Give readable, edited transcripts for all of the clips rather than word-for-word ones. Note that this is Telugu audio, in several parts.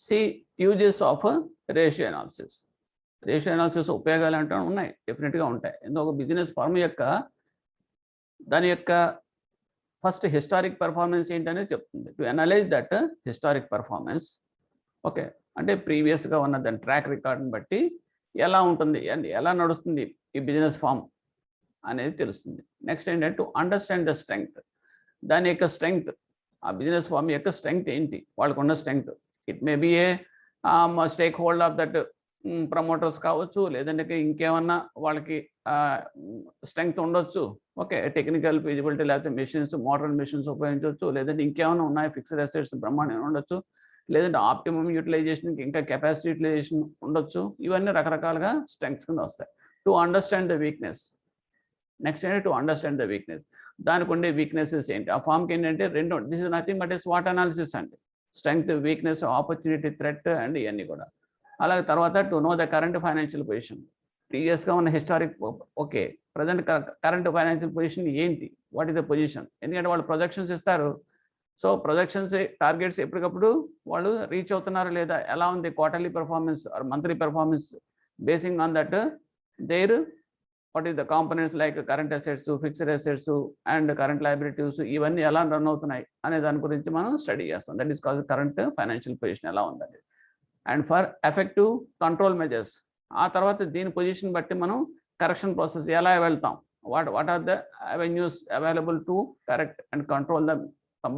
C uses of ratio analysis. Ratio analysis ఉపయోగాలు అంటే ఉన్నాయి, డెఫినెట్గా ఉంటాయి. ఎందుకు ఒక బిజినెస్ ఫర్మ్ యొక్క దాని యొక్క ఫస్ట్ హిస్టారిక్ పెర్ఫార్మెన్స్ ఏంటనేది చెప్తుంది. To analyse that historic performance, okay, అంటే ప్రీవియస్గా ఉన్న దాని ట్రాక్ రికార్డ్ని బట్టి ఎలా ఉంటుంది అండ్ ఎలా నడుస్తుంది ఈ బిజినెస్ ఫామ్ అనేది తెలుస్తుంది. నెక్స్ట్ ఏంటంటే టు అండర్స్టాండ్ ద స్ట్రెంగ్త్, దాని యొక్క స్ట్రెంగ్త్, ఆ బిజినెస్ ఫామ్ యొక్క స్ట్రెంగ్త్ ఏంటి, వాళ్ళకు ఉన్న strength. It may B A stake holder of that promoters కావచ్చు, లేదంటే ఇంకేమన్నా వాళ్ళకి స్ట్రెంగ్త్ ఉండొచ్చు. ఓకే, టెక్నికల్ ఫీజిబిలిటీ, లేకపోతే మెషిన్స్, మోడర్న్ మెషిన్స్ ఉపయోగించవచ్చు, లేదంటే ఇంకేమైనా ఉన్నాయి, ఫిక్స్డ్ అసెట్స్ బ్రహ్మాండంగా ఉండొచ్చు, లేదంటే ఆప్టిమమ్ యూటిలైజేషన్కి ఇంకా కెపాసిటీ యూటిలైజేషన్ ఉండొచ్చు. ఇవన్నీ రకరకాలుగా స్ట్రెంగ్త్స్ కింద వస్తాయి. To understand the weakness. Next ఏంటంటే టు అండర్స్టాండ్ ద వీక్నెస్, దానికి ఉండే వీక్నెసెస్ ఏంటి ఆ ఫామ్కి ఏంటంటే రెండు. దిస్ ఇస్ నథింగ్ బట్ స్వాట్ అనాలిసిస్ అంటే strength, weakness, opportunity, threat and ఇవన్నీ కూడా. అలాగే తర్వాత to know the current financial position, ప్రీవియస్గా ఉన్న historic, okay, present current financial position ఏంటి, వాట్ ఈస్ ద పొజిషన్. ఎందుకంటే వాళ్ళు ప్రొజెక్షన్స్ ఇస్తారు. సో ప్రొజెక్షన్స్, టార్గెట్స్ ఎప్పటికప్పుడు వాళ్ళు రీచ్ అవుతున్నారా లేదా, ఎలా ఉంది quarterly performance or monthly performance, basing on that there what is the components like current assets, fixed assets and current liabilities, ఇవన్నీ ఎలా రన్ అవుతున్నాయి అనే దాని గురించి మనం స్టడీ చేస్తాం. That is called current financial position ఎలా ఉందని. And for effective control measures, ఆ తర్వాత దీని పొజిషన్ బట్టి మనం కరెక్షన్ ప్రాసెస్ ఎలా వెళ్తాం, what are the avenues available to correct and control the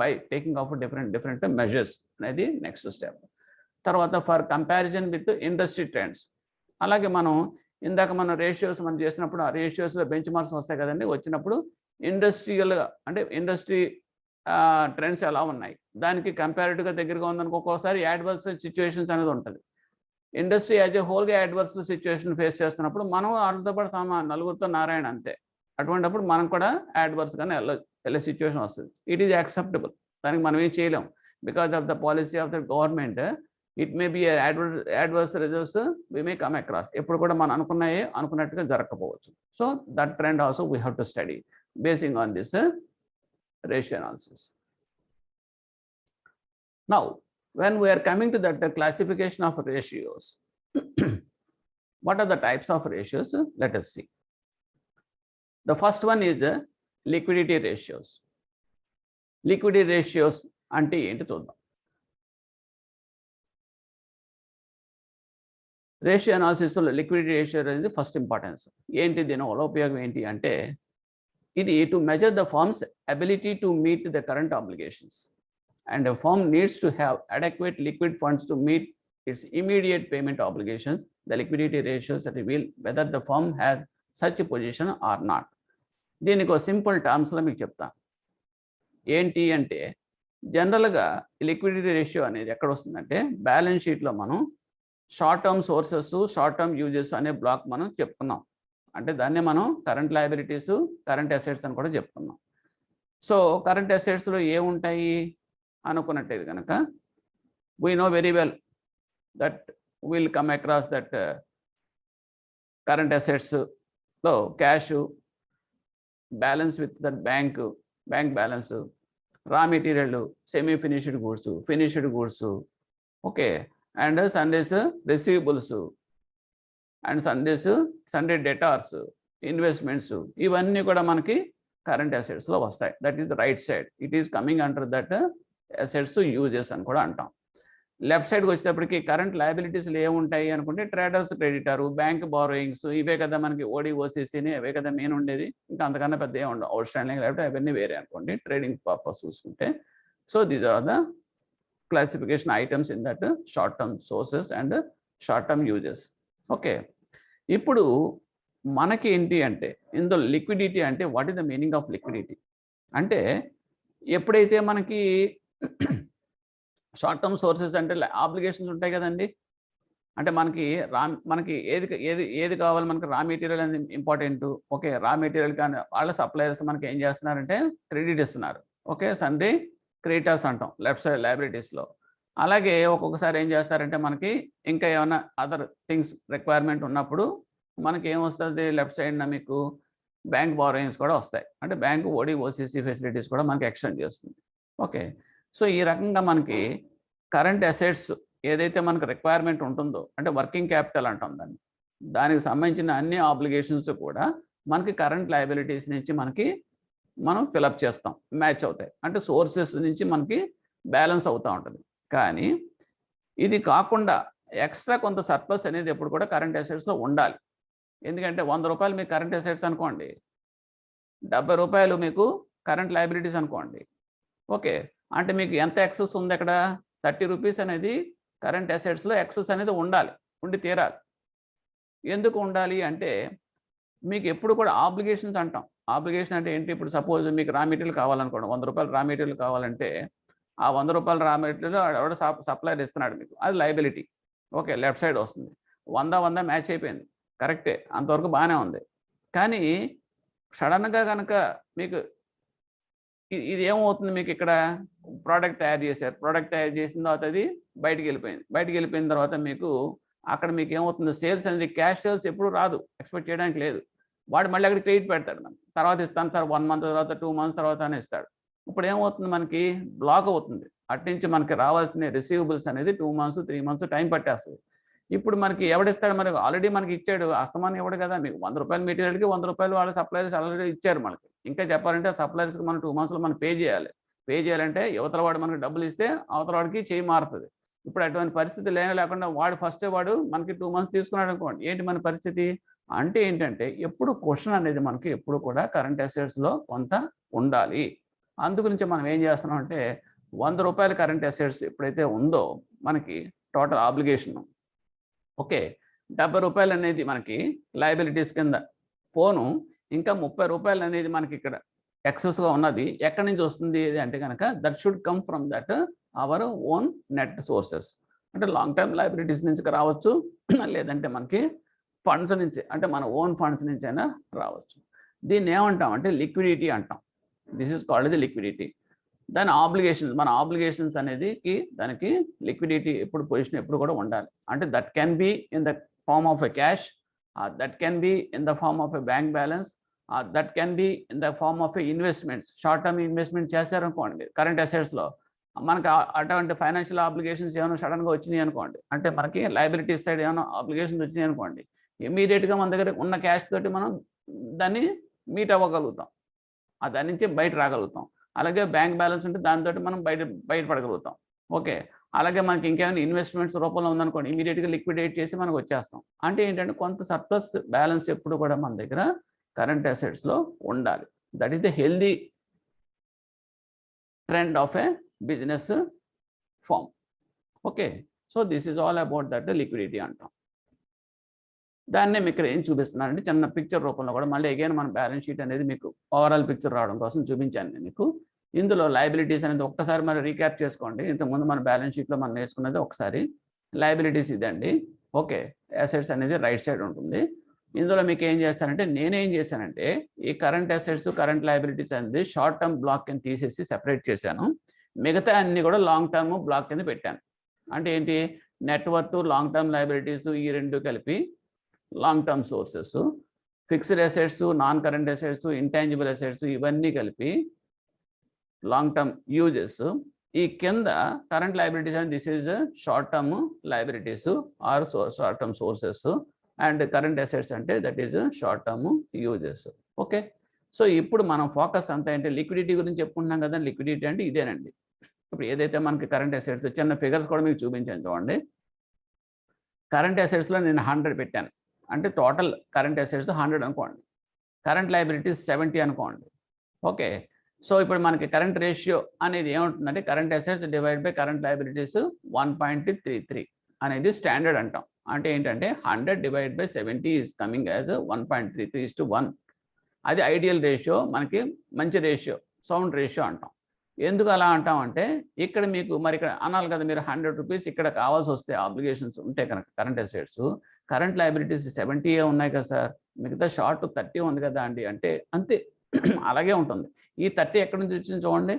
by taking of different measures అనేది నెక్స్ట్ స్టెప్. తర్వాత for comparison with industry trends, అలాగే మనం ఇందాక మనం రేషియోస్ మనం చేసినప్పుడు ఆ రేషియోస్లో బెంచ్ మార్క్స్ వస్తాయి కదండి, వచ్చినప్పుడు ఇండస్ట్రియల్గా అంటే ఇండస్ట్రీ ట్రెండ్స్ ఎలా ఉన్నాయి, దానికి కంపారిటివ్గా దగ్గరగా ఉందనుకో, ఒక్కోసారి యాడ్వర్స్ సిచ్యువేషన్స్ అనేది ఉంటుంది. ఇండస్ట్రీ యాజ్ ఏ హోల్గా యాడ్వర్స్ సిచ్యువేషన్ ఫేస్ చేస్తున్నప్పుడు మనం వాళ్ళతో పాటు నలుగురితో నారాయణ అంతే, అటువంటిప్పుడు మనం కూడా యాడ్వర్స్గానే వెళ్ళే సిచ్యువేషన్ వస్తుంది. ఇట్ ఈజ్ యాక్సెప్టబుల్, దానికి మనం ఏం చేయలేం. Because of the policy of the government it may be adverse results we may come across. ఎప్పుడు కూడా మనం అనుకున్నట్టుగా జరగకపోవచ్చు. So that trend also we have to study basing on this ratio analysis. Now, when we are coming to that classification of ratios, what are the types of ratios? Let us see. The first one is the liquidity ratios. Liquidity ratios ante enti chuddam. Ratio analysis lo liquidity ratio is first importance. Enti dino valla upayogam enti ante ఇది to measure the firm's ability to meet the current obligations, and a firm needs to have adequate liquid funds to meet its immediate payment obligations. The liquidity ratios reveal whether the firm has such a position or not. దీనికి ఒక సింపుల్ టర్మ్స్లో మీకు చెప్తా. ఏంటి అంటే జనరల్గా లిక్విడిటీ రేషియో అనేది ఎక్కడ వస్తుందంటే బ్యాలెన్స్ షీట్లో మనం short term sources, short term uses అనే బ్లాక్ మనం చెప్పుకున్నాం. అంటే దాన్నే మనం కరెంట్ లయబిలిటీస్, కరెంట్ అసెట్స్ అని కూడా చెప్పుకున్నాం. సో కరెంట్ అసెట్స్లో ఏముంటాయి అనుకున్నట్టయితే కనుక we know very well that will come across that current అసెట్స్లో cash, balance with that bank balance, raw material, semi finished goods, finished goods, okay, and sundries receivables, and sundry debtors, investments, ఇవన్నీ కూడా మనకి కరెంట్ అసెట్స్లో వస్తాయి. That is the right side. It is coming under that assets uses అని కూడా అంటాం. లెఫ్ట్ సైడ్కి వచ్చేటప్పటికి కరెంట్ లయబిలిటీస్లో ఏముంటాయి అనుకుంటే ట్రేడర్స్ క్రెడిటారు, బ్యాంక్ బారోయింగ్స్, ఇవే కదా మనకి ఓడి ఓసీసీని, అవే కదా మెయిన్ ఉండేది. ఇంకా అంతకన్నా పెద్ద ఏమి ఉండవు. అవుట్ స్టాండింగ్ లేకపోతే అవన్నీ వేరే అనుకోండి ట్రేడింగ్ పర్పస్ చూసుకుంటే. So these are the classification items in that short term sources and short term uses. Okay, ఇప్పుడు మనకి ఏంటి అంటే ఇందులో లిక్విడిటీ అంటే what is the meaning of liquidity అంటే ఎప్పుడైతే మనకి షార్ట్ టర్మ్ సోర్సెస్ అంటే ఆబ్లిగేషన్స్ ఉంటాయి కదండి. అంటే మనకి ఏది కావాలి, మనకి రా మెటీరియల్ అనేది ఇంపార్టెంట్. ఓకే, రా మెటీరియల్ కానీ వాళ్ళ సప్లయర్స్ మనకి ఏం చేస్తున్నారంటే క్రెడిట్ ఇస్తున్నారు. ఓకే, సండే క్రెడిటర్స్ అంటాం లెఫ్ట్ సైడ్ లయబిలిటీస్లో. అలాగే ఒక్కొక్కసారి ఏం చేస్తారంటే మనకి ఇంకా ఏమైనా అదర్ థింగ్స్ రిక్వైర్మెంట్ ఉన్నప్పుడు మనకి ఏమొస్తుంది లెఫ్ట్ సైడ్న మీకు బ్యాంక్ బారోయింగ్స్ కూడా వస్తాయి. అంటే బ్యాంకు ఓడి ఓసీసీ ఫెసిలిటీస్ కూడా మనకి ఎక్స్టెండ్ చేస్తుంది. ఓకే, సో ఈ రకంగా మనకి కరెంట్ అసెట్స్ ఏదైతే మనకు రిక్వైర్మెంట్ ఉంటుందో అంటే వర్కింగ్ క్యాపిటల్ అంటాం దాన్ని, దానికి సంబంధించిన అన్ని ఆబ్లిగేషన్స్ కూడా మనకి కరెంట్ లయబిలిటీస్ నుంచి మనం ఫిలప్ చేస్తాం, మ్యాచ్ అవుతాయి. అంటే సోర్సెస్ నుంచి మనకి బ్యాలెన్స్ అవుతూ ఉంటుంది. కానీ ఇది కాకుండా ఎక్స్ట్రా కొంత సర్ప్లస్ అనేది ఎప్పుడు కూడా కరెంట్ అసెట్స్లో ఉండాలి. ఎందుకంటే 100 రూపాయలు మీకు కరెంట్ అసెట్స్ అనుకోండి, 70 రూపాయలు మీకు కరెంట్ లయబిలిటీస్ అనుకోండి. ఓకే, అంటే మీకు ఎంత ఎక్సెస్ ఉంది అక్కడ? 30 రూపీస్ అనేది కరెంట్ అసెట్స్లో ఎక్సెస్ అనేది ఉండి తీరాలి. ఎందుకు ఉండాలి అంటే మీకు ఎప్పుడు కూడా ఆబ్లిగేషన్స్ అంటాం. ఆబ్లిగేషన్ అంటే ఏంటి? ఇప్పుడు సపోజ్ మీకు రా మెటీరియల్ కావాలనుకోండి, 100 రూపాయలు రా మెటీరియల్ కావాలంటే ఆ 100 రూపాయలు రా మెటీరియల్ ఎవడో సప్లయర్ ఇస్తున్నాడు మీకు, అది లయబిలిటీ. ఓకే, లెఫ్ట్ సైడ్ వస్తుంది. 100 మ్యాచ్ అయిపోయింది, కరెక్టే, అంతవరకు బాగానే ఉంది. కానీ సడన్గా కనుక మీకు ఇది ఏమవుతుంది, మీకు ఇక్కడ ప్రోడక్ట్ తయారు చేశారు, ప్రోడక్ట్ తయారు చేసిన తర్వాత అది బయటికి వెళ్ళిపోయిన తర్వాత మీకు అక్కడ మీకు ఏమవుతుంది, సేల్స్ అనేది క్యాష్ సేల్స్ ఎప్పుడు రాదు, ఎక్స్పెక్ట్ చేయడానికి లేదు. వాడు మళ్ళీ అక్కడ క్రెడిట్ పెడతాడు, మనం తర్వాత ఇస్తాను సార్ 1 మంత్ తర్వాత 2 మంత్స్ తర్వాత అని ఇస్తాడు. ఇప్పుడు ఏమవుతుంది, మనకి బ్లాక్ అవుతుంది. అట్నుంచి మనకి రావాల్సిన రిసీవబుల్స్ అనేది 2 మంత్స్ 3 మంత్స్ టైం పట్టేస్తుంది. ఇప్పుడు మనకి ఎవడిస్తాడు? మనకి ఆల్రెడీ మనకి ఇచ్చాడు, అస్తమానం ఇవ్వడు కదా. మీకు 100 రూపాయల మెటీరియల్కి 100 రూపాయలు వాళ్ళ సప్లయర్స్ ఆల్రెడీ ఇచ్చారు మనకి. ఇంకా చెప్పాలంటే ఆ సప్లయర్స్కి మనం 2 మంత్స్లో మనం పే చేయాలంటే యువతల వాడు మనకి డబ్బులు ఇస్తే అవతల వాడికి చేయి మారుతుంది. ఇప్పుడు అటువంటి పరిస్థితి లేకుండా వాడు మనకి 2 మంత్స్ తీసుకున్నాడు అనుకోండి, ఏంటి మన పరిస్థితి అంటే ఏంటంటే ఎప్పుడు క్వశ్చన్ అనేది మనకి ఎప్పుడు కూడా కరెంట్ అసెట్స్లో కొంత ఉండాలి. అందుగురించి మనం ఏం చేస్తున్నాం అంటే 100 రూపాయల కరెంట్ అసెట్స్ ఎప్పుడైతే ఉందో మనకి టోటల్ ఆబ్లిగేషన్, ఓకే, 70 రూపాయలు అనేది మనకి లయబిలిటీస్ కింద పోను, ఇంకా 30 రూపాయలు అనేది మనకి ఇక్కడ ఎక్సెస్గా ఉన్నది. ఎక్కడి నుంచి వస్తుంది అంటే కనుక that should come from that our own net sources. అంటే లాంగ్ టర్మ్ లయబిలిటీస్ నుంచి రావచ్చు, లేదంటే మనకి ఫండ్స్ నుంచి, అంటే మన ఓన్ ఫండ్స్ నుంచి అయినా రావచ్చు. దీన్ని ఏమంటాం అంటే లిక్విడిటీ అంటాం. This is called the liquidity. దాని ఆబ్లిగేషన్స్, మన ఆబ్లిగేషన్స్ అనేది దానికి లిక్విడిటీ పొజిషన్ ఎప్పుడు కూడా ఉండాలి. అంటే that can be in the form of a cash, that can be in the form of a bank balance, that can be in the form of a investments. Short term investment చేశారనుకోండి కరెంట్ అసెట్స్లో, మనకి అటువంటి ఫైనాన్షియల్ ఆబ్లిగేషన్స్ ఏమైనా సడన్గా వచ్చినాయి అనుకోండి, అంటే మనకి లయబిలిటీస్ సైడ్ ఏమైనా ఆబ్లిగేషన్స్ వచ్చినాయి అనుకోండి, ఇమీడియట్గా మన దగ్గర ఉన్న క్యాష్ తోటి మనం దాన్ని మీట్ అవ్వగలుగుతాం, దాని నుంచి బయట రాగలుగుతాం. అలాగే బ్యాంక్ బ్యాలెన్స్ ఉంటే దాంతో మనం బయటపడగలుగుతాం. ఓకే, అలాగే మనకి ఇంకేమైనా ఇన్వెస్ట్మెంట్స్ రూపంలో ఉందనుకోండి, ఇమీడియట్గా లిక్విడేట్ చేసి మనకు వచ్చేస్తాం. అంటే ఏంటంటే కొంత సర్ప్లస్ బ్యాలెన్స్ ఎప్పుడు కూడా మన దగ్గర కరెంట్ అసెట్స్లో ఉండాలి. That is the healthy trend of a business firm. Okay, so this is all about that liquidity అంటాం. దాన్నే మీకు ఇక్కడ ఏం చూపిస్తున్నానంటే చిన్న పిక్చర్ రూపంలో కూడా మళ్ళీ అగైన్ మన బ్యాలెన్స్ షీట్ అనేది మీకు ఓవరాల్ పిక్చర్ రావడం కోసం చూపించాను నేను మీకు. ఇందులో లయబిలిటీస్ అనేది ఒక్కసారి మరి రీక్యాప్ చేసుకోండి. ఇంతకుముందు మన బ్యాలెన్స్ షీట్లో మనం నేర్చుకున్నది ఒకసారి. లయబిలిటీస్ ఇదండి, ఓకే, అసెట్స్ అనేది రైట్ సైడ్ ఉంటుంది. ఇందులో మీకు ఏం చేస్తానంటే నేనేం చేశానంటే ఈ కరెంట్ అసెట్స్ కరెంట్ లయబిలిటీస్ అనేది షార్ట్ టర్మ్ బ్లాక్ కింద తీసేసి సెపరేట్ చేశాను. మిగతా అన్ని కూడా లాంగ్ టర్మ్ బ్లాక్ కింద పెట్టాను. అంటే ఏంటి, నెట్వర్త్, లాంగ్ టర్మ్ లయబిలిటీస్ ఈ రెండు కలిపి long term sources, fixed assets, non current assets, intangible assets ఇవన్నీ కలిపి లాంగ్ టర్మ్ యూజెస్. ఈ కింద current liabilities and this is short term liabilities are short term sources, and current assets అంటే that is short term uses. Okay, so ఇప్పుడు మనం ఫోకస్ అంతా అంటే లిక్విడిటీ గురించి చెప్పుకుంటున్నాం కదా. లిక్విడిటీ అంటే ఇదేనండి. ఇప్పుడు ఏదైతే మనకి కరెంట్ అసెట్స్, చిన్న ఫిగర్స్ కూడా మీకు చూపించాను చూడండి. కరెంట్ అసెట్స్లో నేను 100 పెట్టాను, అంటే టోటల్ కరెంట్ అసెట్స్ 100 అనుకోండి, కరెంట్ లయబిలిటీస్ 70 అనుకోండి. ఓకే, సో ఇప్పుడు మనకి కరెంట్ రేషియో అనేది ఏముంటుందంటే current assets divide by current liabilities 1.33 అనేది స్టాండర్డ్ అంటాం. అంటే ఏంటంటే 100 divide by 70 is coming as 1.33:1. అది ఐడియల్ రేషియో, మనకి మంచి రేషియో, సౌండ్ రేషియో అంటాం. ఎందుకు అలా అంటాం అంటే ఇక్కడ మీకు మరి ఇక్కడ అనాలి కదా, మీరు 100 రూపీస్ ఇక్కడ కావాల్సి వస్తే ఆబ్లిగేషన్స్ ఉంటే కనుక కరెంట్ అసెట్స్, కరెంట్ లయబిలిటీస్ 70 ఉన్నాయి కదా సార్, మిగతా షార్ట్ 30 ఉంది కదా అండి అంటే అంతే, అలాగే ఉంటుంది. ఈ 30 ఎక్కడి నుంచి వచ్చింది చూడండి,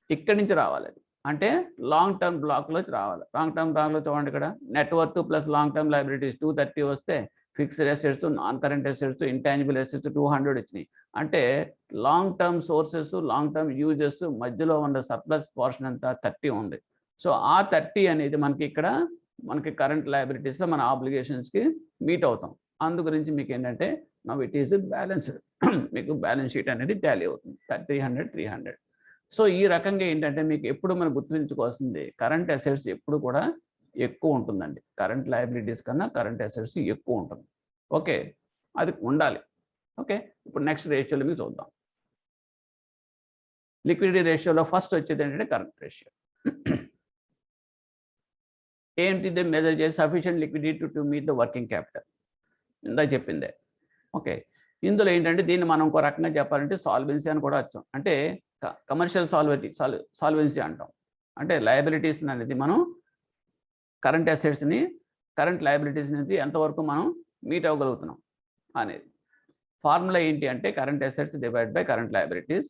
ఇక్కడి నుంచి రావాలి. అంటే లాంగ్ టర్మ్ బ్లాక్లోకి రావాలి. లాంగ్ టర్మ్ బ్లాక్లో చూడండి, ఇక్కడ net worth plus long term liabilities 230 వస్తే, fixed assets, non current assets, intangible assets 200 వచ్చినాయి. అంటే long term sources, long term uses మధ్యలో ఉన్న సర్ప్లస్ పోర్షన్ అంతా 30 ఉంది. సో ఆ 30 అనేది మనకి ఇక్కడ మనకి కరెంట్ లయబిలిటీస్లో మన ఆబ్లిగేషన్స్కి మీట్ అవుతాం. అందు గురించి మీకు ఏంటంటే నవ్ ఇట్ ఈస్ బ్యాలెన్స్డ్. మీకు బ్యాలెన్స్ షీట్ అనేది టాలీ అవుతుంది 300. సో ఈ రకంగా ఏంటంటే మీకు ఎప్పుడు మనం గుర్తుంచుకోవాల్సింది కరెంట్ అసెట్స్ ఎప్పుడు కూడా ఎక్కువ ఉంటుందండి. కరెంట్ లయబిలిటీస్ కన్నా కరెంట్ అసెట్స్ ఎక్కువ ఉంటుంది. ఓకే, అది ఉండాలి. ఓకే, ఇప్పుడు నెక్స్ట్ రేషియోలో మీకు చూద్దాం. లిక్విడిటీ రేషియోలో ఫస్ట్ వచ్చేది ఏంటంటే కరెంట్ రేషియో. ఏంటిది మెజర్ చేసి sufficient liquidity to meet the working capital ఇందా చెప్పిందే. ఓకే, ఇందులో ఏంటంటే దీన్ని మనం ఇంకో రకంగా చెప్పాలంటే సాల్వెన్సీ అని కూడా వచ్చాం. అంటే కమర్షియల్ సాల్వెన్సీ అంటాం. అంటే లయబిలిటీస్ అనేది మనం కరెంట్ అసెట్స్ని కరెంట్ లయబిలిటీస్ అనేది ఎంతవరకు మనం మీట్ అవ్వగలుగుతున్నాం అనేది. ఫార్ములా ఏంటి అంటే current assets divide by current liabilities.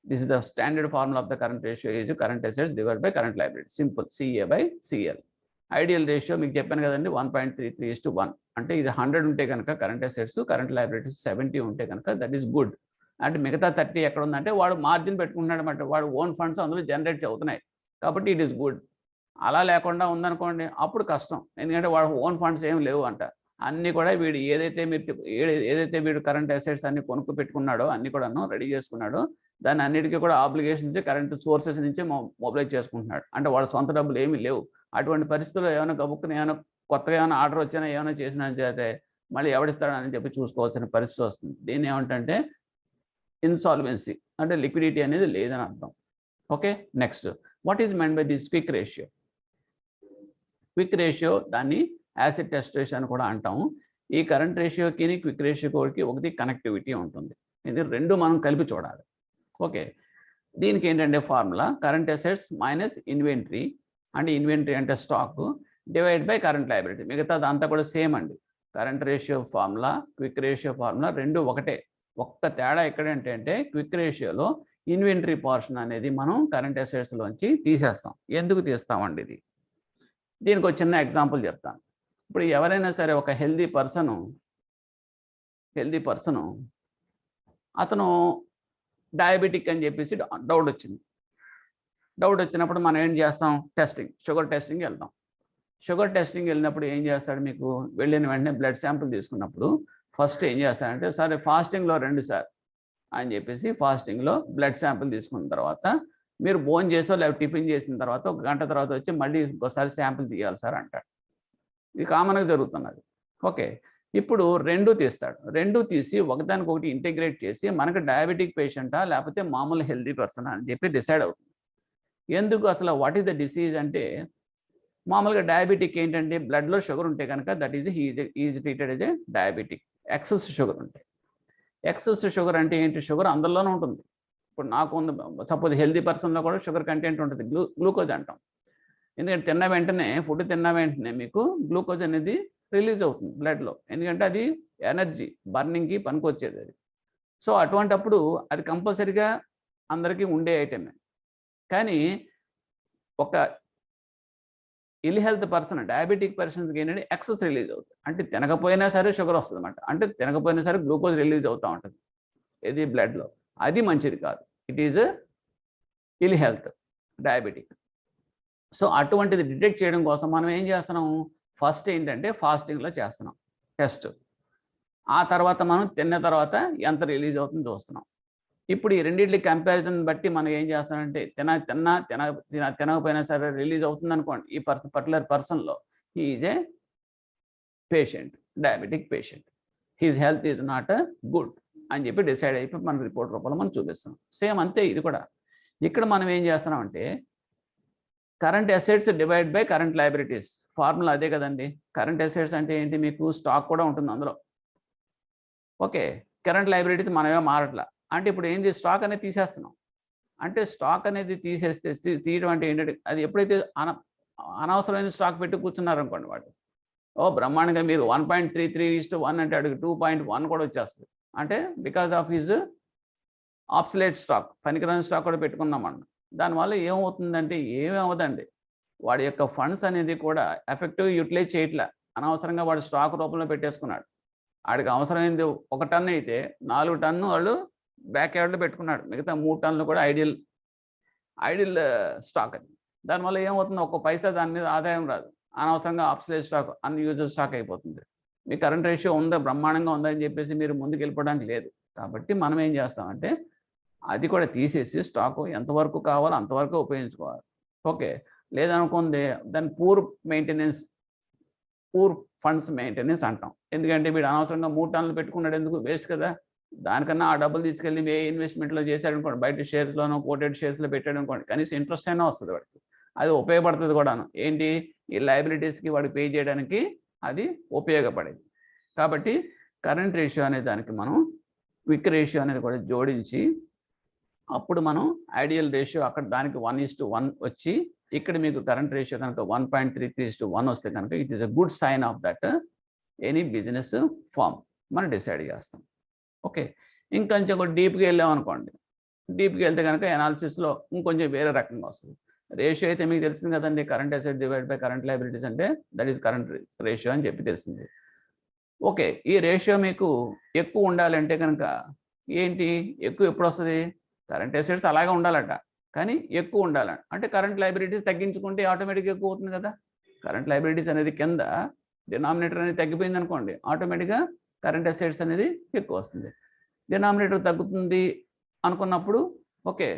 This is the standard formula of the current ratio is current assets divided by current liabilities. Simple, CA by CL. Ideal ratio మీకు చెప్పాను కదండి 1.33:1. అంటే ఇది 100 ఉంటే కనుక కరెంట్ అసెట్స్ కరెంట్ లయబిలిటీస్ 70 ఉంటే కనుక దట్ ఈస్ గుడ్. అంటే మిగతా 30 ఎక్కడ ఉందంటే వాడు మార్జిన్ పెట్టుకుంటున్నాడు అనమాట. వాడు ఓన్ ఫండ్స్ అందులో జనరేట్ అవుతున్నాయి కాబట్టి ఇట్ ఈస్ గుడ్. అలా లేకుండా ఉందనుకోండి అప్పుడు కష్టం. ఎందుకంటే వాడు ఓన్ ఫండ్స్ ఏం లేవు అంట. అన్నీ కూడా వీడు ఏదైతే వీడు కరెంట్ అసెట్స్ అన్ని కొనుక్కు పెట్టుకున్నాడో అన్ని కూడాను రెడీ చేసుకున్నాడో దాన్ని అన్నిటికీ కూడా ఆబ్లిగేషన్స్ కరెంట్ సోర్సెస్ నుంచే మొబిలైజ్ చేసుకుంటున్నాడు. అంటే వాళ్ళ సొంత డబ్బులు ఏమీ లేవు. అటువంటి పరిస్థితుల్లో ఏమైనా గబుక్కుని ఏమైనా కొత్తగా ఏమైనా ఆర్డర్ వచ్చినా ఏమైనా చేసినా అంటే మళ్ళీ ఎవడిస్తాడని చెప్పి చూసుకోవాల్సిన పరిస్థితి వస్తుంది. దీన్ని ఏమంటే ఇన్సాల్వెన్సీ, అంటే లిక్విడిటీ అనేది లేదని అర్థం. Okay, next what is meant by this quick ratio? Quick ratio దాన్ని యాసిడ్ టెస్ట్ రేషియో అని కూడా అంటాము. ఈ కరెంట్ రేషియోకి క్విక్ రేషియోకి ఒకటి కనెక్టివిటీ ఉంటుంది. ఇది రెండు మనం కలిపి చూడాలి. ఓకే, దీనికి ఏంటంటే formula current assets minus inventory, అంటే ఇన్వెంటరీ అంటే stock, divide by current liability. మిగతాది అంతా కూడా సేమ్ అండి. Current ratio formula quick ratio formula రెండు ఒకటే. ఒక్క తేడా ఎక్కడంటే క్విక్ రేషియోలో ఇన్వెంటరీ పోర్షన్ అనేది మనం కరెంట్ అసెట్స్లోంచి తీసేస్తాం. ఎందుకు తీస్తామండి ఇది? దీనికి ఒక చిన్న ఎగ్జాంపుల్ చెప్తాను. ఇప్పుడు ఎవరైనా సరే ఒక హెల్దీ పర్సను అతను డయాబెటిక్ అని చెప్పేసి డౌట్ వచ్చినప్పుడు మనం ఏం చేస్తాం? షుగర్ టెస్టింగ్ వెళ్తాం. షుగర్ టెస్టింగ్ వెళ్ళినప్పుడు ఏం చేస్తాడు? మీకు వెళ్ళిన వెంటనే బ్లడ్ శాంపుల్ తీసుకున్నప్పుడు ఫస్ట్ ఏం చేస్తాడంటే సరే ఫాస్టింగ్లో రండి సార్ అని చెప్పేసి ఫాస్టింగ్లో బ్లడ్ శాంపుల్ తీసుకున్న తర్వాత మీరు భోజనం చేసో లేకపోతే టిఫిన్ చేసిన తర్వాత ఒక గంట తర్వాత వచ్చి మళ్ళీ ఇంకోసారి శాంపుల్ తీయాలి సార్ అంటాడు. ఇది కామన్గా జరుగుతున్నది. ఓకే, ఇప్పుడు రెండు తీస్తాడు. రెండు తీసి ఒకదానికొకటి ఇంటిగ్రేట్ చేసి మనకు డయాబెటిక్ పేషెంటా లేకపోతే మామూలు హెల్దీ పర్సనా అని చెప్పి డిసైడ్ అవుతుంది. ఎందుకు అసలు వాట్ ఈస్ ద డిసీజ్ అంటే మామూలుగా డయాబెటిక్ ఏంటంటే బ్లడ్లో షుగర్ ఉంటే కనుక that is treated as a diabetic. Excess sugar ఉంటాయి. ఎక్సెస్ షుగర్ అంటే ఏంటి? షుగర్ అందరిలోనే ఉంటుంది. ఇప్పుడు నాకు ఉంది, సపోజ్ హెల్దీ పర్సన్లో కూడా షుగర్ కంటెంట్ ఉంటుంది, గ్లూకోజ్ అంటాం. ఎందుకంటే ఫుడ్ తిన్న వెంటనే మీకు గ్లూకోజ్ అనేది రిలీజ్ అవుతుంది బ్లడ్లో. ఎందుకంటే అది ఎనర్జీ బర్నింగ్కి పనికొచ్చేది అది. సో అటువంటప్పుడు అది కంపల్సరీగా అందరికీ ఉండే ఐటమే. కానీ ఒక ఇల్ హెల్త్ పర్సన్ డయాబెటిక్ పర్సన్స్కి ఏంటంటే ఎక్సెస్ రిలీజ్ అవుతుంది. అంటే తినకపోయినా సరే షుగర్ వస్తుంది అన్నమాట. అంటే తినకపోయినా సరే గ్లూకోజ్ రిలీజ్ అవుతూ ఉంటుంది ఇది బ్లడ్లో. అది మంచిది కాదు. It is ill health diabetic. So అటువంటిది డిటెక్ట్ చేయడం కోసం మనం ఏం చేస్తున్నాం? ఫస్ట్ ఏంటంటే ఫాస్టింగ్లో చేస్తున్నాం టెస్ట్. ఆ తర్వాత మనం తిన్న తర్వాత ఎంత రిలీజ్ అవుతుందో చూస్తున్నాం. ఇప్పుడు ఈ రెండింటి కంపారిజన్ బట్టి మనం ఏం చేస్తున్నామంటే తినకపోయినా సరే రిలీజ్ అవుతుంది అనుకోండి. ఈ పర్టికులర్ పర్సన్లో he is a patient, diabetic patient, his health is not good అని చెప్పి డిసైడ్ అయిపోయి మన రిపోర్ట్ రూపంలో మనం చూపిస్తున్నాం. సేమ్ అంతే ఇది కూడా. ఇక్కడ మనం ఏం చేస్తున్నామంటే current assets divide by current liabilities. Formula అదే కదండి. కరెంట్ అసెట్స్ అంటే ఏంటి? మీకు స్టాక్ కూడా ఉంటుంది అందులో. ఓకే, కరెంట్ లయబిలిటీస్ మనమే మారట్లా. అంటే ఇప్పుడు ఏంటి? స్టాక్ అనేది తీసేస్తున్నాం. అంటే స్టాక్ అనేది తీయడం అంటే ఏంటంటే అది ఎప్పుడైతే అనవసరమైన స్టాక్ పెట్టి కూర్చున్నారనుకోండి వాడు బ్రహ్మాండంగా మీరు 1.33:1 అంటే అడిగి 2.1 కూడా వచ్చేస్తుంది. అంటే బికాజ్ ఆఫ్ హిజ్ ఆబ్సలేట్ స్టాక్, పనికిరాని స్టాక్ కూడా పెట్టుకున్నామన్న. దానివల్ల ఏమవుతుందంటే ఏమీ అవ్వదండి. వాడి యొక్క ఫండ్స్ అనేది కూడా ఎఫెక్టివ్ యూటిలైజ్ చేయట్లే. అనవసరంగా వాడు స్టాక్ రూపంలో పెట్టేసుకున్నాడు. వాడికి అవసరమైంది 1 టన్ను అయితే 4 టన్ను వాళ్ళు బ్యాక్ యార్డ్లో పెట్టుకున్నాడు. మిగతా 3 టన్నులు కూడా ఐడియల్ స్టాక్ అది. దానివల్ల ఏమవుతుంది? 1 పైసా దాని మీద ఆదాయం రాదు. అనవసరంగా ఆబ్సొల్యూట్ స్టాక్, అన్యూజ్డ్ స్టాక్ అయిపోతుంది. మీ కరెంట్ రేషియో ఉందా, బ్రహ్మాండంగా ఉందా అని చెప్పేసి మీరు ముందుకు వెళ్ళిపోవడానికి లేదు. కాబట్టి మనం ఏం చేస్తామంటే అది కూడా తీసేసి స్టాక్ ఎంతవరకు కావాలో అంతవరకు ఉపయోగించుకోవాలి. ఓకే, లేదనుకుంది దాన్ని పూర్ ఫండ్స్ మెయింటెనెన్స్ అంటాం. ఎందుకంటే వీడు అనవసరంగా 3 టన్నులు పెట్టుకున్నాడు, ఎందుకు, వేస్ట్ కదా. దానికన్నా ఆ డబ్బులు తీసుకెళ్ళి ఏ ఇన్వెస్ట్మెంట్లో చేశాడు అనుకోండి, బయట షేర్స్లోనో కోటెడ్ షేర్స్లో పెట్టాడు అనుకోండి, కనీసం ఇంట్రెస్ట్ అయినా వస్తుంది వాడికి, అది ఉపయోగపడుతుంది కూడాను. ఏంటి, ఈ లయబిలిటీస్కి వాడికి పే చేయడానికి అది ఉపయోగపడేది. కాబట్టి కరెంట్ రేషియో అనే దానికి మనం క్విక్ రేషియో అనేది కూడా జోడించి అప్పుడు మనం ఐడియల్ రేషియో అక్కడ దానికి 1:1 వచ్చి ఇక్కడ మీకు కరెంట్ రేషియో కనుక 1.33:1 వస్తే కనుక it is a good sign of that any business firm మనం డిసైడ్ చేస్తాం. ఓకే, ఇంకొంచెం కూడా డీప్గా వెళ్ళాం అనుకోండి, డీప్గా వెళ్తే కనుక ఎనాలిసిస్లో ఇంకొంచెం వేరే రకంగా వస్తుంది. రేషియో అయితే మీకు తెలిసింది కదండి, current asset divide by current liabilities అంటే దట్ ఈస్ కరెంట్ రేషియో అని చెప్పి తెలిసింది. ఓకే, ఈ రేషియో మీకు ఎక్కువ ఉండాలంటే కనుక ఏంటి, ఎక్కువ ఎప్పుడు వస్తుంది, కరెంట్ అసెట్స్ అలాగే ఉండాలట కానీ ఎక్కువ ఉండాలంట. అంటే కరెంట్ లయబిలిటీస్ తగ్గించుకుంటే ఆటోమేటిక్గా ఎక్కువ అవుతుంది కదా. కరెంట్ లయబిలిటీస్ అనేది కింద డినామినేటర్ అనేది తగ్గిపోయింది అనుకోండి, ఆటోమేటిక్గా కరెంట్ అసెట్స్ అనేది ఎక్కువ వస్తుంది. డినామినేటర్ తగ్గుతుంది అనుకున్నప్పుడు ఓకే,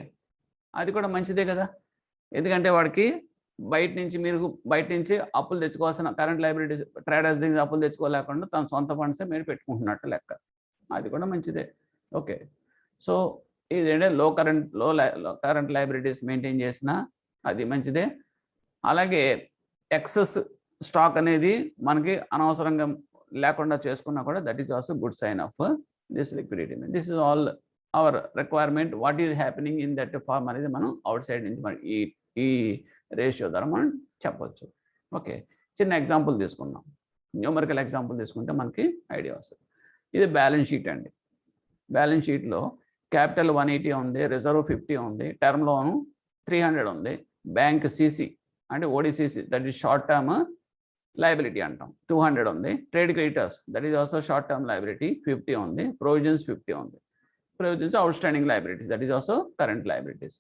అది కూడా మంచిదే కదా. ఎందుకంటే వాడికి బయట నుంచి అప్పులు తెచ్చుకోవాల్సిన, కరెంట్ లయబిలిటీస్ ట్రేడర్స్ దగ్గర అప్పులు తెచ్చుకోలేకుండా తన సొంత ఫండ్సే మీరు పెట్టుకుంటున్నట్టు లెక్క, అది కూడా మంచిదే. ఓకే, సో ఇదేంటే లో కరెంట్ లయబిలిటీస్ మెయింటైన్ చేసినా అది మంచిదే. అలాగే ఎక్సెస్ స్టాక్ అనేది మనకి అనవసరంగా లేకుండా చేసుకున్నా కూడా that is also good sign of this liquidity. This is all our requirement, what is happening in that firm అనేది మనం అవుట్ సైడ్ నుంచి మనం ఈ రేషియో ద్వారా మనం చెప్పవచ్చు. ఓకే, చిన్న ఎగ్జాంపుల్ తీసుకుందాం, న్యూమరికల్ ఎగ్జాంపుల్ తీసుకుంటే మనకి ఐడియా వస్తుంది. ఇది బ్యాలెన్స్ షీట్ అండి. బ్యాలెన్స్ షీట్లో క్యాపిటల్ 180 ఉంది, రిజర్వ్ 50 ఉంది, టర్మ్ లోను 300 ఉంది, బ్యాంక్ సిసి అంటే ODCC that is short term liability అంటాం 200 ఉంది, trade creditors that is also short term liability 50 ఉంది, ప్రొవిజన్స్ 50 ఉంది, provisions outstanding liabilities that is also current liabilities.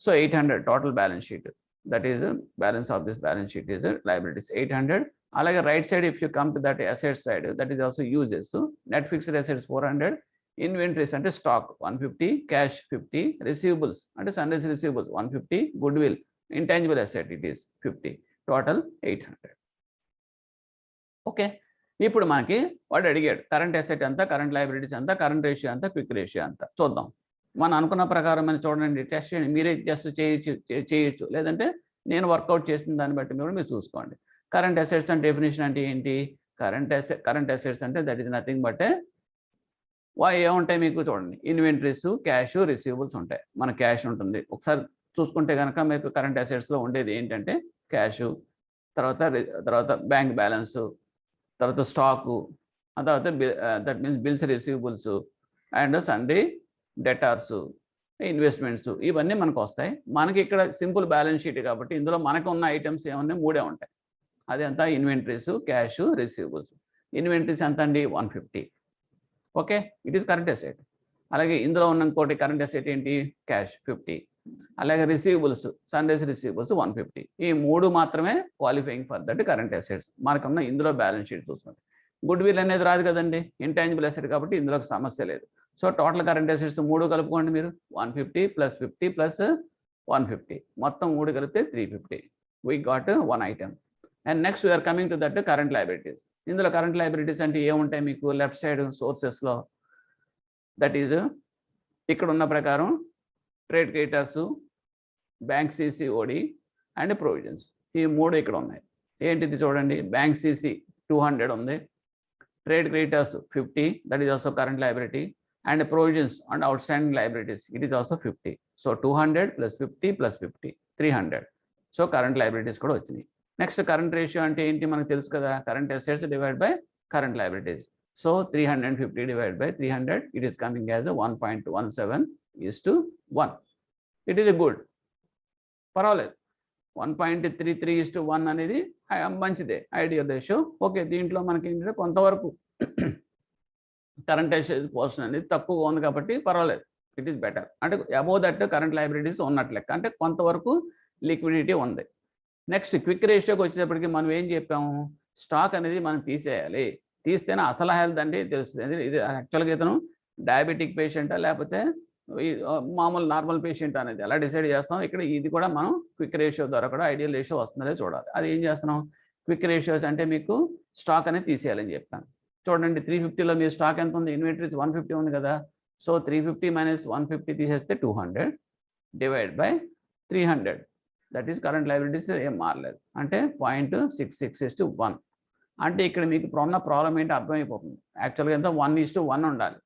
So 800 total balance sheet, that is balance of this balance sheet is liabilities 800. అలాగే right side if you come to that asset side that is also uses, net fixed assets 400, inventories అంటే స్టాక్ 150, క్యాష్ 50, రిసీవబుల్స్ అంటే sunrise receivables 150, good will intangible asset it is 50, total 800. Okay, ఇప్పుడు మనకి వాడు అడిగాడు కరెంట్ అసెట్ ఎంత, కరెంట్ లయబిలిటీస్ ఎంత, కరెంట్ రేషియో ఎంత, క్విక్ రేషియో ఎంత చూద్దాం. మనం అనుకున్న ప్రకారం మనం చూడండి, టెస్ట్ చేయండి, మీరే జస్ట్ చేయొచ్చు లేదంటే నేను వర్కౌట్ చేసిన దాన్ని బట్టి మీరు చూసుకోండి. కరెంట్ అసెట్స్ అంటే డెఫినేషన్ అంటే ఏంటి, కరెంట్ అసెట్స్ అంటే దట్ ఈస్ నథింగ్ బట్ ఏముంటాయి మీకు చూడండి, ఇన్వెంటరీస్, క్యాష్, రిసీవబుల్స్ ఉంటాయి. మన క్యాష్ ఉంటుంది, ఒకసారి చూసుకుంటే కనుక మీకు కరెంట్ అసెట్స్లో ఉండేది ఏంటంటే క్యాష్, తర్వాత బ్యాంక్ బ్యాలెన్స్, తర్వాత స్టాకు, ఆ తర్వాత that means bills, receivables and sundry debtors, investments, ఇవన్నీ మనకు వస్తాయి. మనకి ఇక్కడ సింపుల్ బ్యాలెన్స్ షీట్ కాబట్టి ఇందులో మనకు ఉన్న ఐటమ్స్ ఏమన్నా 3 ఉంటాయి. అది ఎంత, ఇన్వెంటరీస్, క్యాష్, రిసీవబుల్స్. ఇన్వెంటరీస్ ఎంత అండి 150. Okay, it is current asset. అలాగే ఇందులో ఉన్న ఇంకోటి కరెంట్ అసెట్ ఏంటి, క్యాష్ 50, అలాగే రిసీవబుల్స్, సన్రైజ్ రిసీవబుల్స్ 150. ఈ 3 మాత్రమే qualifying for that current assets మనకున్న ఇందులో బ్యాలెన్స్ షీట్ చూసుకుంటే. గుడ్ విల్ అనేది రాదు కదండి, ఇంటాంజిబుల్ అసెట్ కాబట్టి ఇందులోకి సమస్య లేదు. సో టోటల్ కరెంట్ అసెట్స్ 3 కలుపుకోండి మీరు, 150 + 50 + 150, మొత్తం 3 కలిపితే 350. We got 1 item. And next we are coming to that current liabilities. ఇందులో కరెంట్ లయబిలిటీస్ అంటే ఏముంటాయి మీకు, లెఫ్ట్ సైడ్ సోర్సెస్లో దట్ ఈజ్ ఇక్కడ ఉన్న ప్రకారం trade creditors, bank CCOD and provisions, ఈ 3 ఇక్కడ ఉన్నాయి. ఏంటిది చూడండి, బ్యాంక్ సిసి 200 ఉంది, trade creditors 50 that is also current liability, and provisions and out standing liabilities it is also 50. So 200 + 50 + 50 300. So current liabilities కూడా వచ్చినాయి. నెక్స్ట్ కరెంట్ రేషియో అంటే ఏంటి మనకు తెలుసు కదా, current assets divide by current liabilities. So 350 divide by 300 it is coming as 1.17:1. It is good, పర్వాలేదు. 1.33:1 అనేది మంచిదే, ఐడియల్ రేషియో. ఓకే, దీంట్లో మనకి ఏంటంటే కొంతవరకు కరెంట్ అసెట్స్ పోర్షన్ అనేది తక్కువగా ఉంది కాబట్టి పర్వాలేదు, ఇట్ ఈస్ బెటర్. అంటే అబోవ్ దట్ కరెంట్ లయబిలిటీస్ ఉన్నట్లు లెక్క, అంటే కొంతవరకు లిక్విడిటీ ఉంది. నెక్స్ట్ క్విక్ రేషియోకి వచ్చేటప్పటికి మనం ఏం చెప్పాము, స్టాక్ అనేది మనం తీసేయాలి. తీస్తేనే అసలు హెల్త్ అంటే తెలుస్తుంది. ఇది యాక్చువల్గా ఇతను డయాబెటిక్ పేషెంటా లేకపోతే మామూలు నార్మల్ పేషెంట్ అనేది ఎలా డిసైడ్ చేస్తాం. ఇక్కడ ఇది కూడా మనం క్విక్ రేషియో ద్వారా కూడా ఐడియల్ రేషియో వస్తుందో చూడాలి. అది ఏం చేస్తున్నాం, క్విక్ రేషియోస్ అంటే మీకు స్టాక్ అనేది తీసేయాలని చెప్పాను. చూడండి 350లో మీ స్టాక్ ఎంత ఉంది, ఇన్వెంటరీ 150 ఉంది కదా. సో 350 మైనస్ 150 తీసేస్తే 200 divide by 300, that is current liabilities ఏం మారలేదు, అంటే 0.66:1. అంటే ఇక్కడ మీకు ఉన్న ప్రాబ్లం ఏంటి అర్థమైపోతుంది. యాక్చువల్గా ఎంత 1:1 ఉండాలి.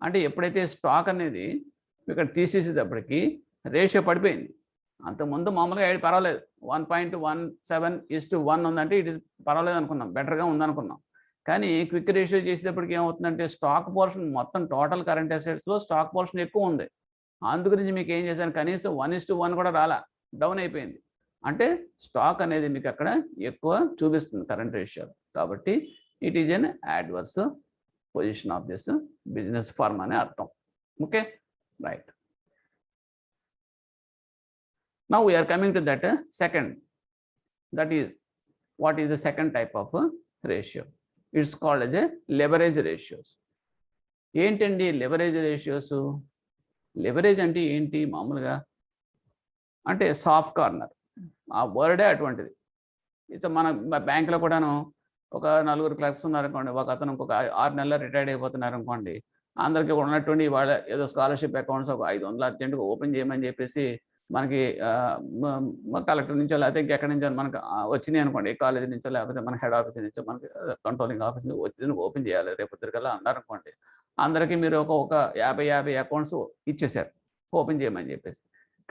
అంటే ఎప్పుడైతే స్టాక్ అనేది ఇక్కడ తీసేసేటప్పటికి రేషియో పడిపోయింది. అంతకుముందు మామూలుగా పర్వాలేదు 1.17:1 ఉందంటే ఇట్ ఇస్ పర్వాలేదు అనుకున్నాం, బెటర్గా ఉందనుకున్నాం. కానీ క్విక్ రేషియో చేసేటప్పటికి ఏమవుతుందంటే స్టాక్ పోర్షన్ మొత్తం టోటల్ కరెంట్ అసెట్స్లో స్టాక్ పోర్షన్ ఎక్కువ ఉంది. అందుగురించి మీకు ఏం చేశాను, కనీసం 1:1 కూడా రాలా, డౌన్ అయిపోయింది. అంటే స్టాక్ అనేది మీకు అక్కడ ఎక్కువ చూపిస్తుంది కరెంట్ రేషియో. కాబట్టి it is an adverse position of this business firm అనే అర్థం. Okay, right. Now we are coming to that second, that is what is the second type of ratio. It's called as a leverage ratios. ఏంటండి లెవరేజ్ రేషియోస్? లెవరేజ్ అంటే ఏంటి మామూలుగా అంటే సాఫ్ట్ కార్నర్, ఆ వర్డే అటువంటిది. ఇట్లా మన బ్యాంకులో కూడాను ఒక 4 క్లర్క్స్ ఉన్నారనుకోండి, ఒక అతను ఇంకొక 6 నెలల్లో రిటైర్డ్ అయిపోతున్నారు అనుకోండి, అందరికీ ఉన్నటువంటి వాళ్ళ ఏదో స్కాలర్షిప్ అకౌంట్స్ ఒక 500 అర్జెంట్గా ఓపెన్ చేయమని చెప్పేసి మనకి కలెక్టర్ నుంచో లేకపోతే ఇంకెక్కడి నుంచో మనకు వచ్చినాయి అనుకోండి, కాలేజీ నుంచో లేకపోతే మన హెడ్ ఆఫీస్ నుంచో మనకి కంట్రోలింగ్ ఆఫీస్ నుంచి వచ్చి ఓపెన్ చేయాలి రేపు తిరగలా అన్నారనుకోండి, అందరికీ మీరు ఒక 50 అకౌంట్స్ ఇచ్చేసారు ఓపెన్ చేయమని చెప్పేసి.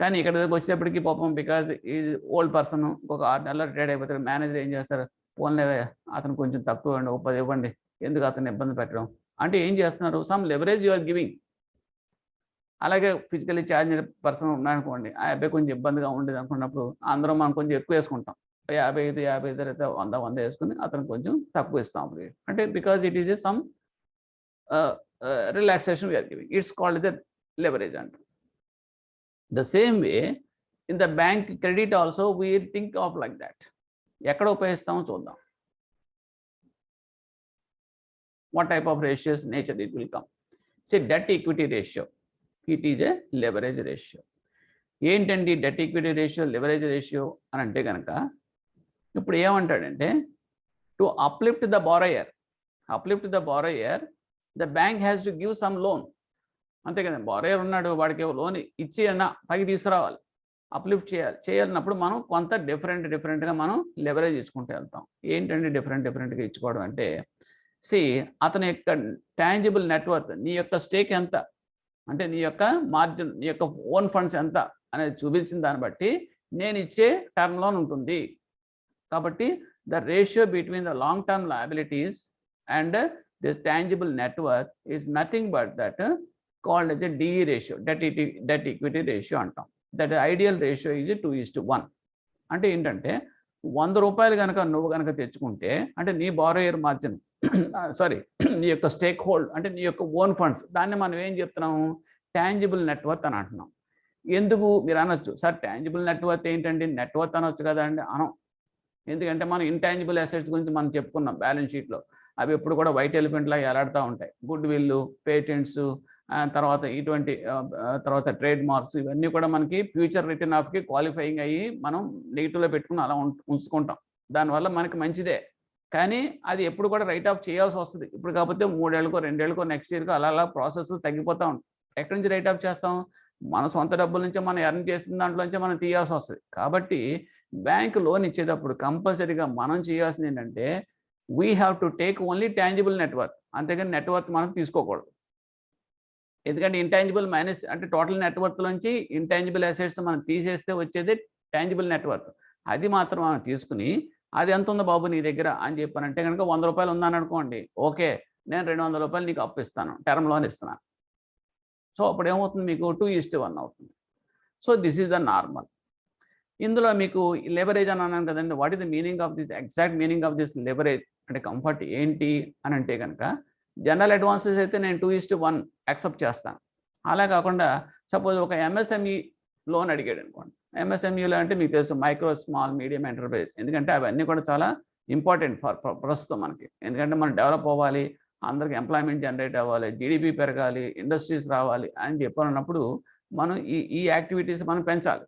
కానీ ఇక్కడ వచ్చేటప్పటికి పాపం బికాజ్ ఈ ఓల్డ్ పర్సన్ ఒక 6 నెలల్లో రిటైర్డ్ అయిపోతారు, మేనేజర్ ఏం చేస్తారు, ఫోన్లే అతను కొంచెం తక్కువ ఇవ్వండి, 10 ఇవ్వండి, ఎందుకు అతను ఇబ్బంది పెట్టడం అంటే ఏం చేస్తున్నారు, some leverage you are giving. అలాగే ఫిజికల్లీ ఛార్జ్ పర్సన్ ఉన్నాయనుకోండి, ఆ అబ్బాయి కొంచెం ఇబ్బందిగా ఉండేది అనుకున్నప్పుడు అందరం మనం కొంచెం ఎక్కువ వేసుకుంటాం, 55 అయితే 100 వేసుకుని అతను కొంచెం తక్కువ ఇస్తాం అప్పుడు. అంటే because it is a some relaxation we are giving, it's called the leverage అంటారు. The same way in the bank credit also we think of like that. ఎక్కడ ఉపయోగిస్తామో చూద్దాం. What type of ratios nature it will come. Say debt equity ratio, it is a leverage ratio. ఏంటండి debt equity ratio, leverage ratio అని అంటే కనుక ఇప్పుడు ఏమంటాడంటే, to uplift the borrower, the bank has to give some loan. అంతే కదా, బారోయర్ ఉన్నాడు, వాడికి లోన్ ఇచ్చి అన్న పైకి తీసుకురావాలి, అప్లిఫ్ట్ చేయాలన్నప్పుడు మనం కొంత డిఫరెంట్గా మనం లెవరేజ్ ఇచ్చుకుంటూ వెళ్తాం. ఏంటంటే డిఫరెంట్గా ఇచ్చుకోవడం అంటే, అతని యొక్క టాంజిబుల్ నెట్వర్త్, నీ యొక్క స్టేక్ ఎంత అంటే నీ యొక్క మార్జిన్, నీ యొక్క ఓన్ ఫండ్స్ ఎంత అనేది చూపించిన దాన్ని బట్టి నేను ఇచ్చే టర్మ్ లోన్ ఉంటుంది. కాబట్టి the ratio between the long term liabilities and this tangible net worth is nothing but that called as the DE ratio, debt equity ratio అంటాం. That ideal ratio is 2:1. అంటే ఏంటంటే 100 రూపాయలు కనుక నువ్వు కనుక తెచ్చుకుంటే, అంటే నీ బారోయర్ మార్జిన్ నీ యొక్క స్టేక్ హోల్డ్ అంటే నీ యొక్క ఓన్ ఫండ్స్, దాన్ని మనం ఏం చెప్తున్నాము, టాంజిబుల్ నెట్వర్త్ అని అంటున్నాం. ఎందుకు మీరు అనొచ్చు, సార్ టాంజిబుల్ నెట్వర్త్ ఏంటండి, నెట్వర్త్ అనొచ్చు కదా అండి. అనం. ఎందుకంటే మనం ఇంటాంజిబుల్ అసెట్స్ గురించి మనం చెప్పుకున్నాం బ్యాలెన్స్ షీట్లో, అవి ఎప్పుడు కూడా వైట్ ఎలిఫెంట్ లాగా ఎలాడుతూ ఉంటాయి. గుడ్ విల్లు, పేటెంట్స్, తర్వాత ఇటువంటి తర్వాత ట్రేడ్ మార్క్స్, ఇవన్నీ కూడా మనకి ఫ్యూచర్ రిటర్న్ ఆఫ్కి క్వాలిఫైయింగ్ అయ్యి మనం నెగిటివ్లో పెట్టుకుని అలా ఉంచుకుంటాం. దానివల్ల మనకి మంచిదే, కానీ అది ఎప్పుడు కూడా రైట్ ఆఫ్ చేయాల్సి వస్తుంది. ఇప్పుడు కాకపోతే 3 ఏళ్ళకో 2 ఏళ్ళకో నెక్స్ట్ ఇయర్కో అలా ప్రాసెస్ తగ్గిపోతూ ఉంటాయి. ఎక్కడి నుంచి రైట్ ఆఫ్ చేస్తాం, మన సొంత డబ్బుల నుంచే మనం ఎర్న్ చేసిన దాంట్లోంచే మనం తీయాల్సి వస్తుంది. కాబట్టి బ్యాంక్ లోన్ ఇచ్చేటప్పుడు కంపల్సరీగా మనం చేయాల్సింది ఏంటంటే, we have to take only tangible net worth, అంతేగాని నెట్వర్త్ మనం తీసుకోకూడదు. ఎందుకంటే ఇంటాంజిబుల్ మైనస్ అంటే టోటల్ నెట్వర్త్ నుంచి ఇంటాంజిబుల్ అసెట్స్ మనం తీసేస్తే వచ్చేది టాంజిబుల్ నెట్వర్త్, అది మాత్రం మనం తీసుకుని అది ఎంత ఉందో బాబు నీ దగ్గర అని చెప్పానంటే కనుక 100 రూపాయలు ఉందని అనుకోండి, ఓకే నేను 200 రూపాయలు నీకు అప్పు ఇస్తాను, టర్మ్ లోన్ ఇస్తున్నాను. సో అప్పుడు ఏమవుతుంది, మీకు 2:1 అవుతుంది. So this is the normal. ఇందులో మీకు లెవరేజ్ అని అన్నాను కదండి, what is the meaning of this, exact meaning of this leverage అంటే కంఫర్ట్ ఏంటి అని అంటే కనుక, జనరల్ అడ్వాన్సెస్ అయితే నేను 2:1 యాక్సెప్ట్ చేస్తాను. అలా కాకుండా సపోజ్ ఒక ఎంఎస్ఎంఈ లోన్ అడిగాడు అనుకోండి, ఎంఎస్ఎంఈలు అంటే మీకు తెలుసు మైక్రో స్మాల్ మీడియం ఎంటర్ప్రైజ్, ఎందుకంటే అవన్నీ కూడా చాలా ఇంపార్టెంట్ ప్రస్తుతం మనకి. ఎందుకంటే మనం డెవలప్ అవ్వాలి, అందరికి ఎంప్లాయ్మెంట్ జనరేట్ అవ్వాలి, జీడిపి పెరగాలి, ఇండస్ట్రీస్ రావాలి అని చెప్పనున్నప్పుడు మనం ఈ యాక్టివిటీస్ మనం పెంచాలి.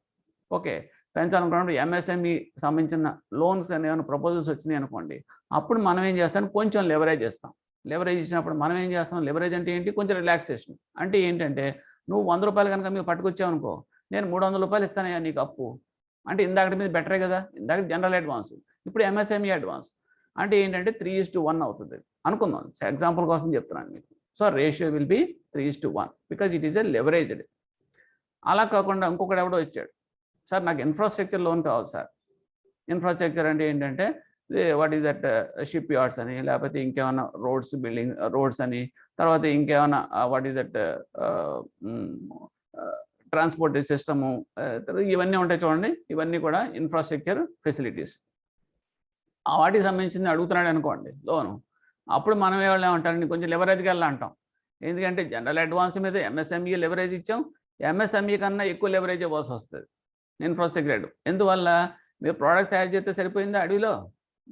ఓకే, పెంచాలనుకున్నప్పుడు ఎంఎస్ఎంఈ సంబంధించిన లోన్స్ కానీ ఏమైనా ప్రపోజల్స్ వచ్చినాయి అనుకోండి, అప్పుడు మనం ఏం చేస్తాం, కొంచెం లెవరేజ్ ఇస్తాం. లెవరేజ్ ఇచ్చినప్పుడు మనం ఏం చేస్తాం, లెవరేజ్ అంటే ఏంటి, కొంచెం రిలాక్సేషన్. అంటే ఏంటంటే నువ్వు 100 రూపాయలు కనుక మీకు పట్టుకొచ్చావు అనుకో, నేను 300 రూపాయలు ఇస్తానయ్యా నీకు అప్పు అంటే, ఇందాకటి మీద బెటరే కదా. ఇందాక జనరల్ అడ్వాన్స్, ఇప్పుడు ఎంఎస్ఎంఈ అడ్వాన్స్ అంటే ఏంటంటే 3:1 అవుతుంది అనుకుందాం. ఎగ్జాంపుల్ కోసం చెప్తున్నాను మీకు. So ratio will B 3:1 because it is a leveraged. అలా కాకుండా ఇంకొకటి ఎవడో వచ్చాడు, సార్ నాకు ఇన్ఫ్రాస్ట్రక్చర్ లోన్ కావాలి సార్. ఇన్ఫ్రాస్ట్రక్చర్ అంటే ఏంటంటే what is that ship yards అని, లేకపోతే ఇంకేమైనా రోడ్స్ అని, తర్వాత ఇంకేమైనా what is that transport system, ఇవన్నీ ఉంటాయి చూడండి. ఇవన్నీ కూడా ఇన్ఫ్రాస్ట్రక్చర్ ఫెసిలిటీస్. వాటికి సంబంధించింది అడుగుతున్నాడు అనుకోండి లోను, అప్పుడు మనం ఏమంటారు, కొంచెం లెవరేజ్కి వెళ్ళాలంటాం. ఎందుకంటే జనరల్ అడ్వాన్స్ మీద ఎంఎస్ఎంఈ లెవరేజ్ ఇచ్చాం, ఎంఎస్ఎంఈ కన్నా ఎక్కువ లెవరేజ్ ఇవ్వాల్సి వస్తుంది ఇన్ఫ్రాస్ట్రక్చర్. ఎందువల్ల మీరు ప్రోడక్ట్ తయారు చేస్తే సరిపోయిందా అడవిలో,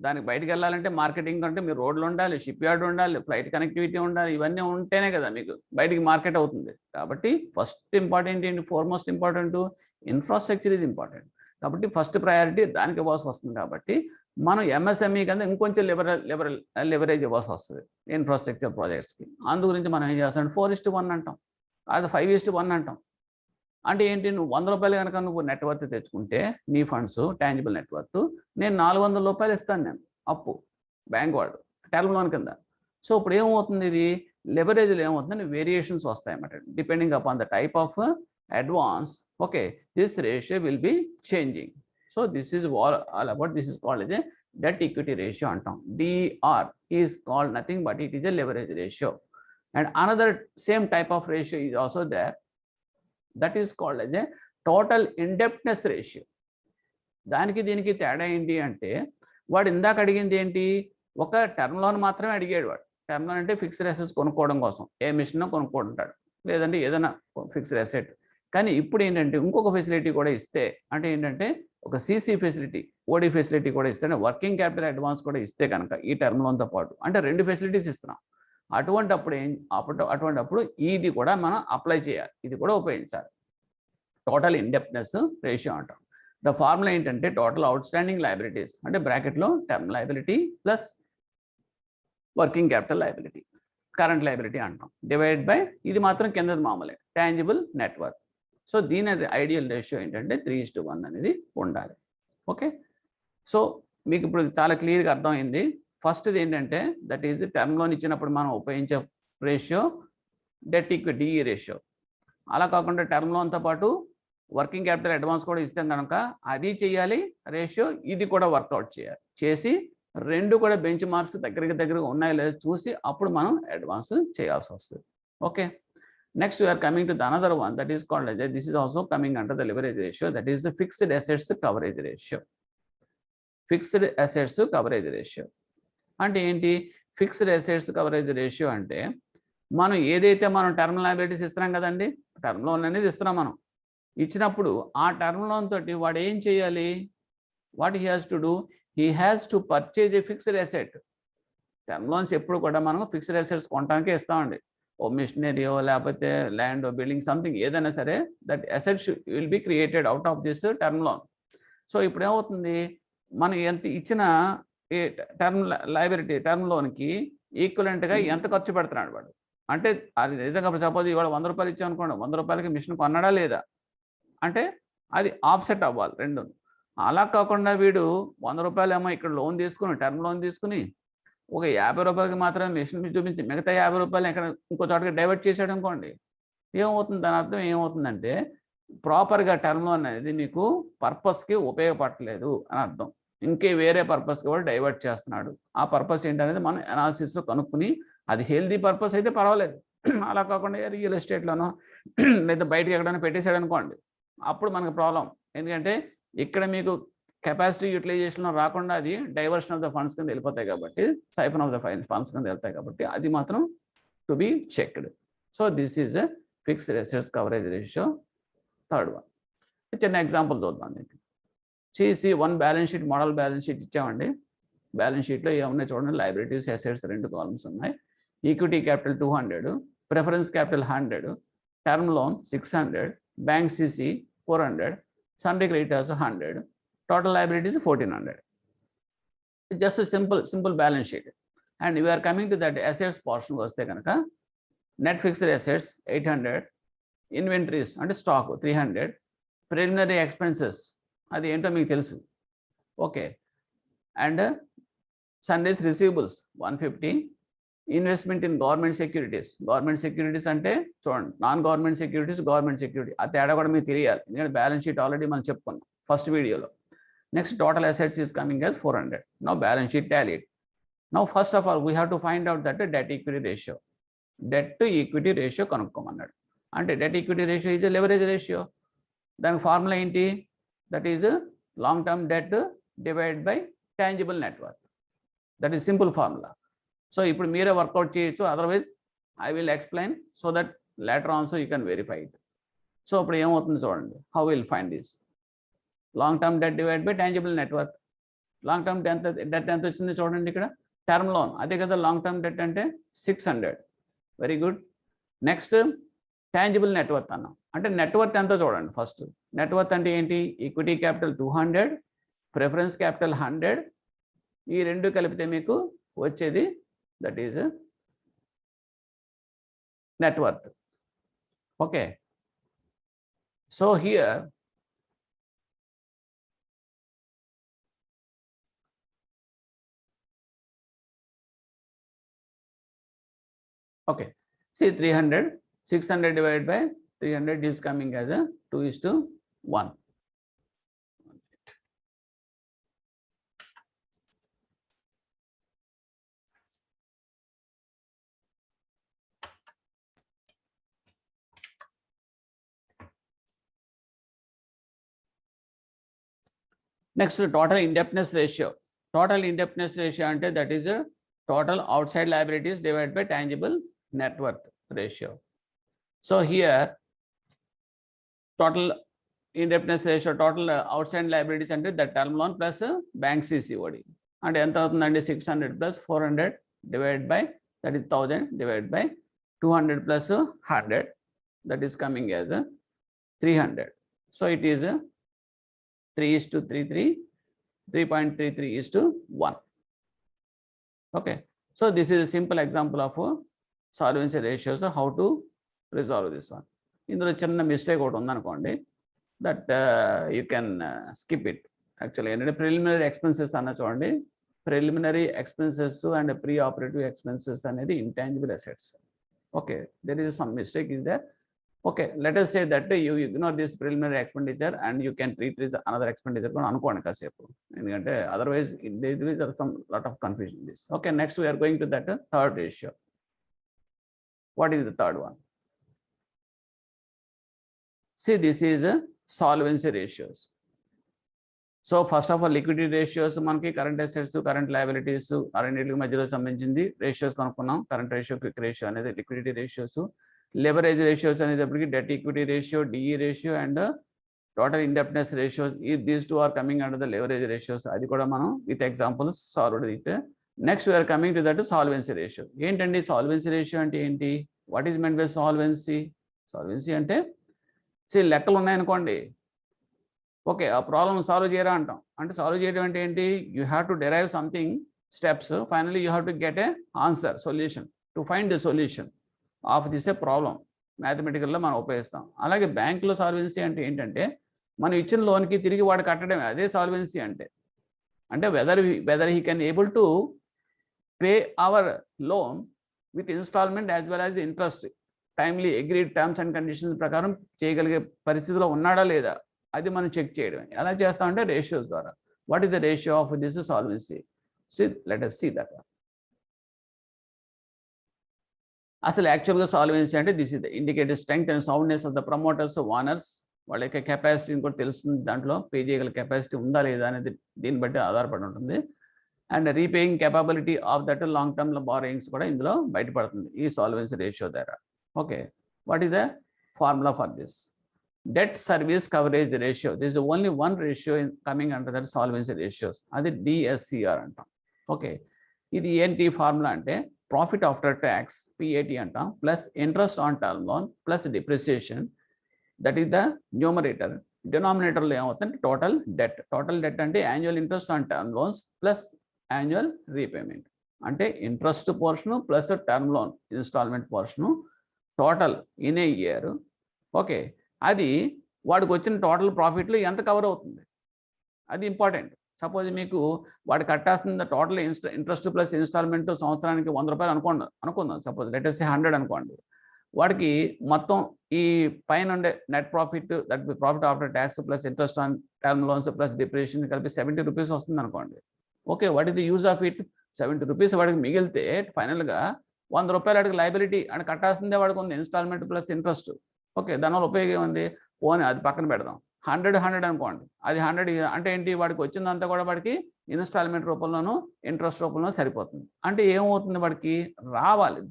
దానికి బయటకు వెళ్ళాలంటే మార్కెటింగ్ అంటే మీరు రోడ్లు ఉండాలి, షిప్ యార్డ్ ఉండాలి, ఫ్లైట్ కనెక్టివిటీ ఉండాలి, ఇవన్నీ ఉంటేనే కదా మీకు బయటికి మార్కెట్ అవుతుంది. కాబట్టి ఫస్ట్ ఇంపార్టెంట్ ఏంటి, ఫోర్మోస్ట్ ఇంపార్టెంట్ ఇన్ఫ్రాస్ట్రక్చర్ ఇది ఇంపార్టెంట్. కాబట్టి ఫస్ట్ ప్రయారిటీ దానికి ఇవ్వాల్సి వస్తుంది. కాబట్టి మనం ఎంఎస్ఎంఈ కింద ఇంకొంచెం లెవరేజ్ ఇవ్వాల్సి వస్తుంది ఇన్ఫ్రాస్ట్రక్చర్ ప్రాజెక్ట్స్కి. అందు గురించి మనం ఏం చేస్తాం, 4:1 అంటాం, అది 5:1 అంటాం. అంటే ఏంటి, నువ్వు 100 రూపాయలు కనుక నువ్వు నెట్వర్త్ తెచ్చుకుంటే నీ ఫండ్స్ టాంజిబుల్ నెట్వర్త్, నేను 400 రూపాయలు ఇస్తాను నేను అప్పు బ్యాంక్ వాడు టర్మ్ లోన్ కింద. సో ఇప్పుడు ఏమవుతుంది, ఇది లెవరేజ్లో ఏమవుతుందని వేరియేషన్స్ వస్తాయన్నమాట depending upon the type of advance. Okay, this ratio will be changing. So this is all about, this is called as a debt equity ratio అంటాం. DR is called nothing but it is a leverage ratio. And another same type of ratio is also there, that is called as a total indebtedness ratio. దానికి దీనికి తేడా ఏంటి అంటే, వాడు ఇందాక అడిగింది ఏంటి, ఒక టర్మ్ లోన్ మాత్రమే అడిగాడు. వాడు టర్మ్ లోన్ అంటే ఫిక్స్డ్ అసెట్స్ కొనుక్కోవడం కోసం, ఏ మిషన్ కొనుక్కుంటాడు, లేదంటే ఏదైనా ఫిక్స్డ్ అసెట్. కానీ ఇప్పుడు ఏంటంటే ఇంకొక ఫెసిలిటీ కూడా ఇస్తే, అంటే ఏంటంటే ఒక సిసి ఫెసిలిటీ, ఓడి ఫెసిలిటీ కూడా ఇస్తే, వర్కింగ్ క్యాపిటల్ అడ్వాన్స్ కూడా ఇస్తే కనుక ఈ టర్మ్ లోన్తో పాటు, అంటే 2 ఫెసిలిటీస్ ఇస్తున్నాం. అటువంటప్పుడు ఇది కూడా మనం అప్లై చేయాలి, ఇది కూడా ఉపయోగించాలి. టోటల్ ఇండెప్ట్నెస్ రేషియో అంటాం. ద ఫార్ములా ఏంటంటే టోటల్ అవుట్ స్టాండింగ్ లయబిలిటీస్ అంటే బ్రాకెట్లో term liability plus working capital liability, current liability అంటాం, డివైడ్ బై ఇది మాత్రం కిందది మామూలే టాంజిబుల్ నెట్వర్క్. సో దీని ఐడియల్ రేషియో ఏంటంటే 3:1 అనేది ఉండాలి. ఓకే, సో మీకు ఇప్పుడు చాలా క్లియర్గా అర్థమైంది. ఫస్ట్ది ఏంటంటే దట్ ఈజ్ టర్మ్ లోన్ ఇచ్చినప్పుడు మనం ఉపయోగించే ratio debt equity DE ratio. అలా కాకుండా టర్మ్ లోన్తో పాటు వర్కింగ్ క్యాపిటల్ అడ్వాన్స్ కూడా ఇస్తాం కనుక అది చేయాలి రేషియో, ఇది కూడా వర్కౌట్ చేయాలి. చేసి 2 కూడా బెంచ్ మార్క్స్ దగ్గరగా ఉన్నాయో లేదో చూసి అప్పుడు మనం అడ్వాన్స్ చేయాల్సి వస్తుంది. Okay, next we are coming to the another one that is called as this is also coming under the leverage ratio, that is the fixed assets coverage ratio. Fixed assets coverage ratio అంటే ఏంటి, ఫిక్స్డ్ అసెట్స్ కవరేజ్ రేషియో అంటే మనం ఏదైతే మనం టర్మ్ లయబిలిటీస్ ఇస్తున్నాం కదండి, టర్మ్ లోన్ అనేది ఇస్తున్నాం. మనం ఇచ్చినప్పుడు ఆ టర్మ్ లోన్ తోటి వాడు ఏం చేయాలి, what he has to do, he has to purchase A fixed asset. Term loans ఎప్పుడు కూడా మనం ఫిక్స్డ్ అసెట్స్ కొనడానికే ఇస్తామండి, ఓ మిషనరీయో లేకపోతే ల్యాండ్ బిల్డింగ్ సంథింగ్ ఏదైనా సరే, that assets will be created out of this term loan. So ఇప్పుడు ఏమవుతుంది, మనం ఎంత ఇచ్చిన ఈ టర్మ్ లయబిలిటీ టర్మ్ లోన్కి ఈక్వలెంట్గా ఎంత ఖర్చు పెడుతున్నాడు వాడు. అంటే అది నిజంగా సపోజ్ ఇవాళ 100 రూపాయలు ఇచ్చాం అనుకోండి, 100 రూపాయలకి మిషన్ కొన్నాడా లేదా అంటే అది ఆఫ్సెట్ అవ్వాలి 2. అలా కాకుండా వీడు 100 రూపాయలు ఏమో ఇక్కడ లోన్ తీసుకుని టర్మ్ లోన్ తీసుకుని ఒక 50 రూపాయలకి మాత్రమే మిషన్ చూపించి మిగతా 50 రూపాయలు ఇక్కడ ఇంకో చోటకి డైవర్ట్ చేసాడు అనుకోండి, ఏమవుతుంది, దాని అర్థం ఏమవుతుందంటే ప్రాపర్గా టర్మ్ లోన్ అనేది మీకు పర్పస్కి ఉపయోగపడలేదు అని అర్థం. ఇంకే వేరే పర్పస్కి కూడా డైవర్ట్ చేస్తున్నాడు. ఆ పర్పస్ ఏంటనేది మనం అనాలిసిస్లో కనుక్కుని, అది హెల్దీ పర్పస్ అయితే పర్వాలేదు, అలా కాకుండా రియల్ ఎస్టేట్లోనో లేదా బయటకి ఎక్కడైనా పెట్టేశాడు అనుకోండి, అప్పుడు మనకు ప్రాబ్లం. ఎందుకంటే ఇక్కడ మీకు కెపాసిటీ యూటిలైజేషన్లో రాకుండా అది డైవర్షన్ ఆఫ్ ద ఫండ్స్ కింద వెళ్ళిపోతాయి కాబట్టి, సైఫన్ ఆఫ్ ద ఫండ్స్ కింద వెళ్తాయి కాబట్టి అది మాత్రం to be checked. So this is a fixed assets coverage ratio, third one. చిన్న ఎగ్జాంపుల్ చూద్దాం మీకు. CC 1 balance sheet, model balance sheet ఇచ్చామండి. బ్యాలెన్స్ షీట్లో ఏమున్నాయి చూడండి, లైబిలిటీస్, అసెట్స్ 2 కాలమ్స్ ఉన్నాయి. Equity capital 200, preference capital 100, term loan 600, bank CC 400, sundry creditors 100, total liabilities 1400. Just simple balance sheet. And we're coming to that assets portion వస్తే కనుక నెట్ ఫిక్స్డ్ అసెట్స్ 800, ఇన్వెంటరీస్ అంటే స్టాక్ 300, ప్రిలిమినరీ ఎక్స్పెన్సెస్ అది ఏంటో మీకు తెలుసు. Okay. And Sundays receivables 150, investment in government securities అంటే చూడండి, non government securities, government security, ఆ తేడా కూడా మీకు తెలియాలి, ఎందుకంటే బ్యాలెన్స్ షీట్ ఆల్రెడీ మనం చెప్పుకున్నాం ఫస్ట్ వీడియోలో. Next total assets is coming as 400. Now balance sheet tallied. Now first of all we have to find out that debt equity ratio. Debt to equity ratio కనుక్కోమన్నాడు. అంటే debt equity ratio is leverage ratio. దానికి ఫార్ములా ఏంటి? That is long term debt divide by tangible network. That is simple formula. So ఇప్పుడు మీరే వర్కౌట్ చేయొచ్చు, otherwise I will explain so that later also you can verify it. So ఇప్పుడు ఏమవుతుంది చూడండి, how will find this. Long term debt divide by tangible network. Long term debt ఎంత వచ్చింది చూడండి ఇక్కడ, టర్మ్ లోన్ అదే కదా లాంగ్ టర్మ్ డెట్ అంటే 600. Very good. Next tangible net worth అన్నాం, అంటే నెట్వర్త్ ఎంతో చూడండి. ఫస్ట్ నెట్వర్త్ అంటే ఏంటి? ఈక్విటీ క్యాపిటల్ 200, ప్రిఫరెన్స్ క్యాపిటల్ 100, ఈ రెండు కలిపితే మీకు వచ్చేది that is net worth. Okay. So here okay, see 300, 600 divided by 300 is coming as a 2:1. Next, total indebtedness ratio. Total indebtedness ratio ante that is a total outside liabilities divided by tangible net worth ratio. So here total indebtedness ratio, total outside liabilities అంటే the term loan plus bank CCOD అంటే ఎంత అవుతుందండి? 600 plus 400 divided by that is 1000 divided by 200 plus 100 that is coming as 300. So it is 3:33, 3.33:1. Okay, so this is a simple example of solvency ratios, how to resolve this one. ఇందులో చిన్న మిస్టేక్ ఒకటి ఉందనుకోండి, that you can skip it. Actually ఏంటంటే ప్రిలిమినరీ ఎక్స్పెన్సెస్ అన్న చూడండి, preliminary expenses and pre operative expenses అనేది intangible assets. Okay, there is some mistake is there. Okay, let us say that you ignore this preliminary expenditure and you can treat it as another expenditure కూడా అనుకోండి కాసేపు, ఎందుకంటే otherwise there is some lot of confusion in this. Okay, next we are going to that third ratio. What is the third one? See, this is solvency ratios. So first of all liquidity ratios మనకి కరెంట్ అసెట్స్, కరెంట్ లయబిలిటీస్ ఆ రెండింటికి మధ్యలో సంబంధించింది రేషియోస్ కనుక్కున్నాం. కరెంట్ రేషియో, క్విక్ రేషియో అనేది లిక్విడిటీ రేషియోస్. leverage ratios అనేటప్పటికి debt equity ratio, DE ratio and total indebtedness ratios. These two are coming under the leverage ratios. అది కూడా మనం with examples solve it. Next we are coming to that solvency ratio. ఏంటండి సాల్వెన్సీ రేషియో అంటే ఏంటి? What is meant by solvency? Solvency అంటే లెక్కలు ఉన్నాయనుకోండి, ఓకే, ఆ ప్రాబ్లమ్ సాల్వ్ చేయరా అంటాం. అంటే సాల్వ్ చేయడం అంటే ఏంటి? You have to derive something steps, finally you have to get a answer, solution, to find the solution of this a problem. మ్యాథమెటికల్లో మనం ఉపయోగిస్తాం. అలాగే బ్యాంకులో సాల్వెన్సీ అంటే ఏంటంటే మనం ఇచ్చిన లోన్కి తిరిగి వాడు కట్టడమే, అదే సాల్వెన్సీ అంటే. అంటే whether he can able to pay our loan with installment as well as interest timely agreed terms and conditions ప్రకారం చేయగలిగే పరిస్థితిలో ఉన్నాడా లేదా, అది మనం చెక్ చేయడమే. ఎలా చేస్తామంటే రేషియోస్ ద్వారా. What is the ratio of this solvency? So let us see that. అసలు యాక్చువల్గా సాల్వెన్సీ అంటే this is the indicated strength and soundness of the promoters, owners. వాళ్ళ యొక్క కెపాసిటీని కూడా తెలుస్తుంది, దాంట్లో పే చేయగల కెపాసిటీ ఉందా లేదా అనేది దీన్ని బట్టి ఆధారపడి ఉంటుంది. And repaying capability of that long term borrowings కూడా ఇందులో బయటపడుతుంది ఈ సాల్వెన్సీ రేషియో ద్వారా. Okay, what is the formula for this? debt service coverage ratio. This is only one ratio coming under that solvency ratios. అది DSCR అంటాం. ఓకే, ఇది ఏంటి ఫార్ములా అంటే ప్రాఫిట్ ఆఫ్టర్ ట్యాక్స్ PAT అంటాం plus interest on term loan plus depreciation, that is the numerator. డినామినేటర్లో ఏమవుతుంది, టోటల్ డెట్ అంటే annual interest on term loans plus annual repayment. అంటే interest portion plus term loan instalment portion total in a year. Okay, అది వాడికి వచ్చిన టోటల్ ప్రాఫిట్లో ఎంత కవర్ అవుతుంది, అది ఇంపార్టెంట్. సపోజ్ మీకు వాడు కట్టాల్సిన టోటల్ ఇంట్రెస్ట్ ప్లస్ ఇన్స్టాల్మెంట్ సంవత్సరానికి 100 రూపాయలు అనుకుందాం. సపోజ్ లెట్ us say 100 అనుకోండి. వాడికి మొత్తం ఈ పైన ఉండే net profit, that profit after tax plus interest on term loans plus depreciation కలిపి 70 రూపీస్ వస్తుంది అనుకోండి. Okay, what is the use of it? 70 rupees వాడికి మిగిలితే ఫైనల్గా 100 రూపాయలు వాడికి లైబిలిటీ అని కట్టాల్సిందే వాడికి ఉంది, ఇన్స్టాల్మెంట్ ప్లస్ ఇంట్రెస్ట్. ఓకే, దానివల్ల ఉపయోగం ఉంది. పోనీ అది పక్కన పెడదాం. 100 అనుకోండి. అది 100 అంటే ఏంటి, వాడికి వచ్చిందంతా కూడా వాడికి ఇన్స్టాల్మెంట్ రూపంలోనూ ఇంట్రెస్ట్ రూపంలో సరిపోతుంది. అంటే ఏమవుతుంది, వాడికి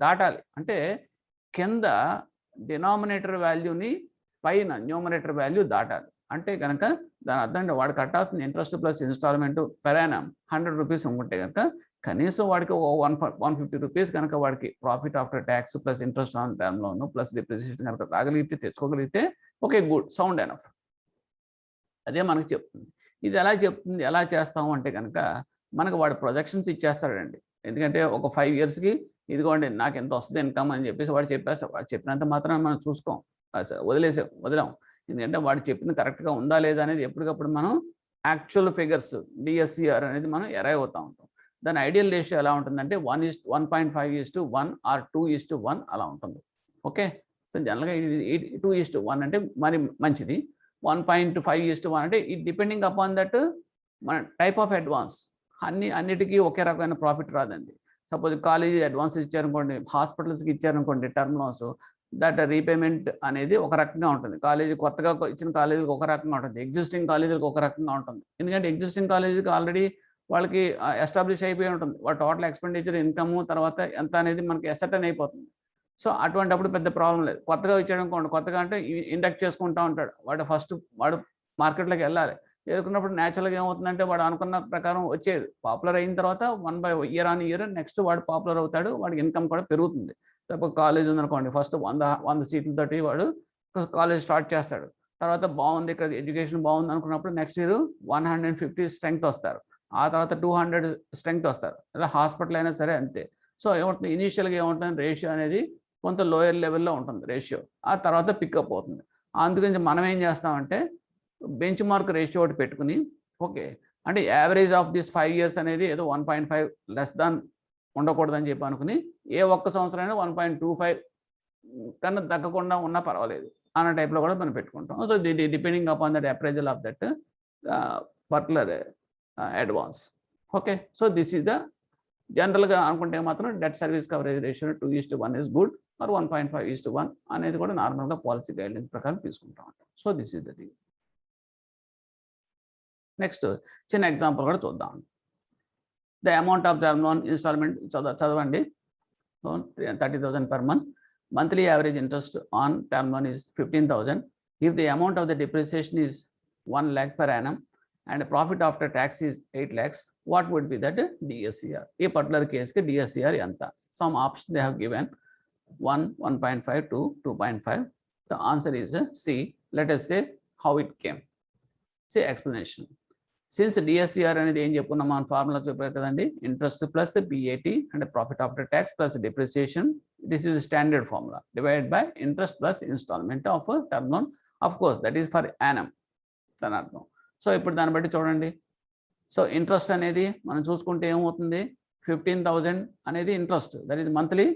దాటాలి అంటే కింద డినామినేటర్ వాల్యూని పైన న్యూమరేటర్ వాల్యూ దాటాలి. అంటే కనుక దాని అర్థం అంటే వాడు కట్టాల్సిన interest plus installment per annum 100 rupees ఉంటే కనుక కనీసం వాడికి 150 రూపీస్ కనుక వాడికి profit after tax plus interest on term loan plus depreciation కనుక రాగలిగితే, తెచ్చుకోగలిగితే ఓకే, గుడ్, సౌండ్ ఎనఫ్. అదే మనకు చెప్తుంది. ఇది ఎలా చెప్తుంది, ఎలా చేస్తాము అంటే కనుక మనకు వాడు ప్రొజెక్షన్స్ ఇచ్చేస్తాడండి. ఎందుకంటే ఒక 5 yearsకి ఇదిగోండి నాకు ఎంత వస్తుంది ఇన్కమ్ అని చెప్పేసి వాడు చెప్పేస్తాడు. వాడు చెప్పినంత మాత్రం మనం చూసుకోం, వదిలాం. ఎందుకంటే వాడు చెప్పింది కరెక్ట్గా ఉందా లేదా అనేది ఎప్పటికప్పుడు మనం యాక్చువల్ ఫిగర్స్ DSCR అనేది మనం ఎరైవ్ అవుతూ ఉంటాం. దాని ఐడియల్ రేషియో ఎలా ఉంటుందంటే 1.5:1 ఆర్ 2:1 అలా ఉంటుంది. ఓకే, సో జనరల్గా 2:1 అంటే మరి మంచిది. 1.5:1 అంటే ఇది డిపెండింగ్ అపాన్ దట్ మన టైప్ ఆఫ్ అడ్వాన్స్. అన్నిటికీ ఒకే రకమైన ప్రాఫిట్ రాదండి. సపోజ్ కాలేజీ అడ్వాన్స్ ఇచ్చారనుకోండి, హాస్పిటల్స్కి ఇచ్చారనుకోండి టర్మ్ లోన్స్, దట్ రీపేమెంట్ అనేది ఒక రకంగా ఉంటుంది. కొత్తగా ఇచ్చిన కాలేజీకి ఒక రకంగా ఉంటుంది, ఎగ్జిస్టింగ్ కాలేజీలకు ఒక రకంగా ఉంటుంది. ఎందుకంటే ఎగ్జిస్టింగ్ కాలేజీకి ఆల్రెడీ వాళ్ళకి ఎస్టాబ్లిష్ అయిపోయి ఉంటుంది. వాళ్ళ టోటల్ ఎక్స్పెండిచర్ ఇన్కమ్ తర్వాత ఎంత అనేది మనకి ఎసెటన్ అయిపోతుంది. సో అటువంటిప్పుడు పెద్ద ప్రాబ్లం లేదు. కొత్తగా ఇచ్చాడనుకోండి, కొత్తగా అంటే ఇండక్ట్ చేసుకుంటూ ఉంటాడు. వాడు మార్కెట్లోకి వెళ్ళాలి. ఎదుర్కొన్నప్పుడు న్యాచురల్గా ఏమవుతుందంటే వాడు అనుకున్న ప్రకారం వచ్చేది. పాపులర్ అయిన తర్వాత 1 by year on year next వాడు పాపులర్ అవుతాడు, వాడికి ఇన్కమ్ కూడా పెరుగుతుంది. సపోజ్ కాలేజ్ ఉందనుకోండి, ఫస్ట్ 100 సీట్లతోటి వాడు కాలేజ్ స్టార్ట్ చేస్తాడు. తర్వాత బాగుంది, ఇక్కడ ఎడ్యుకేషన్ బాగుంది అనుకున్నప్పుడు నెక్స్ట్ ఇయర్ 150 స్ట్రెంగ్త్ వస్తారు. ఆ తర్వాత 200 స్ట్రెంగ్త్ వస్తారు. ఇలా హాస్పిటల్ అయినా సరే అంతే. సో ఏముంటుంది, ఇనీషియల్గా ఏముంటుంది, రేషియో అనేది కొంత లోయర్ లెవెల్లో ఉంటుంది రేషియో. ఆ తర్వాత పికప్ అవుతుంది. అందుకని మనం ఏం చేస్తామంటే బెంచ్ మార్క్ రేషియో ఒకటి పెట్టుకుని, ఓకే అంటే యావరేజ్ ఆఫ్ దిస్ 5 years అనేది ఏదో 1.5 లెస్ దాన్ ఉండకూడదని చెప్పి అనుకుని ఏ ఒక్క సంవత్సరం అయినా 1.25 కన్నా తగ్గకుండా ఉన్నా పర్వాలేదు అన్న టైప్లో కూడా మనం పెట్టుకుంటాం. So depending upon that appraisal of that particular advance. Okay, so this is the జనరల్గా అనుకుంటే మాత్రం debt service coverage ratio 2:1 is good or 1.5:1 అనేది కూడా నార్మల్గా పాలసీ గైడ్లైన్స్ ప్రకారం తీసుకుంటాం అంటాం. So this is the thing. Next చిన్న ఎగ్జాంపుల్ కూడా చూద్దాం. The amount of term loan installment చదవండి. 30,000 per month. Monthly average interest on term loan is 15,000. If the amount of the depreciation is 1 lakh per annum and profit after tax is 8 lakhs, what would be that DSCR? A particular case ke DSCR anta. Some options they have given 1, 1.5 to 2.5. The answer is C. Let us say how it came. See explanation. Since DSCR అనేది ఏం చెప్పుకున్నాం, మన ఫార్ములా చెప్పారు కదండి, interest plus PAT and profit after tax plus depreciation. This is standard formula divided by interest plus installment of term loan. Of course that is for annum దాని అర్థం. సో ఇప్పుడు దాన్ని బట్టి చూడండి. సో ఇంట్రెస్ట్ అనేది మనం చూసుకుంటే ఏమవుతుంది, 15,000 అనేది interest, that is monthly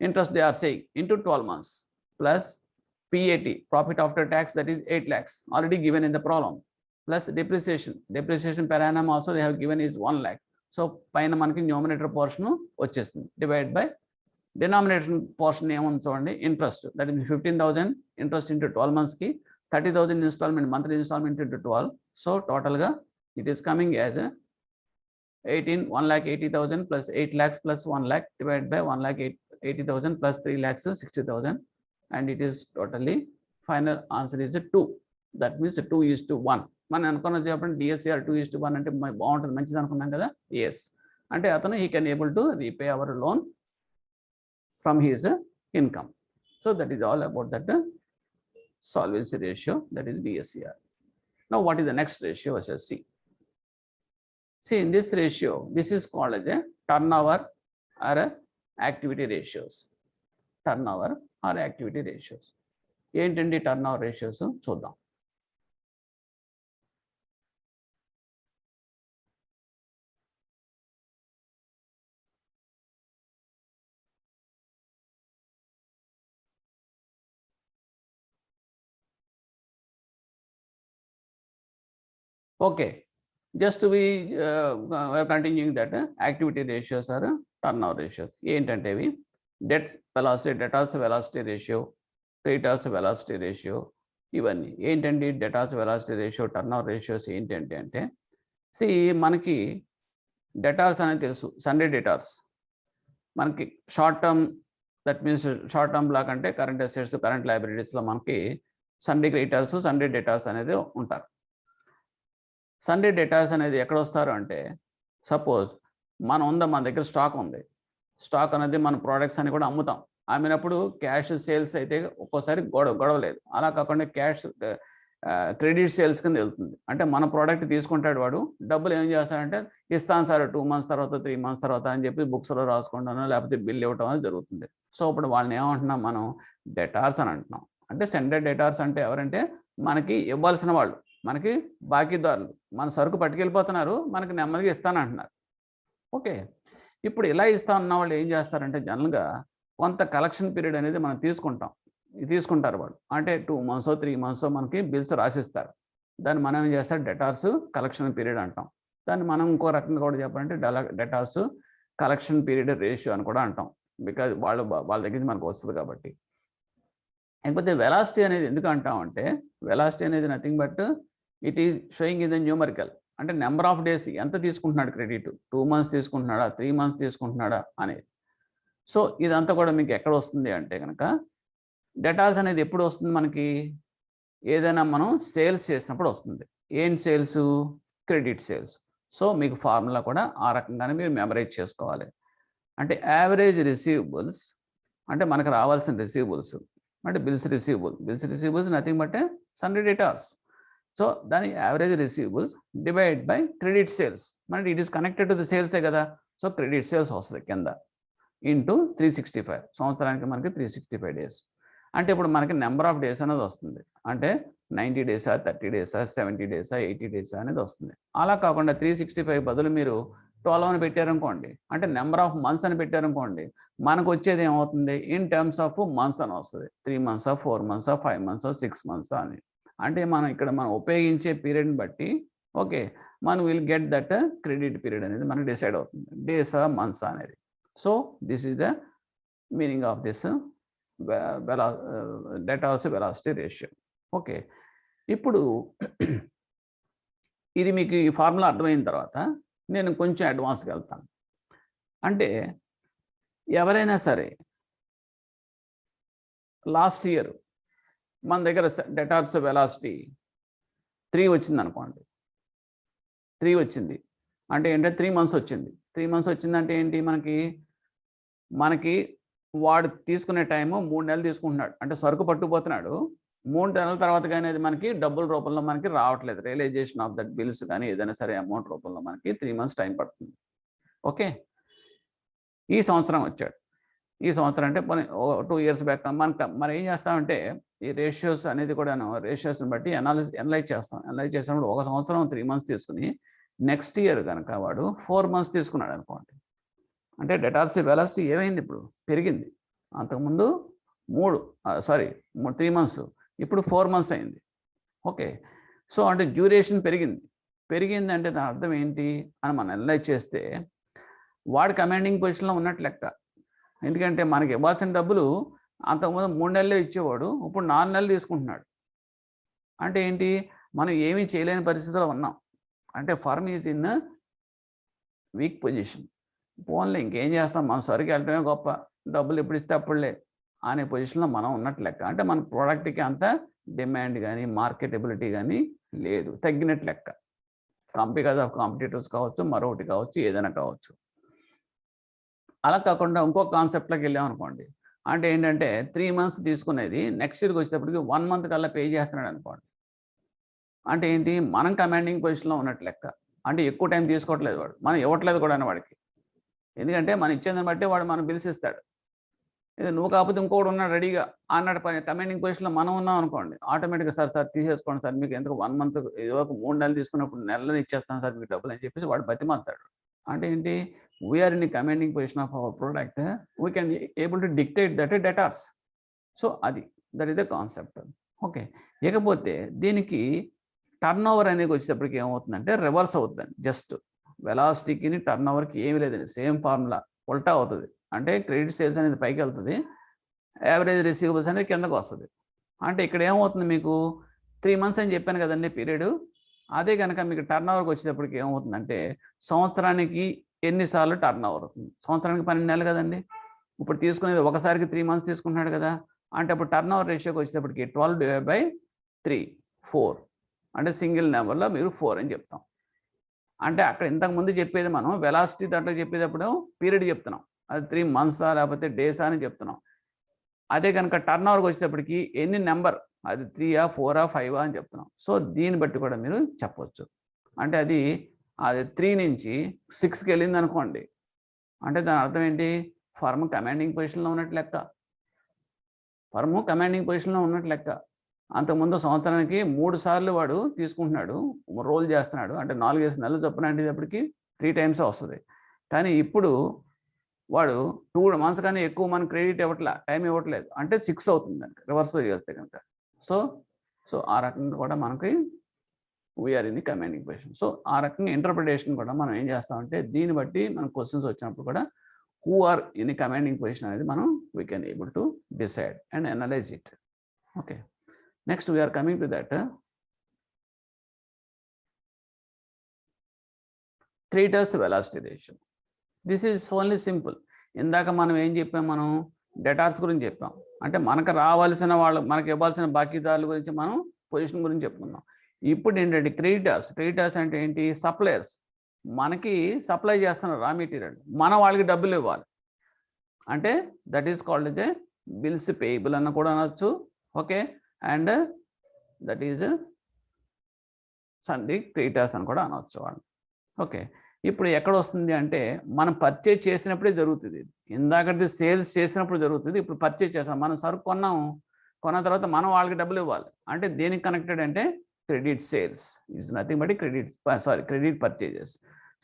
interest they are saying into 12 months plus PAT profit after tax that is 8 lakhs already given in the problem plus depreciation per annum also they have given is 1 lakh. So పైన మనకి న్యూమరేటర్ పోర్షన్ వచ్చేస్తుంది, డివైడ్ బై డినామినేటర్ పోర్షన్ ఏముంది చూడండి, interest that is 15,000 interest into 12 months కి 30,000 instalment, monthly instalment into 12. So టోటల్గా it is coming as 1,80,000 plus 8 lakhs plus 1 lakh divided by 1,80,000 plus 3 lakhs 60,000 and it is totally final answer is 2. That means 2:1. మనం అనుకున్నది చెప్పండి డిఎస్సిఆర్ 2:1 అంటే బాగుంటుంది, మంచిది అనుకున్నాం కదా. ఎస్ అంటే అతను he can able to repay our loan from his income. So that is all about that solvency ratio, that is DSCR. Now what is the next ratio versus C? See, in this ratio, this is called as a turnover or a activity ratios. Turnover or activity ratios. ఏంటండి turnover ratios చూద్దాం. Okay, just we are continuing that activity ratios are turnover ratios. ఏంటంటే ఇవి debt velocity, debtors velocity ratio, creditors velocity ratio, ఇవన్నీ ఏంటండి debtors velocity ratio, turnover ratios ఏంటంటే అంటే మనకి debtors అనేది తెలుసు, సండే డెటార్స్. మనకి short term, that means short term block అంటే కరెంట్ అసెట్స్, కరెంట్ లయబిలిటీస్లో మనకి సండే క్రెడిటర్స్, సండే డెటార్స్ అనేది ఉంటారు. సండే డెటార్స్ అనేది ఎక్కడ వస్తారు అంటే, సపోజ్ మన దగ్గర స్టాక్ ఉంది, స్టాక్ అనేది మన ప్రోడక్ట్స్ అని కూడా అమ్ముతాం. అమ్మినప్పుడు క్యాష్ సేల్స్ అయితే ఒక్కోసారి గొడవ లేదు. అలా కాకుండా క్యాష్ క్రెడిట్ సేల్స్ కింద వెళ్తుంది. అంటే మన ప్రోడక్ట్ తీసుకుంటాడు వాడు, డబ్బులు ఏం చేస్తాడంటే ఇస్తాను సార్ 2 months తర్వాత 3 months తర్వాత అని చెప్పి బుక్స్లో రాసుకుంటాను, లేకపోతే బిల్ ఇవ్వటం అనేది జరుగుతుంది. సో ఇప్పుడు వాళ్ళని ఏమంటున్నాం మనం, డెటార్స్ అని అంటున్నాం. అంటే సండే డెటార్స్ అంటే ఎవరంటే మనకి ఇవ్వాల్సిన వాళ్ళు, మనకి బాకీదారులు, మన సరుకు పట్టుకెళ్ళిపోతున్నారు, మనకి నెమ్మదిగా ఇస్తానంటున్నారు. ఓకే, ఇప్పుడు ఇలా ఇస్తా ఉన్న వాళ్ళు ఏం చేస్తారంటే జనరల్గా కొంత కలెక్షన్ పీరియడ్ అనేది మనం తీసుకుంటారు వాళ్ళు. అంటే 2 months 3 months మనకి బిల్స్ రాసిస్తారు. దాన్ని మనం ఏం చేస్తారు, డెటార్స్ కలెక్షన్ పీరియడ్ అంటాం. దాన్ని మనం ఇంకో రకంగా కూడా చెప్పాలంటే డెటార్స్ కలెక్షన్ పీరియడ్ రేషియో అని కూడా అంటాం. బికాజ్ వాళ్ళ దగ్గర నుంచి మనకు వస్తుంది కాబట్టి. లేకపోతే వెలాసిటీ అనేది ఎందుకు అంటామంటే, వెలాసిటీ అనేది nothing but it is sowing in the numerical. అంటే నెంబర్ ఆఫ్ డేస్ ఎంత తీసుకుంటున్నాడు క్రెడిట్, 2 months తీసుకుంటున్నాడా, 3 months తీసుకుంటున్నాడా అనేది. సో ఇదంతా కూడా మీకు ఎక్కడ వస్తుంది అంటే కనుక, డెటార్స్ అనేది ఎప్పుడు వస్తుంది మనకి, ఏదైనా మనం సేల్స్ చేసినప్పుడు వస్తుంది. ఏంటి సేల్స్, క్రెడిట్ సేల్స్. సో మీకు ఫార్ములా కూడా ఆ రకంగానే మీరు మెమరైజ్ చేసుకోవాలి. అంటే యావరేజ్ రిసీవబుల్స్ అంటే మనకు రావాల్సిన రిసీవబుల్స్ అంటే bills receivables nothing but sundry debtors. So దాని average receivables divide by credit sales. మనకి it is connected to the సేల్సే కదా. సో క్రెడిట్ సేల్స్ వస్తుంది కింద ఇంటూ 365. సంవత్సరానికి మనకి 365 days. అంటే ఇప్పుడు మనకి నెంబర్ ఆఫ్ డేస్ అనేది వస్తుంది. అంటే 90 days, 30 days, 70 days, 80 days అనేది వస్తుంది. అలా కాకుండా 365 బదులు మీరు 12 అని పెట్టారనుకోండి, అంటే నెంబర్ ఆఫ్ మంత్స్ అని పెట్టారనుకోండి, మనకు వచ్చేది ఏమవుతుంది, ఇన్ టర్మ్స్ ఆఫ్ మంత్స్ అని వస్తుంది. 3 months, 4 months, 5 months, 6 months అని. అంటే మనం ఇక్కడ ఉపయోగించే పీరియడ్ని బట్టి ఓకే మనం will get that credit period అనేది మనకు డిసైడ్ అవుతుంది, డేస్ మంత్స్ అనేది. So this is the meaning of this debtors velocity ratio. Okay, ఇప్పుడు ఇది మీకు ఈ ఫార్ములా అర్థమైన తర్వాత నేను కొంచెం అడ్వాన్స్కి వెళ్తాను. అంటే ఎవరైనా సరే లాస్ట్ ఇయర్ మన దగ్గర డెటార్స్ వెలాసిటీ 3 వచ్చింది అనుకోండి. 3 వచ్చింది అంటే ఏంటంటే 3 months వచ్చింది. 3 months వచ్చిందంటే ఏంటి, మనకి వాడు తీసుకునే టైము 3 నెలలు తీసుకుంటున్నాడు. అంటే సరుకు పట్టుకుపోతున్నాడు, 3 నెలల తర్వాత కానీ అది మనకి డబ్బుల రూపంలో మనకి రావట్లేదు. రియలైజేషన్ ఆఫ్ దట్ బిల్స్ కానీ ఏదైనా సరే అమౌంట్ రూపంలో మనకి 3 months టైం పడుతుంది. ఓకే, ఈ సంవత్సరం వచ్చాడు. ఈ సంవత్సరం అంటే 2 years బ్యాక్ మనం ఏం చేస్తామంటే ఈ రేషియోస్ అనేది కూడా రేషియోస్ని బట్టి అనలైజ్ చేసినప్పుడు 1 సంవత్సరం 3 months తీసుకుని నెక్స్ట్ ఇయర్ కనుక వాడు 4 months తీసుకున్నాడు అనుకోండి. అంటే డెటార్స్ వెలాసిటీ ఏమైంది, ఇప్పుడు పెరిగింది. అంతకుముందు 3 months, ఇప్పుడు 4 months అయింది. ఓకే, సో అంటే డ్యూరేషన్ పెరిగింది అంటే దాని అర్థం ఏంటి అని మనం అనలైజ్ చేస్తే వాడు కమాండింగ్ పొజిషన్లో ఉన్నట్టు లెక్క. ఎందుకంటే మనకి ఇవ్వాల్సిన డబ్బులు అంతకుముందు 3 నెలలే ఇచ్చేవాడు, ఇప్పుడు 4 నెలలు తీసుకుంటున్నాడు. అంటే ఏంటి, మనం ఏమీ చేయలేని పరిస్థితిలో ఉన్నాం. అంటే firm is in weak position. పోన్లే ఇంకేం చేస్తాం, మన సరికి వెళ్ళటమే గొప్ప, డబ్బులు ఎప్పుడు ఇస్తే అప్పుడులే అనే పొజిషన్లో మనం ఉన్నట్టు లెక్క. అంటే మన ప్రోడక్ట్కి అంత డిమాండ్ కానీ మార్కెటబిలిటీ కానీ లేదు, తగ్గినట్టు లెక్క. బికాజ్ ఆఫ్ కాంపిటీటర్స్ కావచ్చు, మరొకటి కావచ్చు, ఏదైనా కావచ్చు. అలా కాకుండా ఇంకో కాన్సెప్ట్లోకి వెళ్ళామనుకోండి, అంటే ఏంటంటే 3 months తీసుకునేది నెక్స్ట్ ఇయర్కి వచ్చేటప్పటికి 1 month కల్లా పే చేస్తున్నాడు అనుకోండి. అంటే ఏంటి, మనం కమాండింగ్ పొజిషన్లో ఉన్నట్టు లెక్క. అంటే ఎక్కువ టైం తీసుకోవట్లేదు వాడు, మనం ఇవ్వట్లేదు కూడా వాడికి. ఎందుకంటే మనం ఇచ్చేదాన్ని బట్టి వాడు మనం బిల్స్ ఇస్తాడు. ఇది నువ్వు కాకపోతే ఇంకోటి ఉన్నాడు రెడీగా అన్నట్టు పని. కమాండింగ్ పొజిషన్లో మనం ఉన్నాం అనుకోండి, ఆటోమేటిక్గా సార్ తీసేసుకోండి సార్, మీకు ఎందుకు 1 month ఇదివరకు 3 నెలలు తీసుకున్నప్పుడు నెలలో ఇచ్చేస్తాను సార్ మీకు డబ్బులు అని చెప్పేసి వాడు బతిమాలుతాడు. అంటే ఏంటి, we're in the commanding position of our product, we can able to dictate that debtors. So అది that is the concept. Okay, ఇకపోతే దీనికి టర్న్ ఓవర్ అనేది వచ్చేటప్పటికి ఏమవుతుందంటే రివర్స్ అవుతుందండి. జస్ట్ వెలాసిటీకి టర్న్ ఓవర్కి ఏమీ లేదండి, సేమ్ ఫార్ములా ఉల్టా అవుతుంది. అంటే క్రెడిట్ సేల్స్ అనేది పైకి వెళ్తుంది, యావరేజ్ రిసీవబుల్స్ అనేది కిందకు వస్తుంది. అంటే ఇక్కడ ఏమవుతుంది, మీకు 3 months అని చెప్పాను కదండి పీరియడ్. అదే కనుక మీకు టర్న్ ఓవర్కి వచ్చేటప్పటికి ఏమవుతుందంటే సంవత్సరానికి ఎన్నిసార్లు టర్న్ ఓవర్ అవుతుంది. సంవత్సరానికి 12 నెలలు కదండి. ఇప్పుడు తీసుకునేది ఒకసారికి 3 months తీసుకుంటున్నాడు కదా. అంటే అప్పుడు టర్న్ ఓవర్ రేషియోకి వచ్చేటప్పటికి 12/3 4, అంటే సింగిల్ నెంబర్లో మీరు 4 అని చెప్తాం. అంటే అక్కడ ఇంతకుముందు చెప్పేది మనం వెలాసిటీ దాంట్లో చెప్పేటప్పుడు పీరియడ్ చెప్తున్నాం, అది 3 months లేకపోతే డేసా అని చెప్తున్నాం. అదే కనుక టర్న్ ఓవర్కి వచ్చేటప్పటికి ఎన్ని నెంబర్, అది 3 4 5 అని చెప్తున్నాం. సో దీన్ని బట్టి కూడా మీరు చెప్పవచ్చు. అంటే అది 3 నుంచి 6కి వెళ్ళింది అనుకోండి, అంటే దాని అర్థం ఏంటి, ఫర్మ్ కమాండింగ్ పొజిషన్లో ఉన్నట్టు లెక్క. ఫర్మ్ కమాండింగ్ పొజిషన్లో ఉన్నట్టు లెక్క. అంతకుముందు సంవత్సరానికి 3 సార్లు వాడు తీసుకుంటున్నాడు, రోల్ చేస్తున్నాడు, అంటే 4-5 నెలలు చొప్పున అనేటప్పటికి 3 times వస్తుంది. కానీ ఇప్పుడు వాడు 2 months కానీ ఎక్కువ మన క్రెడిట్ టైం ఇవ్వట్లేదు, అంటే 6 అవుతుంది దానికి రివర్స్లో చేస్తే కనుక. సో ఆ రకంగా కూడా మనకి we're in the commanding position. So ఆ రకంగా ఇంటర్ప్రిటేషన్ కూడా మనం ఏం చేస్తామంటే దీన్ని బట్టి మనకు క్వశ్చన్స్ వచ్చినప్పుడు కూడా who are in the commanding position అనేది మనం we can able to decide and analyse it. Okay, next we are coming to that creditors velocity ratio. This is only simple. ఇందాక మనం ఏం చెప్పాం, మనం డెటార్స్ గురించి చెప్పాం, అంటే మనకు రావాల్సిన వాళ్ళు, మనకు ఇవ్వాల్సిన బాకీదారుల గురించి మనం పొజిషన్ గురించి చెప్పుకున్నాం. ఇప్పుడు ఏంటంటే క్రెడిటర్స్ అంటే ఏంటి, సప్లయర్స్. మనకి సప్లై చేస్తున్న రా మెటీరియల్, మనం వాళ్ళకి డబ్బులు ఇవ్వాలి, అంటే that is called the bills payable అన్న కూడా అనొచ్చు. Okay, and that is sundry creditors అని కూడా అనవచ్చు వాళ్ళు. ఓకే, ఇప్పుడు ఎక్కడ వస్తుంది అంటే మనం పర్చేజ్ చేసినప్పుడే జరుగుతుంది. ఇందాకటి సేల్స్ చేసినప్పుడు జరుగుతుంది, ఇప్పుడు పర్చేజ్ చేస్తాం. మనం సరుకు కొన్న తర్వాత మనం వాళ్ళకి డబ్బులు ఇవ్వాలి, అంటే దేనికి కనెక్టెడ్ అంటే credit sales is nothing but credit purchases.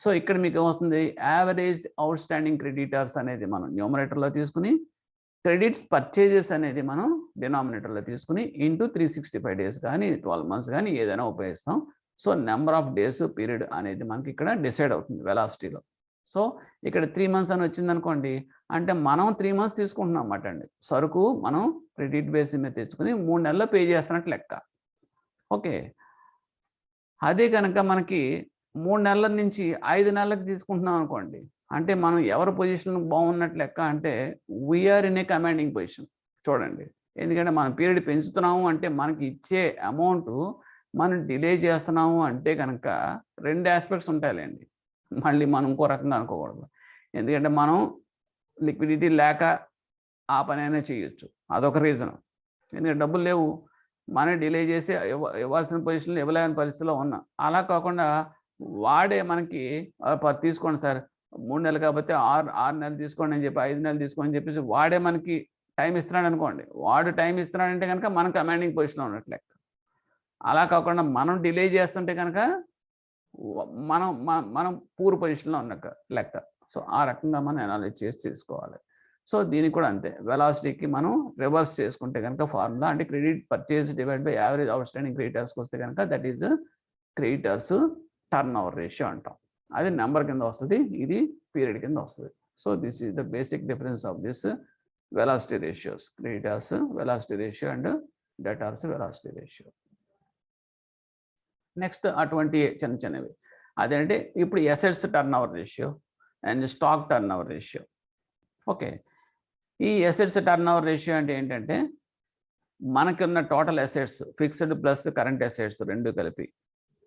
So ఇక్కడ మీకు ఏమొస్తుంది, యావరేజ్ అవుట్ స్టాండింగ్ క్రెడిటర్స్ అనేది మనం న్యూమరేటర్లో తీసుకుని, క్రెడిట్స్ పర్చేజెస్ అనేది మనం డినామినేటర్లో తీసుకుని ఇంటూ 365 days కానీ 12 months కానీ ఏదైనా ఉపయోగిస్తాం. So number of days period అనేది మనకి ఇక్కడ డిసైడ్ అవుతుంది వెలాసిటీలో. సో ఇక్కడ 3 months అని వచ్చింది అనుకోండి, అంటే మనం 3 months తీసుకుంటున్నాం అన్నమాట అండి. సరుకు మనం క్రెడిట్ బేస్ మీద తెచ్చుకుని 3 నెలల్లో పే చేస్తున్నట్టు లెక్క. ఓకే, అదే కనుక మనకి 3 నెలల నుంచి 5 నెలలకు తీసుకుంటున్నాం అనుకోండి, అంటే మనం ఎవరి పొజిషన్ బాగున్నట్టు లెక్క అంటే we're in a commanding position. చూడండి, ఎందుకంటే మనం పీరియడ్ పెంచుతున్నాము అంటే మనకి ఇచ్చే అమౌంట్ మనం డిలే చేస్తున్నాము అంటే కనుక 2 aspects ఉంటాయిలేండి. మళ్ళీ మనం ఇంకో రకంగా అనుకోకూడదు. ఎందుకంటే మనం లిక్విడిటీ లేక ఆ పని అయినా చేయొచ్చు, అదొక రీజన్. ఎందుకంటే డబ్బులు లేవు, మనం డిలే చేసి ఇవ్వాల్సిన పొజిషన్లో ఇవ్వలేని పరిస్థితిలో ఉన్నాం. అలా కాకుండా వాడే మనకి తీసుకోండి సార్ 3 నెలలు కాబట్టి 6 నెలలు తీసుకోండి అని చెప్పి 5 నెలలు తీసుకోండి అని చెప్పేసి వాడే మనకి టైం ఇస్తున్నాడు అనుకోండి. వాడు టైం ఇస్తున్నాడంటే కనుక మనం కమాండింగ్ పొజిషన్లో ఉన్నట్టు లెక్క. అలా కాకుండా మనం డిలే చేస్తుంటే కనుక మనం పూర్ పొజిషన్లో ఉన్న లెక్క. సో ఆ రకంగా మనం అనాలిసిస్ చేసి తీసుకోవాలి. సో దీనికి కూడా అంతే, వెలాసిటీకి మనం రివర్స్ చేసుకుంటే కనుక ఫార్ములా అంటే credit purchase divide by average outstanding క్రెడిటర్స్కి వస్తే కనుక that is creditors turnover ratio అంటాం. అది నెంబర్ కింద వస్తుంది, ఇది పీరియడ్ కింద వస్తుంది. So this is the basic difference of this velocity ratios, creditors velocity ratio and debtors velocity ratio. Next అటువంటి చిన్నవి అదేంటే ఇప్పుడు assets turnover ratio and stock turnover ratio. Okay, ఈ ఎసెట్స్ టర్న్ ఓవర్ రేషియో అంటే ఏంటంటే మనకున్న total assets fixed plus current assets రెండు కలిపి,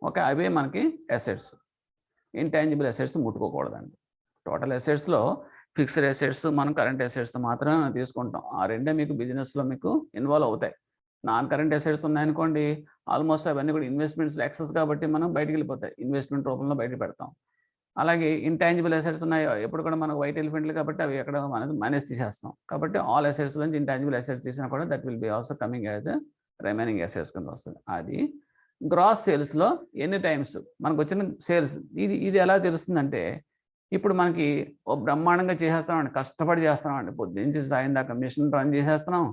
ఓకే, అవే మనకి అసెట్స్. ఇంటాంజిబుల్ అసెట్స్ ముట్టుకోకూడదండి. టోటల్ అసెట్స్లో ఫిక్స్డ్ అసెట్స్ మనం కరెంట్ అసెట్స్ మాత్రమే తీసుకుంటాం. ఆ రెండే మీకు బిజినెస్లో మీకు ఇన్వాల్వ్ అవుతాయి. నాన్ కరెంట్ అసెట్స్ ఉన్నాయనుకోండి, ఆల్మోస్ట్ అవన్నీ కూడా ఇన్వెస్ట్మెంట్స్ ఎక్సెస్ కాబట్టి మనం బయటికి వెళ్ళిపోతాయి, ఇన్వెస్ట్మెంట్ రూపంలో బయట పెడతాం. అలాగే ఇంటాంజిబుల్ అసెట్స్ ఉన్నాయో ఎప్పుడు కూడా మనకు వైట్ ఎలిఫెంట్లు కాబట్టి అవి ఎక్కడ మనకు మైనస్ తీసేస్తాం. కాబట్టి ఆల్ అసెట్స్ నుంచి ఇంటాంజిబుల్ అసెట్స్ తీసినా కూడా that will be also coming as remaining assets కింద వస్తుంది. అది గ్రాస్ సేల్స్లో ఎన్ని టైమ్స్ మనకు వచ్చిన సేల్స్ ఇది ఎలా తెలుస్తుందంటే, ఇప్పుడు మనకి ఓ బ్రహ్మాండంగా చేసేస్తున్నామండి, కష్టపడి చేస్తున్నామండి, పొద్దున్నుంచి సాయం దాకా మిషన్ రన్ చేసేస్తున్నాం,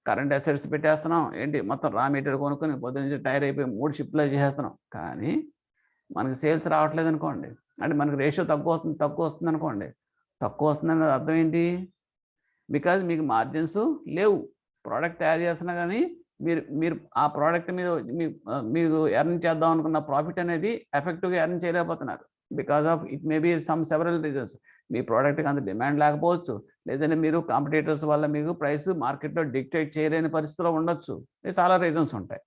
కరెంట్ అసెట్స్ పెట్టేస్తున్నాం, ఏంటి మొత్తం రా మెటీరియల్ కొనుక్కొని పొద్దున్నుంచి టైర్ అయిపోయి 3 షిఫ్ట్లో చేసేస్తున్నాం. కానీ మనకి సేల్స్ రావట్లేదు అనుకోండి, అంటే మనకి రేషియో తక్కువ వస్తుంది అనుకోండి. తక్కువ వస్తుందని అర్థం ఏంటి? బికాజ్ మీకు మార్జిన్స్ లేవు. ప్రోడక్ట్ తయారు చేస్తున్నా కానీ మీరు ఆ ప్రోడక్ట్ మీద మీరు ఎర్న్ చేద్దాం అనుకున్న ప్రాఫిట్ అనేది ఎఫెక్టివ్గా ఎర్న్ చేయలేకపోతున్నారు. Because of it may be several reasons. మీ ప్రోడక్ట్కి అంత డిమాండ్ లేకపోవచ్చు, లేదంటే మీరు కాంపిటీటర్స్ వల్ల మీకు ప్రైస్ మార్కెట్లో డిక్టేట్ చేయలేని పరిస్థితిలో ఉండొచ్చు. చాలా రీజన్స్ ఉంటాయి.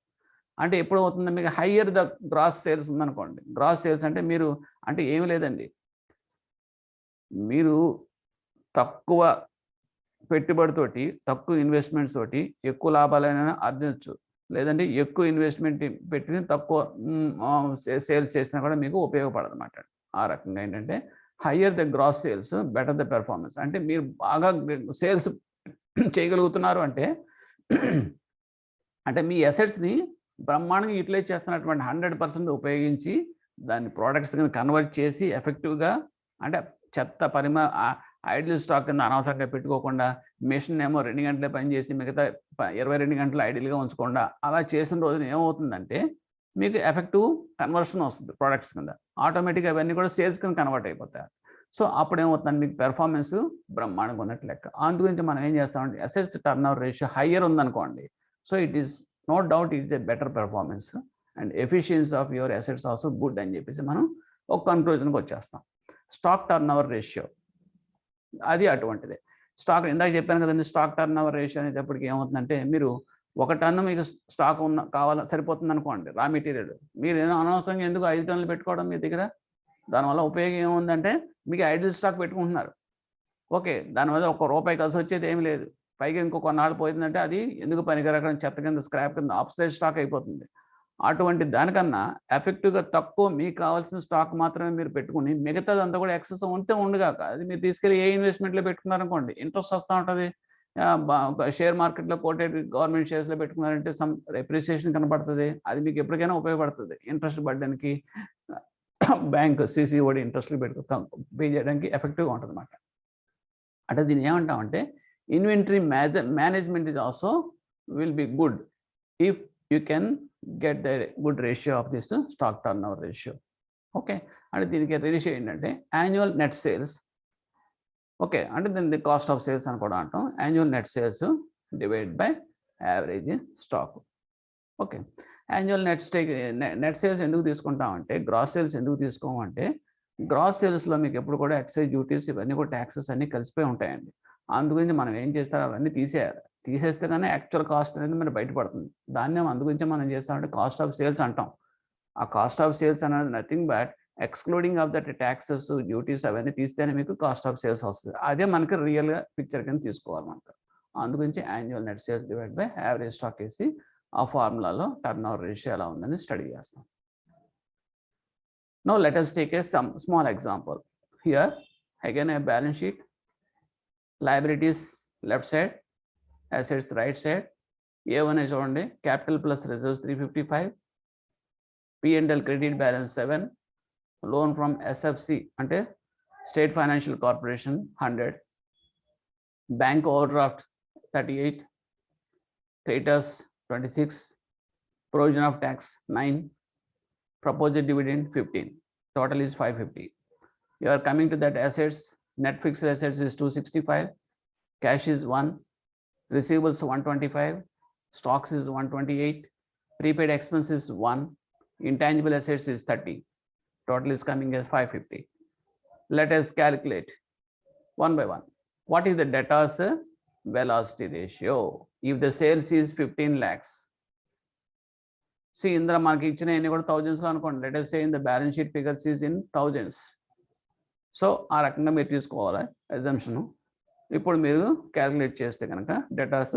అంటే ఎప్పుడు అవుతుంది, మీకు హయ్యర్ ద గ్రాస్ సేల్స్ ఉందనుకోండి. గ్రాస్ సేల్స్ అంటే మీరు అంటే ఏమి లేదండి, మీరు తక్కువ పెట్టుబడితోటి తక్కువ ఇన్వెస్ట్మెంట్స్ తోటి ఎక్కువ లాభాలైనా ఆర్జించవచ్చు, లేదంటే ఎక్కువ ఇన్వెస్ట్మెంట్ పెట్టి తక్కువ సేల్స్ చేసినా కూడా మీకు ఉపయోగపడదు అన్నమాట. ఆ రకంగా ఏంటంటే higher the gross sales better the performance. అంటే మీరు బాగా సేల్స్ చేయగలుగుతున్నారు అంటే మీ అసెట్స్ని బ్రహ్మాండంగా యూటిలైజ్ చేస్తున్నటువంటి 100% ఉపయోగించి దాన్ని ప్రోడక్ట్స్ కింద కన్వర్ట్ చేసి ఎఫెక్టివ్గా, అంటే చెత్త ఐడిల్ స్టాక్ కింద అనవసరంగా పెట్టుకోకుండా మిషన్ ఏమో 2 గంటలే పనిచేసి మిగతా 22 గంటలు ఐడిల్గా ఉంచకుండా అలా చేసిన రోజున ఏమవుతుందంటే మీకు ఎఫెక్టివ్ కన్వర్షన్ వస్తుంది ప్రోడక్ట్స్ కింద. ఆటోమేటిక్గా అవన్నీ కూడా సేల్స్ కింద కన్వర్ట్ అయిపోతాయి. సో అప్పుడు ఏమవుతుందండి, మీకు పెర్ఫార్మెన్స్ బ్రహ్మాండంగా ఉన్నట్టు లెక్క. అందుగురించి మనం ఏం చేస్తామంటే assets turnover ratio higher ఉందనుకోండి, so it is no doubt it is a better performance and efficiency of your assets also good అని చెప్పేసి మనం ఒక కన్క్లూజన్కి వచ్చేస్తాం. స్టాక్ టర్న్ ఓవర్ రేషియో అది అటువంటిదే. స్టాక్ ఇందాక చెప్పాను కదండి, స్టాక్ టర్న్ ఓవర్ రేషియో అనేటప్పటికి ఏమవుతుందంటే, మీరు 1 టన్ను మీకు స్టాక్ సరిపోతుంది అనుకోండి రా మెటీరియల్, మీరు ఏదో అనవసరంగా ఎందుకు 5 టన్నులు పెట్టుకోవడం మీ దగ్గర? దానివల్ల ఉపయోగం ఏముందంటే మీకు ఐడిల్ స్టాక్ పెట్టుకుంటున్నారు, ఓకే, దానివల్ల ₹1 కలిసి వచ్చేది ఏమి లేదు. పైగా ఇంకో కొన్నాళ్ళు పోయిందంటే అది ఎందుకు పనికిరాకుండా చెత్త కింద స్క్రాప్ కింద ఆబ్సొల్యూట్ స్టాక్ అయిపోతుంది. అటువంటి దానికన్నా ఎఫెక్టివ్గా తక్కువ మీకు కావాల్సిన స్టాక్ మాత్రమే మీరు పెట్టుకుని మిగతాదంతా కూడా ఎక్సెస్ ఉంటే ఉండగాక అది మీరు తీసుకెళ్ళి ఏ ఇన్వెస్ట్మెంట్లో పెట్టుకున్నారనుకోండి, ఇంట్రెస్ట్ వస్తూ ఉంటుంది. షేర్ మార్కెట్లో కోటెడ్ గవర్నమెంట్ షేర్స్లో పెట్టుకున్నారంటే సమ్ ఎప్రిసియేషన్ కనబడుతుంది, అది మీకు ఎప్పటికైనా ఉపయోగపడుతుంది. ఇంట్రెస్ట్ పడడానికి బ్యాంక్ సిసిఓడి ఇంట్రెస్ట్లు పే చేయడానికి ఎఫెక్టివ్గా ఉంటుంది అన్నమాట. అంటే దీన్ని ఏమంటామంటే inventory management is also will be good if you can get the good ratio of this stock turnover ratio. Okay, అంటే దీనికి రేషియో ఏంటంటే యాన్యువల్ నెట్ సేల్స్. ఓకే, అంటే దీన్ని కాస్ట్ ఆఫ్ సేల్స్ అని కూడా అంటాం. Annual net sales divide by average stock. Okay, annual net sales ఎందుకు తీసుకుంటామంటే, గ్రాస్ సేల్స్ ఎందుకు తీసుకోమంటే, గ్రాస్ సేల్స్లో మీకు ఎప్పుడు కూడా ఎక్సైజ్ డ్యూటీస్ ఇవన్నీ కూడా ట్యాక్సెస్ అన్నీ కలిసిపోయి ఉంటాయండి. అందుగురించి మనం ఏం చేస్తారో అవన్నీ తీసేయాలి. తీసేస్తే కానీ యాక్చువల్ కాస్ట్ అనేది మనకి బయటపడుతుంది. దాన్ని అందుగురించి మనం చేస్తామంటే కాస్ట్ ఆఫ్ సేల్స్ అంటాం. ఆ కాస్ట్ ఆఫ్ సేల్స్ అనేది nothing but excluding of that taxes duties అవన్నీ తీస్తేనే మీకు కాస్ట్ ఆఫ్ సేల్స్ వస్తుంది. అదే మనకి రియల్గా పిక్చర్ కింద తీసుకోవాలి మనకు. అందుగురించి annual net sales divide by average stock వేసి ఆ ఫార్ములాలో టర్న్ ఓవర్ రేషియో ఎలా ఉందని స్టడీ చేస్తాం. Now let us take some small example. Here again a balance sheet. Liabilities left side, assets right side. A1 is only capital plus reserves 355, P&L credit balance 7, loan from SFC ante State Financial Corporation 100, bank overdraft 38, creditors 26, provision of tax 9, proposed dividend 15, total is 550. You are coming to that assets, net fixed assets is 265, cash is 1, receivables 125, stocks is 128, prepaid expense is 1, intangible assets is 30, total is coming as 550. Let us calculate one by one. What is the debtors velocity ratio. If the sales is 15 lakhs, see ఇందులో మనకి ఇచ్చిన ఎన్ని కూడా థౌజండ్స్లో అనుకోండి. Let us say in the balance sheet figures is in thousands. So ఆ రకంగా మీరు తీసుకోవాలి అజంప్షన్. ఇప్పుడు మీరు క్యాలిక్యులేట్ చేస్తే కనుక డెటాస్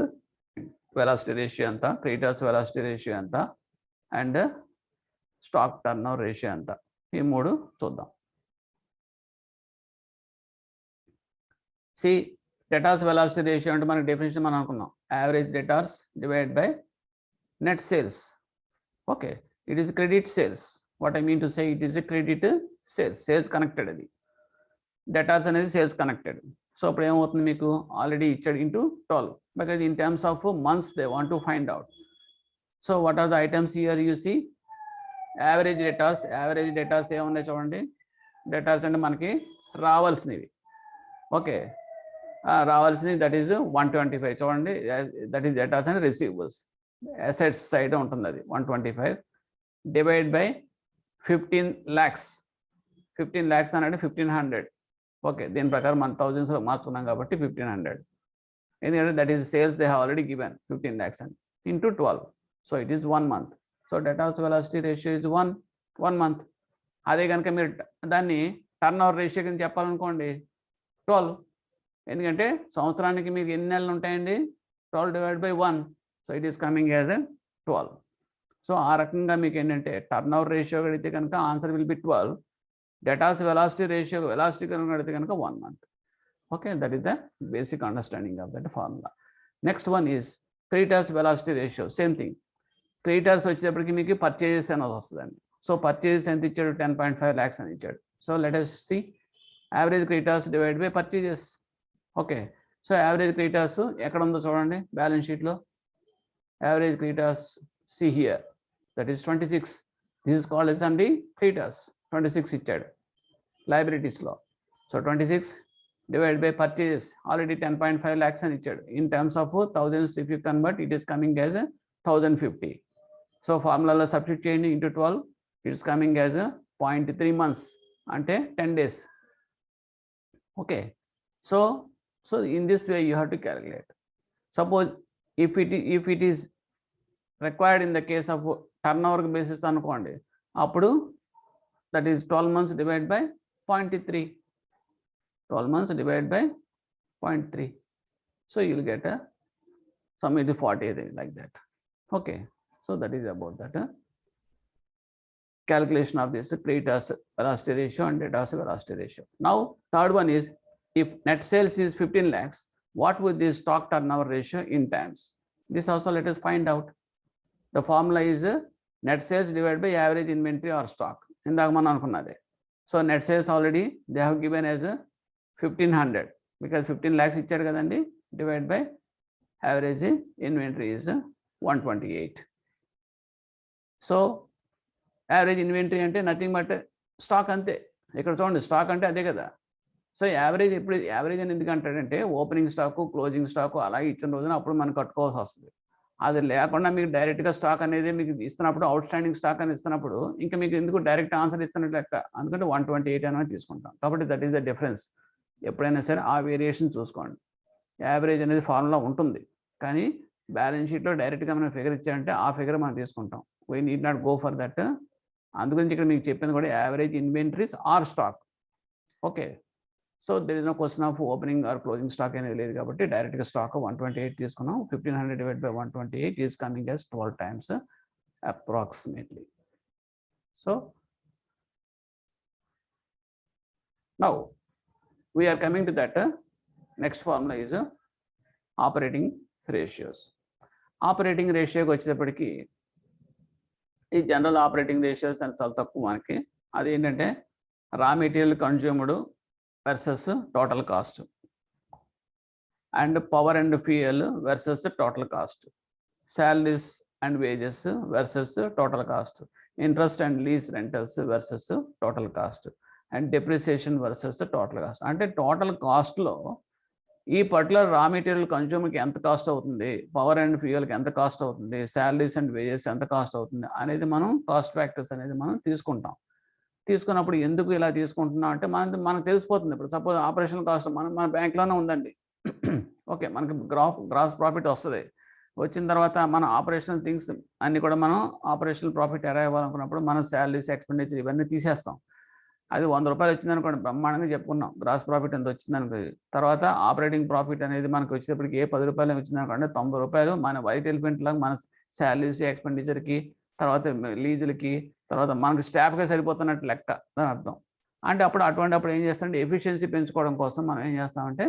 వెలాసిటీ రేషియో ఎంత, క్రెడిటార్స్ వెలాసిటీ రేషియో ఎంత, and stock turnover ratio ఎంత, ఈ మూడు చూద్దాం. సి డెటాస్ వెలాసిటీ రేషియో అంటే మనకి డెఫినేషన్ మనం అనుకున్నాం, average debtors divide by net sales. Okay, it is credit sales. What I mean to say, it is a credit sales, sales connected. అది డెటార్స్ అనేది సేల్స్ కనెక్టెడ్. సో ఇప్పుడు ఏమవుతుంది, మీకు ఆల్రెడీ ఇచ్చాడు into 12, because in terms of months they want to find out. So what are the items here you see, average debtors. Average debtors ఏమున్నాయి చూడండి. డెటార్స్ అంటే మనకి రావాల్సినవి. ఓకే, రావాల్సినవి దట్ ఈజ్ 125 చూడండి. That is debtors and receivables. Assets side ఉంటుంది అది 125 డివైడ్ బై 15 lakhs. 15 lakhs అంటే 1500. ఓకే, దీని ప్రకారం మనం థౌజండ్స్లో మార్చుకున్నాం కాబట్టి 1500. ఎందుకంటే that is sales they have already given 15 lakhs అని into 12. So it is 1 month. So debtors velocity ratio is 1 month. అదే కనుక మీరు దాన్ని టర్న్ ఓవర్ రేషియో కింద చెప్పాలనుకోండి 12. ఎందుకంటే సంవత్సరానికి మీకు ఎన్ని నెలలు ఉంటాయండి, 12 divided by 1. So it is coming as a 12. So ఆ రకంగా మీకు ఏంటంటే టర్న్ ఓవర్ రేషియో అడిగితే కనుక answer will be 12. Debtors velocity ratio velocity కనుక అడిగితే కనుక 1 month. Okay, that is the basic understanding of that formula. Next one is creditors velocity ratio. Same thing. Creditors వచ్చేటప్పటికి మీకు పర్చేజెస్ అనేది వస్తుందండి. సో పర్చేజెస్ ఎంత ఇచ్చాడు, 10.5 lakhs అని ఇచ్చాడు. So let us see average creditors divide by purchases. Okay, so average creditors ఎక్కడ ఉందో చూడండి బ్యాలెన్స్ షీట్లో. Average creditors see here, that is 26. This is called as అండి క్రెడిటార్స్. 26 ఇచ్చాడు లయబిలిటీస్లో. So 26 divide by purchases already 10.5 lakhs అని ఇచ్చాడు. In terms of thousands if you convert it is coming as 1050. So ఫార్ములాలో సబ్స్టిట్యూట్ చేయండి into 12. It's coming as 0.3 months అంటే 10 days. Okay, so in this way you have to calculate. Suppose if it is required in the case of turn over basis అనుకోండి, అప్పుడు that is 12 months divide by 0.3. 12 months divided by 0.3. So you will get a sum into 40 like that. Okay, so that is about that calculation of this creditors velocity ratio and debtors velocity ratio. Now third one is, if net sales is 15 lakhs, what would this stock turnover ratio in times? This also let us find out. The formula is net sales divided by average inventory or stock. ఇందాక మనం అనుకున్నదే. So net sales already they have given as 1500 because 15 lakhs ఇచ్చాడు కదండి, divide by average inventory is 128. So average inventory అంటే నథింగ్ బట్ స్టాక్ అంతే. ఇక్కడ చూడండి స్టాక్ అంటే అదే కదా. సో యావరేజ్ ఇప్పుడు యావరేజ్ అని ఎందుకు అంటాడంటే ఓపెనింగ్ స్టాకు క్లోజింగ్ స్టాకు అలాగే ఇచ్చిన రోజున అప్పుడు మనం కట్టుకోవాల్సి వస్తుంది. అది లేకుండా మీకు డైరెక్ట్గా స్టాక్ అనేది మీకు ఇస్తున్నప్పుడు అవుట్ స్టాండింగ్ స్టాక్ అని ఇస్తున్నప్పుడు ఇంకా మీకు ఎందుకు డైరెక్ట్ ఆన్సర్ ఇస్తున్నట్టు లెక్క. అందుకంటే 128 అనేది తీసుకుంటాం. కాబట్టి దట్ ఈస్ ద డిఫరెన్స్. ఎప్పుడైనా సరే ఆ వేరియేషన్ చూసుకోండి. యావరేజ్ అనేది ఫార్ములా ఉంటుంది, కానీ బ్యాలెన్స్ షీట్లో డైరెక్ట్గా మనం ఫిగర్ ఇచ్చారంటే ఆ ఫిగర్ మనం తీసుకుంటాం. We need not go for that. అందుగురించి ఇక్కడ మీకు చెప్పింది కూడా average inventories or stock. Okay, so there is no question of opening or closing stock అనేది లేదు కాబట్టి డైరెక్ట్గా స్టాక్ 128 తీసుకున్నాం. 1500 divide by 128 is coming as 12 times approximately. So now we are coming to that next formula is operating ratios. Operating ratio వచ్చేటప్పటికి ఈ జనరల్ ఆపరేటింగ్ రేషియోస్ అని చాలా తక్కువ మనకి. అది ఏంటంటే రా material consumed versus total cost, and power and fuel versus total cost, salaries and wages versus total cost, interest and lease rentals versus total cost, and depreciation versus total cost. అంటే టోటల్ కాస్ట్లో ఈ పర్టికులర్ రా మెటీరియల్ కన్జ్యూమ్కి ఎంత కాస్ట్ అవుతుంది, పవర్ అండ్ ఫ్యూయల్కి ఎంత కాస్ట్ అవుతుంది, శాలరీస్ అండ్ వేజెస్ ఎంత కాస్ట్ అవుతుంది అనేది మనం కాస్ట్ ఫ్యాక్టర్స్ అనేది మనం తీసుకుంటాం. తీసుకున్నప్పుడు ఎందుకు ఇలా తీసుకుంటున్నాం అంటే మనకు తెలిసిపోతుంది. ఇప్పుడు సపోజ్ ఆపరేషన్ కాస్ట్ మన బ్యాంక్లోనే ఉందండి, ఓకే, మనకి గ్రాస్ ప్రాఫిట్ వస్తుంది. వచ్చిన తర్వాత మన ఆపరేషనల్ థింగ్స్ అన్నీ కూడా మనం ఆపరేషనల్ ప్రాఫిట్ ఎలా ఇవ్వాలనుకున్నప్పుడు మనం శాలరీస్, ఎక్స్పెండిచర్ ఇవన్నీ తీసేస్తాం. అది 100 రూపాయలు వచ్చిందనుకోండి, బ్రహ్మాండంగా చెప్పుకున్నాం గ్రాస్ ప్రాఫిట్ ఎంత వచ్చిందనుకో. తర్వాత ఆపరేటింగ్ ప్రాఫిట్ అనేది మనకు వచ్చేటప్పటికి 10 రూపాయలు వచ్చిందనుకోండి, 90 రూపాయలు మన వైట్ ఎలిఫెంట్ లాగా మన శాలరీస్, ఎక్స్పెండిచర్కి, తర్వాత లీజులకి, తర్వాత మనకి స్టాఫ్గా సరిపోతున్నట్టు లెక్క దాని అర్థం. అంటే అప్పుడు ఏం చేస్తామంటే ఎఫిషియన్సీ పెంచుకోవడం కోసం మనం ఏం చేస్తామంటే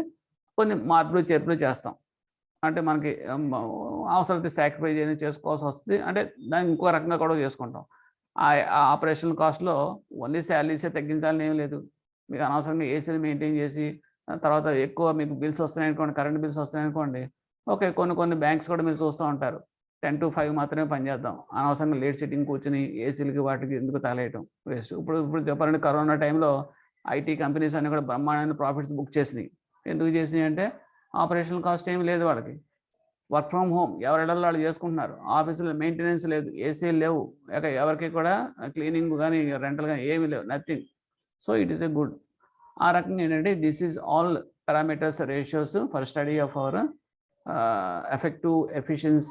కొన్ని మార్పులు చేర్పులు చేస్తాం. అంటే మనకి అవసరమైతే సాక్రిఫైస్ అనేది చేసుకోవాల్సి వస్తుంది. అంటే దాన్ని ఇంకో రకంగా కూడా చేసుకుంటాం. ఆ ఆపరేషనల్ కాస్ట్‌లో ఓన్లీ శాలరీసే తగ్గించాలని ఏం లేదు. మీకు అనవసరంగా ఏసీలు మెయింటైన్ చేసి, తర్వాత ఎక్కువ మీకు బిల్స్ వస్తున్నాయనుకోండి, కరెంట్ బిల్స్ వస్తున్నాయనుకోండి, ఓకే, కొన్ని బ్యాంక్స్ కూడా మీరు చూస్తూ ఉంటారు. 10 to 5 మాత్రమే పనిచేద్దాం. అనవసరంగా లేట్ సిట్టింగ్ కూర్చొని ఏసీలకి వాటికి ఎందుకు తగలేయటం వేస్ట్. ఇప్పుడు చెప్పాలంటే కరోనా టైంలో ఐటీ కంపెనీస్ అన్నీ కూడా బ్రహ్మాండమైన ప్రాఫిట్స్ బుక్ చేసినాయి. ఎందుకు చేసినాయి అంటే ఆపరేషనల్ కాస్ట్ ఏమి లేదు వాళ్ళకి. వర్క్ ఫ్రమ్ హోమ్ ఎవరిళ్ళలో వాళ్ళు చేసుకుంటున్నారు. ఆఫీసులో మెయింటెనెన్స్ లేదు, ఏసీలు లేవు, ఎవరికి కూడా క్లీనింగ్ కానీ రెంటల్ కానీ ఏమీ లేవు, nothing. So it is a good. ఆ రకంగా ఏంటంటే this is all parameters, ratios for study of our effective efficiency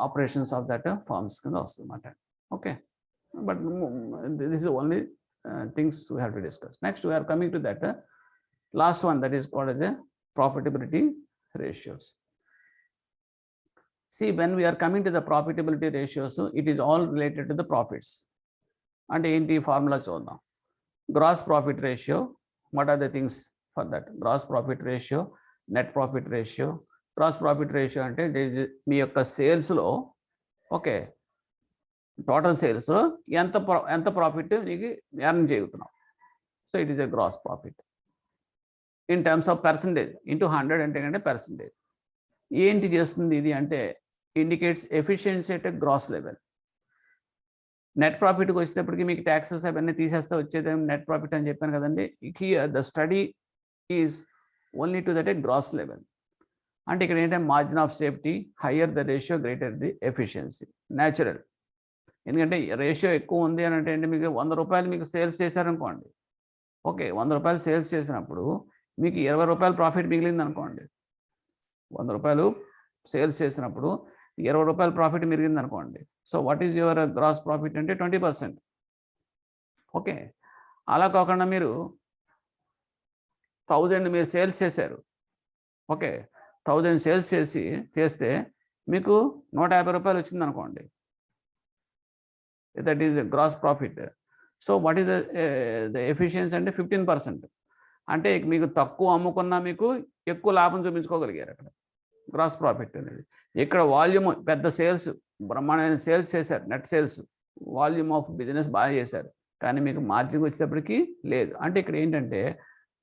operations of that firms కింద వస్తుంది అన్నమాట. Okay, but this is only things we have to discuss. Next we are coming to that last one, that is called as a profitability ratios. See, when we are coming to the profitability ratios, it is all related to the profits. And ఏంటి ఫార్ములా చూద్దాం. Gross profit ratio, what are the things for that? Gross profit ratio, net profit ratio. Gross profit ratio అంటే మీ యొక్క సేల్స్లో, ఓకే, టోటల్ సేల్స్లో ఎంత ప్రాఫిట్ మీకు ఎర్న్ చేయగలుగుతున్నాం. So it is a gross profit in terms of percentage into 100 అంటే పర్సంటేజ్. ఏంటి చేస్తుంది ఇది అంటే indicates efficiency at gross level. Net ప్రాఫిట్కి వచ్చేటప్పటికి మీకు ట్యాక్సెస్ అవన్నీ తీసేస్తే వచ్చేది నెట్ ప్రాఫిట్ అని చెప్పాను కదండి. The study is only to that a gross level. అంటే ఇక్కడ ఏంటంటే margin of safety, higher the ratio, greater the efficiency. Natural. ఎందుకంటే రేషియో ఎక్కువ ఉంది అని అంటే మీకు 100 రూపాయలు మీకు సేల్స్ చేశారనుకోండి, ఓకే, 100 రూపాయలు సేల్స్ చేసినప్పుడు మీకు 20 రూపాయలు ప్రాఫిట్ మిగిలింది అనుకోండి. 100 రూపాయలు సేల్స్ చేసినప్పుడు 20 రూపాయలు ప్రాఫిట్ మిగిలింది అనుకోండి. So what is your gross profit అంటే 20%. ఓకే, అలా కాకుండా మీరు 1000 మీరు సేల్స్ చేశారు, ఓకే, 1000 సేల్స్ చేస్తే మీకు 150 రూపాయలు వచ్చింది అనుకోండి. That is gross profit. So what is the efficiency అంటే 15%. అంటే మీకు తక్కువ అమ్ముకున్నా మీకు ఎక్కువ లాభం చూపించుకోగలిగారు అక్కడ, గ్రాస్ ప్రాఫిట్ అనేది. ఇక్కడ వాల్యూమ్ పెద్ద సేల్స్, బ్రహ్మాండమైన సేల్స్ చేశారు, net sales, volume of business బాగా చేశారు, కానీ మీకు మార్జిన్ వచ్చేటప్పటికి లేదు. అంటే ఇక్కడ ఏంటంటే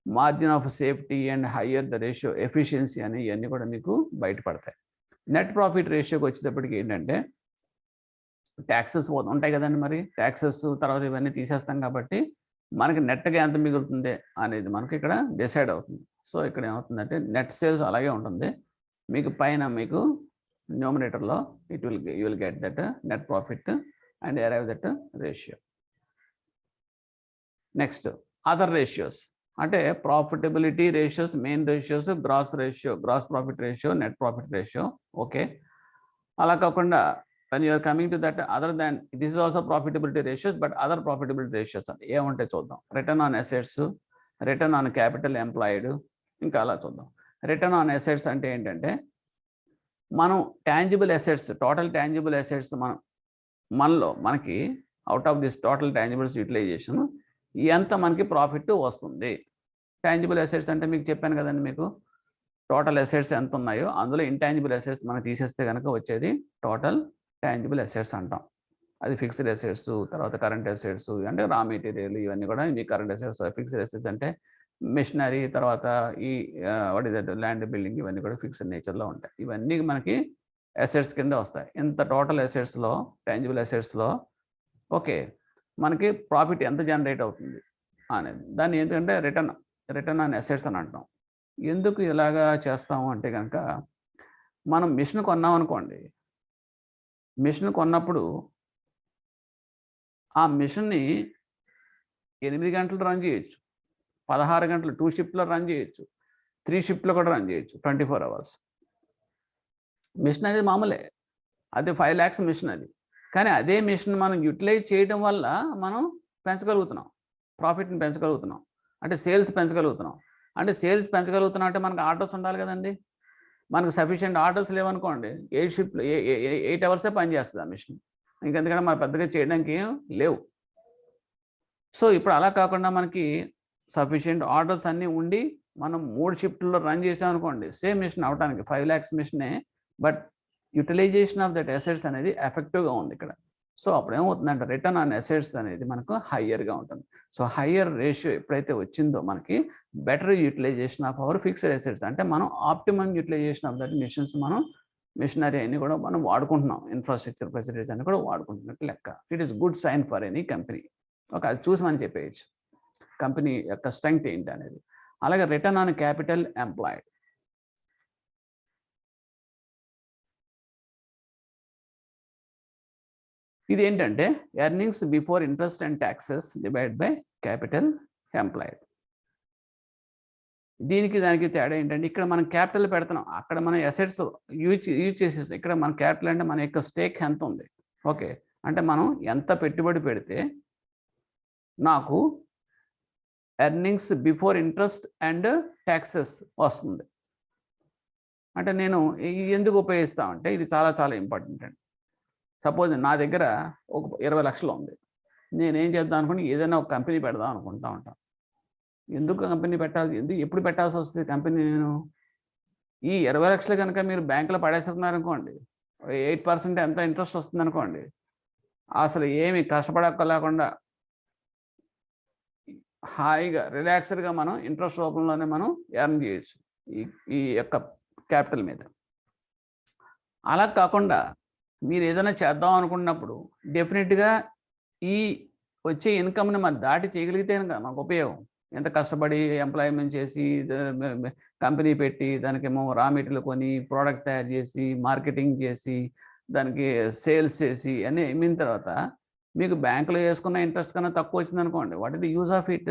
margin of safety and higher the ratio, efficiency అని ఇవన్నీ కూడా మీకు బయటపడతాయి. నెట్ ప్రాఫిట్ రేషియోకి వచ్చేటప్పటికి ఏంటంటే ట్యాక్సెస్ ఉంటాయి కదండి, మరి ట్యాక్సెస్ తర్వాత ఇవన్నీ తీసేస్తాం కాబట్టి మనకి నెట్గా ఎంత మిగులుతుంది అనేది మనకి ఇక్కడ డిసైడ్ అవుతుంది. సో ఇక్కడ ఏమవుతుందంటే నెట్ సేల్స్ అలాగే ఉంటుంది, మీకు పైన మీకు న్యూమరేటర్లో you will get that net profit and arrive that ratio. Next other ratios అంటే profitability ratios, main ratios, gross ratio, gross profit ratio, net profit ratio. Okay, అలా కాకుండా when you are coming to that, other than this is also profitability ratios, but other profitability ratios అంటే ఏముంటాయి చూద్దాం. Return on assets, return on capital employed, ఇంకా అలా చూద్దాం. రిటర్న్ ఆన్ అసెట్స్ అంటే ఏంటంటే మనం tangible assets, total tangible assets మనలో మనకి out of this total tangibles utilisation ఎంత మనకి ప్రాఫిట్ వస్తుంది. ట్యాంజిబుల్ అసెట్స్ అంటే మీకు చెప్పాను కదండి, మీకు టోటల్ అసెట్స్ ఎంత ఉన్నాయో అందులో ఇంటాంజిబుల్ అసెట్స్ మనం తీసేస్తే కనుక వచ్చేది టోటల్ ట్యాంజిబుల్ అసెట్స్ అంటాం. అది ఫిక్స్డ్ అసెట్స్, తర్వాత కరెంట్ అసెట్స్ అంటే రా మెటీరియల్, ఇవన్నీ కూడా ఇవి కరెంట్ అసెట్స్. ఫిక్స్డ్ అసెట్స్ అంటే మిషనరీ, తర్వాత ఈ what is that land building, ఇవన్నీ కూడా ఫిక్స్డ్ నేచర్లో ఉంటాయి. ఇవన్నీ మనకి అసెట్స్ కింద వస్తాయి. ఇంత టోటల్ అసెట్స్లో, ట్యాంజిబుల్ అసెట్స్లో ఓకే మనకి ప్రాఫిట్ ఎంత జనరేట్ అవుతుంది అనేది, దాన్ని ఏంటంటే రిటర్న్ ఆన్ అసెట్స్ అని అంటాం. ఎందుకు ఇలాగా చేస్తాము అంటే కనుక మనం మిషన్ కొన్నాం అనుకోండి, మిషన్ కొన్నప్పుడు ఆ మిషన్ని 8 గంటలు రన్ చేయొచ్చు, 16 గంటలు 2 షిఫ్ట్లో రన్ చేయొచ్చు, 3 షిఫ్ట్లో కూడా రన్ చేయొచ్చు 24 అవర్స్. మిషన్ అనేది మామూలే, అదే 5 lakhs మిషన్ అది. కానీ అదే మిషన్ మనం యూటిలైజ్ చేయడం వల్ల మనం పెంచగలుగుతున్నాం, ప్రాఫిట్ని పెంచగలుగుతున్నాం, అంటే సేల్స్ పెంచగలుగుతున్నాం. అంటే సేల్స్ పెంచగలుగుతున్నాం అంటే మనకు ఆర్డర్స్ ఉండాలి కదండి. మనకు సఫిషియెంట్ ఆర్డర్స్ లేవనుకోండి, 8 షిఫ్ట్లు 8 అవర్సే పనిచేస్తుంది ఆ మిషన్, ఇంకెందుకంటే మన పెద్దగా చేయడానికి ఏం లేవు. సో ఇప్పుడు అలా కాకుండా మనకి సఫిషియెంట్ ఆర్డర్స్ అన్నీ ఉండి మనం 3 షిఫ్ట్లో రన్ చేసామనుకోండి, సేమ్ మిషన్ అవడానికి 5 lakhs మిషనే, but utilisation of that assets అనేది ఎఫెక్టివ్గా ఉంది ఇక్కడ. సో అప్పుడు ఏమవుతుందంటే రిటర్న్ ఆన్ అసెట్స్ అనేది మనకు హయ్యర్గా ఉంటుంది. సో హయ్యర్ రేషియో ఎప్పుడైతే వచ్చిందో మనకి better utilization of our fixed assets, అంటే మనం optimum utilization of that machines, మనం మిషనరీ అన్ని కూడా మనం వాడుకుంటున్నాం, ఇన్ఫ్రాస్ట్రక్చర్ ఫెసిలిటీస్ అన్ని కూడా వాడుకుంటున్నట్టు లెక్క. It is good sign for any company. ఒక అది చూసి మనం చెప్పేయచ్చు కంపెనీ యొక్క స్ట్రెంగ్త్ ఏంటి అనేది. అలాగే రిటర్న్ ఆన్ క్యాపిటల్ ఎంప్లాయిడ్, ఇది ఏంటంటే earnings before interest and taxes divide by capital employed. దీనికి దానికి తేడా ఏంటంటే ఇక్కడ మనం క్యాపిటల్ పెడుతున్నాం, అక్కడ మనం అసెట్స్ యూజ్ చేసేస్తాం. ఇక్కడ మన క్యాపిటల్ అంటే మన యొక్క స్టేక్ ఎంత ఉంది, ఓకే, అంటే మనం ఎంత పెట్టుబడి పెడితే నాకు earnings before interest and taxes వస్తుంది. అంటే నేను ఎందుకు ఉపయోగిస్తామంటే ఇది చాలా చాలా ఇంపార్టెంట్ అండి. సపోజ్ నా దగ్గర ఒక 20 లక్షలు ఉంది, నేనేం చేద్దాం అనుకుని ఏదైనా ఒక కంపెనీ పెడదాం అనుకుంటా ఉంటాను. ఎందుకు కంపెనీ పెట్టాలి, ఎప్పుడు పెట్టాల్సి వస్తుంది కంపెనీ? నేను ఈ 20 లక్షలు కనుక మీరు బ్యాంకులో పడేస్తున్నారనుకోండి, 8% ఎంత ఇంట్రెస్ట్ వస్తుంది అనుకోండి, అసలు ఏమి కష్టపడక్కలేకుండా హాయిగా రిలాక్స్డ్గా మనం ఇంట్రెస్ట్ రూపంలోనే మనం ఎర్న్ చేయొచ్చు ఈ యొక్క క్యాపిటల్ మీద. అలా కాకుండా మీరు ఏదైనా చేద్దాం అనుకున్నప్పుడు డెఫినెట్గా ఈ వచ్చే ఇన్కమ్ని మరి దాటి చేయగలిగితే మనకు ఉపయోగం. ఎంత కష్టపడి ఎంప్లాయ్మెంట్ చేసి కంపెనీ పెట్టి దానికేమో రా మెటీరియల్ కొని ప్రోడక్ట్ తయారు చేసి మార్కెటింగ్ చేసి దానికి సేల్స్ చేసి అన్నీ అయిన తర్వాత మీకు బ్యాంకులో వేసుకున్న ఇంట్రెస్ట్ కన్నా తక్కువ వచ్చింది అనుకోండి, what is the use of it?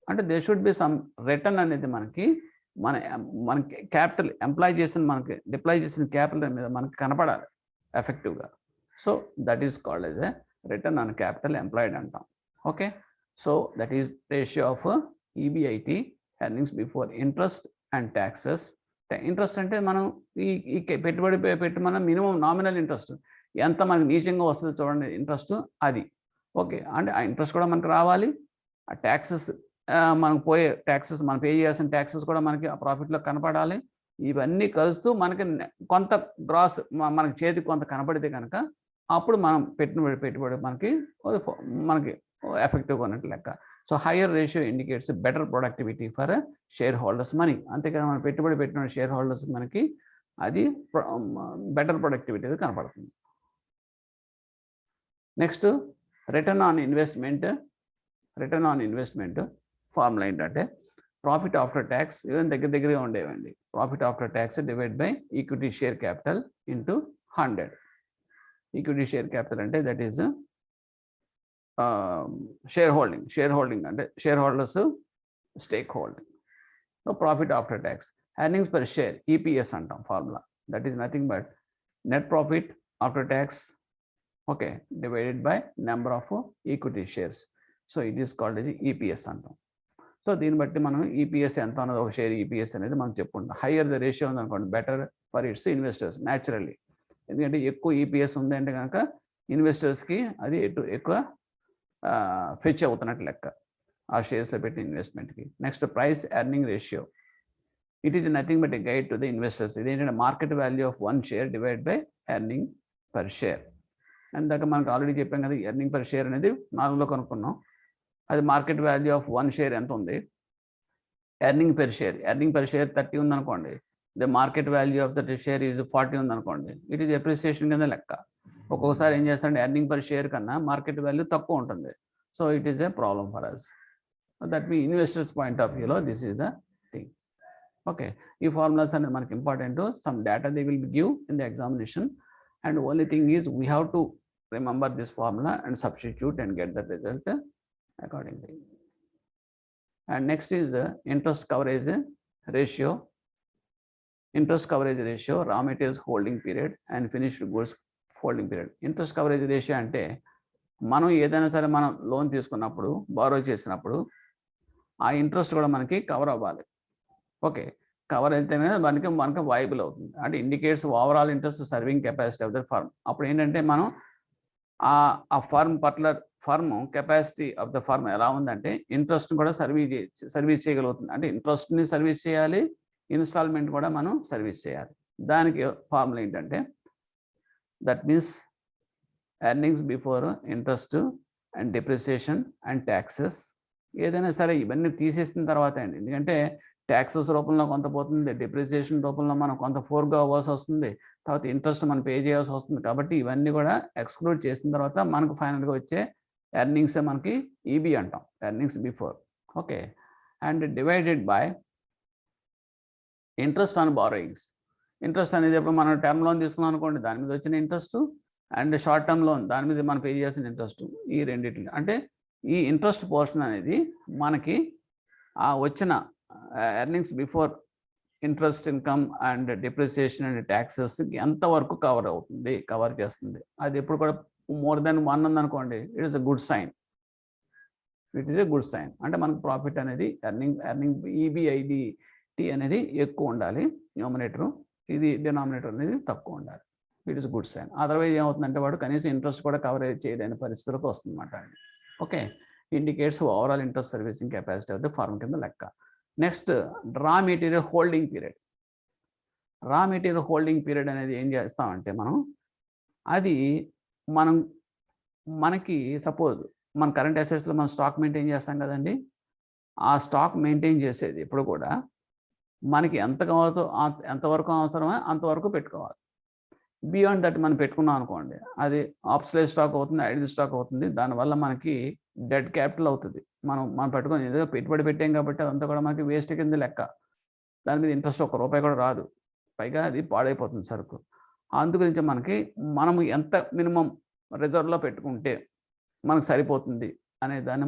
అంటే they should be some return అనేది మనకి మనకి క్యాపిటల్ ఎంప్లాయ్ చేసిన మనకి డిప్లాయ్ చేసిన క్యాపిటల్ మీద మనకి కనపడాలి ఎఫెక్టివ్గా. So that is called as a return on capital employed అంటాం. Okay, so that is ratio of EBIT, earnings before interest and taxes. Interest అంటే మనం ఈ పెట్టుబడి పెట్టి మనం మినిమం నామినల్ ఇంట్రెస్ట్ ఎంత మనకి నీచంగా వస్తుందో చూడండి ఇంట్రెస్ట్, అది ఓకే. అంటే ఆ ఇంట్రెస్ట్ కూడా మనకు రావాలి, ఆ ట్యాక్సెస్ మనకు పోయే ట్యాక్సెస్ మనం పే చేయాల్సిన ట్యాక్సెస్ కూడా మనకి ఆ ప్రాఫిట్లో కనపడాలి. ఇవన్నీ కలుస్తూ మనకి కొంత గ్రాస్ మనకి చేతికి కొంత కనపడితే కనుక అప్పుడు మనం పెట్టుబడి మనకి ఎఫెక్టివ్గా ఉన్నట్టు లెక్క. So higher ratio indicates better productivity for share holders money. అంతేకాదు మనం పెట్టుబడి పెట్టిన షేర్ హోల్డర్స్ మనకి అది బెటర్ ప్రొడక్టివిటీ అది కనపడుతుంది. Next return on investment. Return on investment formula ఏంటంటే ప్రాఫిట్ ఆఫ్టర్ ట్యాక్స్, ఇవన్నీ దగ్గరగా ఉండేవండి. Profit after tax divide by equity share capital into 100. Equity share capital అంటే దట్ ఈస్ షేర్ హోల్డింగ్ అంటే shareholders stake holding. So profit after tax, earnings per share EPS అంటాం formula. That is nothing but net profit after tax, okay, divided by number of equity shares. So it is called ఇది ఈపీఎస్ అంటాం. సో దీన్ని బట్టి మనం ఈపీఎస్ ఎంత అన్నది ఒక షేర్ ఈపీఎస్ అనేది మనం చెప్పుకుంటాం. హయ్యర్ ద రేషియో ఉందనుకోండి better for it's investors naturally. ఎందుకంటే ఎక్కువ ఈపీఎస్ ఉంది అంటే కనుక ఇన్వెస్టర్స్కి అది ఎక్కువ ఫెచ్ అవుతున్నట్టు లెక్క ఆ షేర్స్లో పెట్టిన ఇన్వెస్ట్మెంట్కి. Next price earning ratio, it is nothing but a guide to the investors. ఇదేంటంటే market value of 1 share divide by earning per share. అందాక మనకు ఆల్రెడీ చెప్పాం కదా, ఎర్నింగ్ పర్ షేర్ అనేది 4లో కనుక్కున్నాం. అది మార్కెట్ వాల్యూ ఆఫ్ 1 షేర్ ఎంత ఉంది, ఎర్నింగ్ పర్ షేర్ 30 ఉందనుకోండి, the market value of that share is 40 ఉందనుకోండి, ఇట్ ఈస్ ఎప్రిసియేషన్ కింద లెక్క. ఒక్కొక్కసారి ఏం చేస్తారంటే ఎర్నింగ్ పర్ షేర్ కన్నా మార్కెట్ వాల్యూ తక్కువ ఉంటుంది. So it is a problem for us. That మీ ఇన్వెస్టర్స్ పాయింట్ ఆఫ్ వ్యూలో this is the thing. Okay, ఈ ఫార్ములాస్ అనేది మనకి important. Some data they will be give in the examination, and only thing is we have to remember this formula and substitute and get the result accordingly. And next is interest coverage ratio. Interest coverage ratio, రా materials holding period and finished goods holding period. Interest coverage ratio అంటే మనం ఏదైనా సరే మనం లోన్ తీసుకున్నప్పుడు, బారో చేసినప్పుడు ఆ ఇంట్రెస్ట్ కూడా మనకి కవర్ అవ్వాలి. ఓకే, కవర్ అయితేనే మనకి వైబుల్ అవుతుంది. అంటే indicates overall interest serving capacity of the firm. అప్పుడు ఏంటంటే మనం ఆ firm particular firm capacity of the firm ఎలా ఉందంటే ఇంట్రెస్ట్ కూడా సర్వీస్ చేయగలుగుతుంది. అంటే ఇంట్రెస్ట్ని సర్వీస్ చేయాలి, ఇన్స్టాల్మెంట్ కూడా మనం సర్వీస్ చేయాలి. దానికి ఫార్ములా ఏంటంటే that means earnings before interest and depreciation and taxes. ఏదైనా సరే ఇవన్నీ తీసేసిన తర్వాత అండి, ఎందుకంటే ట్యాక్సెస్ రూపంలో కొంత పోతుంది, డిప్రిసియేషన్ రూపంలో మనం కొంత ఫోర్గా అవ్వాల్సి వస్తుంది, తర్వాత ఇంట్రెస్ట్ మనం పే చేయాల్సి వస్తుంది. కాబట్టి ఇవన్నీ కూడా ఎక్స్క్లూడ్ చేసిన తర్వాత మనకు ఫైనల్గా వచ్చే ఎర్నింగ్స్ మనకి ఈబీ అంటాం, earnings before. Okay, and divided by interest on borrowings. Interest అనేది ఎప్పుడు మనం టర్మ్ లోన్ తీసుకున్నాం అనుకోండి, దాని మీద వచ్చిన interest, and short term loan దాని మీద మనం పే చేయాల్సిన ఇంట్రెస్ట్. ఈ రెండింటి అంటే ఈ ఇంట్రెస్ట్ పోర్షన్ అనేది మనకి ఆ వచ్చిన earnings before interest income and depreciation and taxes ఎంతవరకు కవర్ చేస్తుంది. అది ఎప్పుడు కూడా మోర్ దెన్ 1 ఉందనుకోండి, it is a good sign. అంటే మనకు ప్రాఫిట్ అనేది ఎర్నింగ్ ఈబిఐడిటి అనేది ఎక్కువ ఉండాలి న్యూమరేటరు, ఇది డినామినేటర్ అనేది తక్కువ ఉండాలి. It is good sign. Otherwise ఏమవుతుందంటే వాడు కనీసం ఇంట్రెస్ట్ కూడా కవరేజ్ చేయలేని పరిస్థితులకు వస్తుందన్నమాట అండి. Okay, indicates overall interest servicing capacity of the firm కింద లెక్క. Next, raw material holding period. Raw material holding period అనేది ఏం చేస్తామంటే అది మనకి సపోజ్ మన కరెంట్ అసెట్స్లో మనం స్టాక్ మెయింటైన్ చేస్తాం కదండి. ఆ స్టాక్ మెయింటైన్ చేసేది ఎప్పుడు కూడా మనకి ఎంతవరకు అవసరమో అంతవరకు పెట్టుకోవాలి. బియాండ్ దట్ మనం పెట్టుకున్నాం అనుకోండి, అది ఆబ్సొల్యూట్ స్టాక్ అవుతుంది, ఐడిల్ స్టాక్ అవుతుంది. దానివల్ల మనకి డెడ్ క్యాపిటల్ అవుతుంది. మనం పెట్టుకొని ఏదో పెట్టుబడి పెట్టాం కాబట్టి అదంతా కూడా మనకి వేస్ట్ కింద లెక్క. దాని మీద ఇంట్రెస్ట్ ₹1 కూడా రాదు, పైగా అది పాడైపోతుంది సరుకు. అందుగురించి మనము ఎంత మినిమం రిజర్వ్లో పెట్టుకుంటే మనకు సరిపోతుంది అనే దాన్ని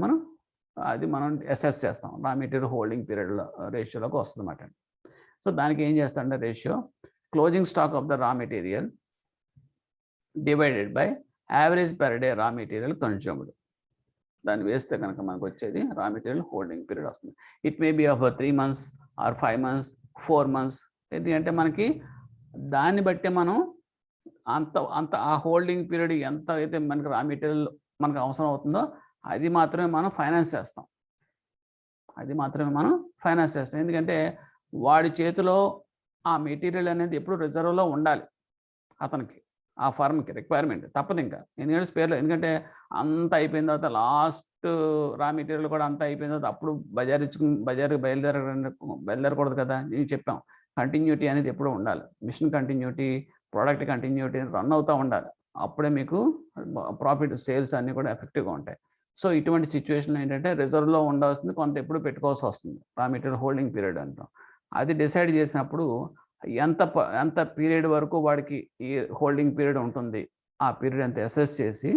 మనం అసెస్ చేస్తాం. రా మెటీరియల్ హోల్డింగ్ పీరియడ్లో రేషియోలోకి వస్తుంది అన్నమాట. సో దానికి ఏం చేస్తామంటే ratio closing stock of the raw material divided by average per day raw material consumed. దాన్ని వేస్తే కనుక మనకు వచ్చేది రా మెటీరియల్ హోల్డింగ్ పీరియడ్ వస్తుంది. It may be of 3 months or 5 months, 4 months. ఎందుకంటే మనకి దాన్ని బట్టే మనం అంత ఆ హోల్డింగ్ పీరియడ్ ఎంత అయితే మనకి రా మెటీరియల్ మనకు అవసరం అవుతుందో అది మాత్రమే మనం ఫైనాన్స్ చేస్తాం. ఎందుకంటే వాడి చేతిలో ఆ మెటీరియల్ అనేది ఎప్పుడు రిజర్వ్లో ఉండాలి. అతనికి ఆ ఫర్మ్కి రిక్వైర్మెంట్ తప్పదు ఇంకా, ఎందుకంటే స్పేర్లో. ఎందుకంటే అంత అయిపోయిన తర్వాత లాస్ట్ రా మెటీరియల్ కూడా అంతా అయిపోయిన తర్వాత అప్పుడు బజార్కి బయలుదేరకూడదు కదా. నేను చెప్పాం, కంటిన్యూటీ అనేది ఎప్పుడూ ఉండాలి. Machine continuity, product continuity run అవుతూ ఉండాలి. అప్పుడే మీకు ప్రాఫిట్, సేల్స్ అన్నీ కూడా ఎఫెక్టివ్గా ఉంటాయి. సో ఇటువంటి సిచ్యువేషన్లో ఏంటంటే రిజర్వ్లో ఉండాల్సింది కొంత ఎప్పుడు పెట్టుకోవాల్సి వస్తుంది. రా మెటీరియల్ హోల్డింగ్ పీరియడ్ అంటాం. అది డిసైడ్ చేసినప్పుడు ఎంత పీరియడ్ వరకు వాడికి ఈ హోల్డింగ్ పీరియడ్ ఉంటుంది, ఆ పీరియడ్ అంత అసెస్ చేసి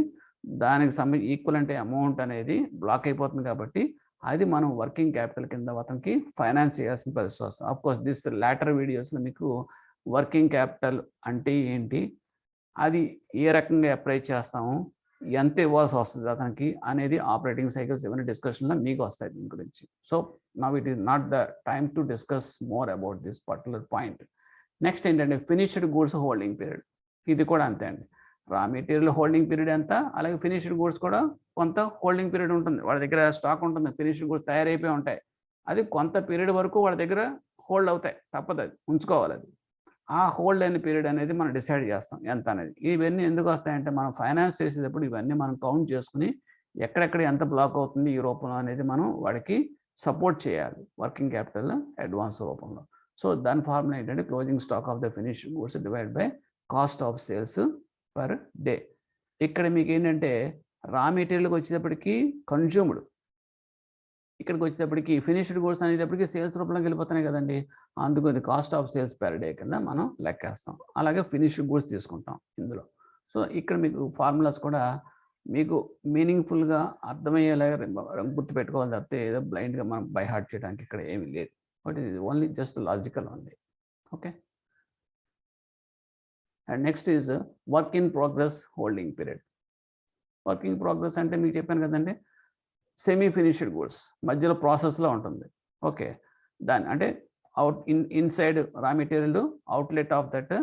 దానికి సంబంధించి ఈక్వలెంట్ అమౌంట్ అనేది బ్లాక్ అయిపోతుంది. కాబట్టి అది మనం వర్కింగ్ క్యాపిటల్ కింద అతనికి ఫైనాన్స్ చేయాల్సిన పరిస్థితి వస్తుంది. అఫ్కోర్స్ దిస్ లాటర్ వీడియోస్లో మీకు వర్కింగ్ క్యాపిటల్ అంటే ఏంటి, అది ఏ రకంగా అప్లై చేస్తాము, ఎంత ఇవ్వాల్సి వస్తుంది అతనికి అనేది ఆపరేటింగ్ సైకిల్స్ ఇవన్నీ డిస్కషన్లో మీకు వస్తాయి దీని గురించి. So now it is not the time to discuss more about this particular point. Next ఏంటంటే ఫినిష్డ్ గూడ్స్ హోల్డింగ్ పీరియడ్. ఇది కూడా అంతే అండి. రా మెటీరియల్ హోల్డింగ్ పీరియడ్ ఎంత, అలాగే ఫినిష్డ్ గూడ్స్ కూడా కొంత హోల్డింగ్ పీరియడ్ ఉంటుంది. వాడి దగ్గర స్టాక్ ఉంటుంది, ఫినిష్డ్ గూడ్స్ తయారైపోయి ఉంటాయి. అది కొంత పీరియడ్ వరకు వాడి దగ్గర హోల్డ్ అవుతాయి, తప్పదు, అది ఉంచుకోవాలి. అది ఆ హోల్డ్ అయిన పీరియడ్ అనేది మనం డిసైడ్ చేస్తాం ఎంత అనేది. ఇవన్నీ ఎందుకు వస్తాయంటే మనం ఫైనాన్స్ చేసేటప్పుడు ఇవన్నీ మనం కౌంట్ చేసుకుని ఎక్కడెక్కడ ఎంత బ్లాక్ అవుతుంది ఈ రూపంలో అనేది మనం వాడికి సపోర్ట్ చేయాలి వర్కింగ్ క్యాపిటల్ అడ్వాన్స్ రూపంలో. సో దాని ఫార్ములా ఏంటంటే closing stock of the finished goods divide by cost of sales per day. ఇక్కడ మీకు ఏంటంటే రా మెటీరియల్కి వచ్చేటప్పటికి కన్జ్యూమ్డ్, ఇక్కడికి వచ్చేటప్పటికి ఫినిష్డ్ గూడ్స్ అనేటప్పటికి సేల్స్ రూపంలోకి వెళ్ళిపోతున్నాయి కదండి. అందుకని cost of sales per day కింద మనం లెక్కేస్తాం. అలాగే ఫినిష్డ్ గూడ్స్ తీసుకుంటాం ఇందులో. సో ఇక్కడ మీకు ఫార్ములాస్ కూడా మీకు మీనింగ్ఫుల్గా అర్థమయ్యేలాగా గుర్తుపెట్టుకోవాలి తప్పితే ఏదో బ్లైండ్గా మనం బై హార్ట్ చేయడానికి ఇక్కడ ఏమీ లేదు. బట్ ఇది only just logical only. Okay. And next is work in progress holding period. Work in progress అంటే మీకు చెప్పాను కదండి, సెమీ ఫినిష్డ్ గూడ్స్, మధ్యలో ప్రాసెస్లో ఉంటుంది. ఓకే, దాని అంటే inside raw material, outlet of that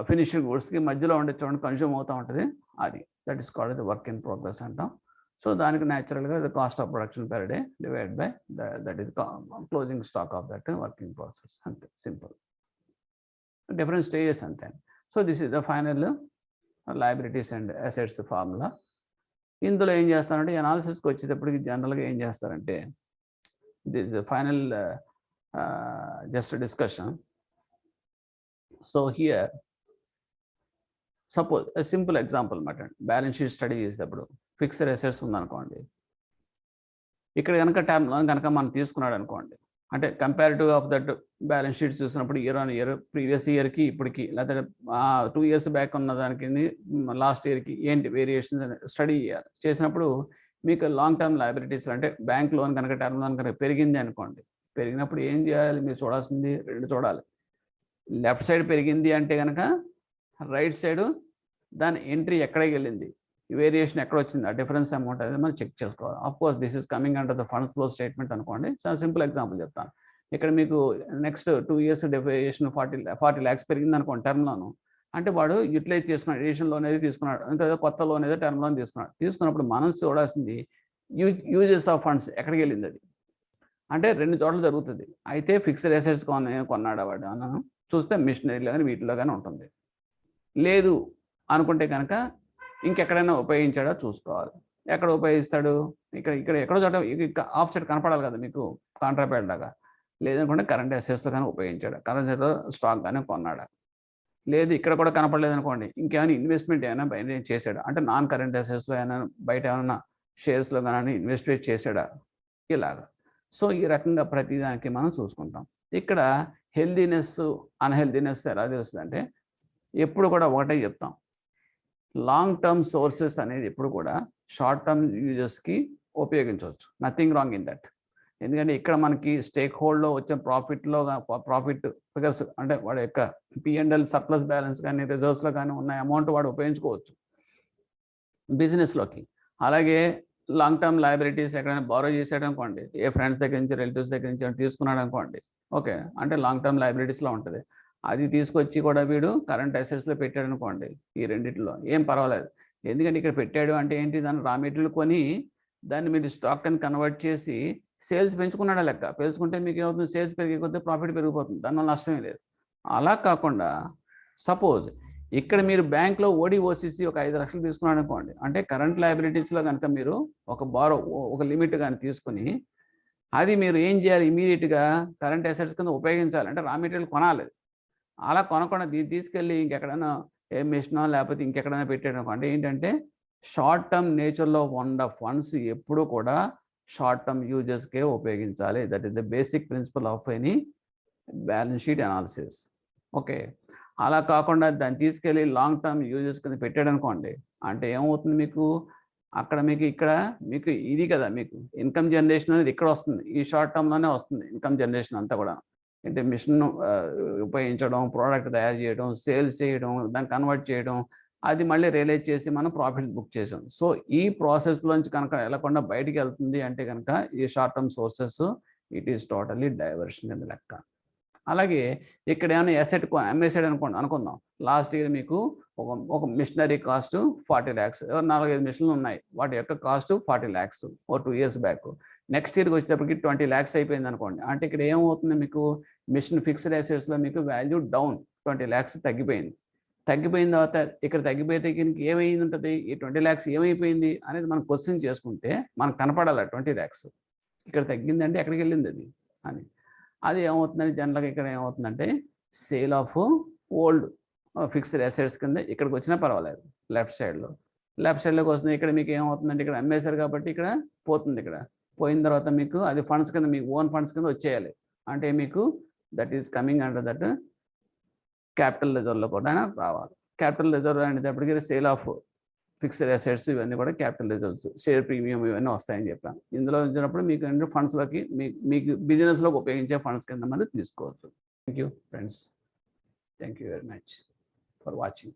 finished గూడ్స్కి మధ్యలో ఉండే చూడండి కన్జ్యూమ్ అవుతూ ఉంటుంది, అది that is called the work in progress అంటాం. సో దానికి న్యాచురల్గా the cost of production per day divide by that is closing stock of that working process, అంతే, సింపుల్. డిఫరెంట్ స్టేజెస్ అంతే. So this is the final liabilities and assets formula. ఇందులో ఏం చేస్తారంటే అనాలిసిస్కి వచ్చేటప్పటికి జనరల్గా ఏం చేస్తారంటే this the final just discussion. So here suppose simple example మాట, బ్యాలెన్స్ షీట్ స్టడీ చేసేటప్పుడు ఫిక్స్డ్ అసెట్స్ ఉందనుకోండి, ఇక్కడ కనుక టర్మ్ లోన్ కనుక మనం తీసుకున్నాడు అనుకోండి, అంటే comparative of that balance sheets చూసినప్పుడు ఇయర్ ఆన్ ఇయర్, ప్రీవియస్ ఇయర్కి ఇప్పటికి, లేకపోతే 2 years బ్యాక్ ఉన్న దానికి లాస్ట్ ఇయర్కి ఏంటి వేరియేషన్ స్టడీ చేసినప్పుడు మీకు లాంగ్ టర్మ్ లయబిలిటీస్ అంటే బ్యాంక్ లోన్ కనుక టర్మ్ లోన్ కనుక పెరిగింది అనుకోండి, పెరిగినప్పుడు ఏం చేయాలి మీరు చూడాల్సింది 2 చూడాలి. లెఫ్ట్ సైడ్ పెరిగింది అంటే కనుక రైట్ సైడ్ దాని ఎంట్రీ ఎక్కడికి వెళ్ళింది, వేరియేషన్ ఎక్కడ వచ్చింది, ఆ డిఫరెన్స్ అమౌంట్ అనేది మనం చెక్ చేసుకోవాలి. Of course this is coming under the fund flow statement అనుకోండి. చాలా సింపుల్ ఎగ్జాంపుల్ చెప్తాను. ఇక్కడ మీకు నెక్స్ట్ 2 years డెఫియేషన్ 40 lakhs పెరిగింది అనుకోండి టర్మ్ లోను, అంటే వాడు యూటిలైజ్ చేసుకున్నాడు, ఎడిషన్ లోన్ అనేది తీసుకున్నాడు, ఇంకా కొత్త లోన్ ఏదో టర్మ్ లోన్ తీసుకున్నాడు. తీసుకున్నప్పుడు మనం చూడాల్సింది యూజెస్ ఆఫ్ ఫండ్స్ ఎక్కడికి వెళ్ళింది, అది అంటే 2 చోట్ల జరుగుతుంది. అయితే ఫిక్స్డ్ అసెట్స్ కొన్నాడు వాడు అన్నాను, చూస్తే మిషనరీలో కానీ వీటిలో కానీ ఉంటుంది. లేదు అనుకుంటే కనుక ఇంకెక్కడైనా ఉపయోగించాడో చూసుకోవాలి. ఎక్కడ ఉపయోగిస్తాడు, ఇక్కడ ఎక్కడో చోట ఆఫ్ సైడ్ కనపడాలి కదా మీకు కాంట్రాపేట్ లాగా. లేదనుకుంటే కరెంట్ అసెట్స్లో కానీ ఉపయోగించాడు, కరెంట్ అసెట్స్లో స్టాక్ కానీ కొన్నాడా. లేదు ఇక్కడ కూడా కనపడలేదు అనుకోండి, ఇంకేమైనా ఇన్వెస్ట్మెంట్ ఏమైనా బయట చేశాడా, అంటే నాన్ కరెంట్ అసెట్స్లో ఏమైనా బయట ఏమైనా షేర్స్లో కానీ ఇన్వెస్ట్మెంట్ చేశాడా, ఇలాగా. సో ఈ రకంగా ప్రతిదానికి మనం చూసుకుంటాం. ఇక్కడ హెల్దీనెస్ అన్హెల్దీనెస్ ఎలా తెలుస్తుంది అంటే ఎప్పుడు కూడా ఒకటే చెప్తాం, లాంగ్ టర్మ్ సోర్సెస్ అనేది ఎప్పుడు కూడా షార్ట్ టర్మ్ యూజెస్కి ఉపయోగించవచ్చు, నథింగ్ రాంగ్ ఇన్ దట్. ఎందుకంటే ఇక్కడ మనకి స్టేక్ హోల్డ్లో వచ్చే ప్రాఫిట్ ఫిగర్స్ అంటే వాడి యొక్క P&L సర్ప్లస్ బ్యాలెన్స్ కానీ రిజర్వ్స్లో కానీ ఉన్న అమౌంట్ వాడు ఉపయోగించుకోవచ్చు బిజినెస్లోకి. అలాగే లాంగ్ టర్మ్ లయబిలిటీస్ ఎక్కడైనా బారో చేసాడు అనుకోండి, ఏ ఫ్రెండ్స్ దగ్గర నుంచి రిలేటివ్స్ దగ్గర నుంచి తీసుకున్నాడు అనుకోండి, ఓకే, అంటే లాంగ్ టర్మ్ లయబిలిటీస్లో ఉంటుంది. అది తీసుకొచ్చి కూడా వీడు కరెంట్ అసెట్స్లో పెట్టాడు అనుకోండి, ఈ రెండింటిలో ఏం పర్వాలేదు. ఎందుకంటే ఇక్కడ పెట్టాడు అంటే ఏంటి, దాన్ని రా మెటీరియల్ కొని దాన్ని మీరు స్టాక్ అని కన్వర్ట్ చేసి సేల్స్ పెంచుకున్నాడా లెక్క. పెంచుకుంటే మీకు ఏమవుతుంది, సేల్స్ పెరిగిపోతే ప్రాఫిట్ పెరిగిపోతుంది, దానివల్ల నష్టమే లేదు. అలా కాకుండా సపోజ్ ఇక్కడ మీరు బ్యాంక్లో ఓడిఓసిసి ఒక 5 లక్షలు తీసుకున్నాడు అనుకోండి, అంటే కరెంట్ లయబిలిటీస్లో కనుక మీరు ఒక లిమిట్ కానీ తీసుకుని అది మీరు ఏం చేయాలి, ఇమీడియట్గా కరెంట్ అసెట్స్ కింద ఉపయోగించాలి, అంటే రా మెటీరియల్ కొనాలి. అలా కొనకుండా తీసుకెళ్ళి ఇంకెక్కడైనా ఏ మిషనో లేకపోతే ఇంకెక్కడైనా పెట్టాడు అనుకోండి, ఏంటంటే షార్ట్ టర్మ్ నేచర్లో ఉన్న ఫండ్స్ ఎప్పుడు కూడా షార్ట్ టర్మ్ యూజెస్కే ఉపయోగించాలి. That is the basic principle of any balance sheet analysis. Okay, అలా కాకుండా దాన్ని తీసుకెళ్ళి లాంగ్ టర్మ్ యూజెస్ కింద పెట్టాడు అనుకోండి, అంటే ఏమవుతుంది మీకు అక్కడ మీకు ఇది కదా, మీకు ఇన్కమ్ జనరేషన్ అనేది ఇక్కడ వస్తుంది, ఈ షార్ట్ టర్మ్లోనే వస్తుంది ఇన్కమ్ జనరేషన్ అంతా కూడా. అంటే మిషన్ ఉపయోగించడం, ప్రోడక్ట్ తయారు చేయడం, సేల్స్ చేయడం, దాన్ని కన్వర్ట్ చేయడం, అది మళ్ళీ రియలైజ్ చేసి మనం ప్రాఫిట్ బుక్ చేసాం. సో ఈ ప్రాసెస్లోంచి కనుక వెళ్ళకుండా బయటికి వెళ్తుంది అంటే కనుక ఈ short term sources it is totally diversion కింద లెక్క. అలాగే ఇక్కడ ఏమైనా అసెట్ అమ్మేసాడు అనుకుందాం, లాస్ట్ ఇయర్ మీకు ఒక మిషనరీ కాస్ట్ 40 lakhs, 4-5 మిషన్లు ఉన్నాయి, వాటి యొక్క cost 40 lakhs 2 years back. Next ఇయర్కి వచ్చేటప్పటికి 20 lakhs అయిపోయింది అనుకోండి, అంటే ఇక్కడ ఏమవుతుంది, మీకు మిషన్ ఫిక్స్డ్ అసెట్స్లో మీకు వాల్యూ డౌన్ 20 lakhs తగ్గిపోయింది. తగ్గిపోయిన తర్వాత ఇక్కడ తగ్గిపోతే ఏమైంది ఉంటుంది, ఈ 20 lakhs ఏమైపోయింది అనేది మనం క్వశ్చన్ చేసుకుంటే మనకు కనపడాలి 20 lakhs ఇక్కడ తగ్గిందంటే ఎక్కడికి వెళ్ళింది అది అని. అది ఏమవుతుందని జనరల్గా ఇక్కడ ఏమవుతుందంటే sale of old fixed assets కింద ఇక్కడికి వచ్చినా పర్వాలేదు, లెఫ్ట్ సైడ్లోకి వస్తుంది. ఇక్కడ మీకు ఏమవుతుందంటే ఇక్కడ అమ్మేశారు కాబట్టి ఇక్కడ పోతుంది, ఇక్కడ పోయిన తర్వాత మీకు అది ఫండ్స్ కింద, మీకు ఓన్ ఫండ్స్ కింద వచ్చేయాలి. అంటే మీకు that is coming under that capital రిజర్వ్లో కూడా రావాలి. క్యాపిటల్ రిజర్వ్ అనేటప్పటికీ సేల్ ఆఫ్ ఫిక్స్డ్ అసెట్స్ ఇవన్నీ కూడా క్యాపిటల్ రిజర్వ్స్, షేర్ ప్రీమియం ఇవన్నీ వస్తాయని చెప్పాను. ఇందులో వచ్చినప్పుడు మీకు ఫండ్స్లోకి మీకు బిజినెస్లోకి ఉపయోగించే ఫండ్స్ కింద మనం తీసుకోవచ్చు. Thank you friends, thank you very much. For watching.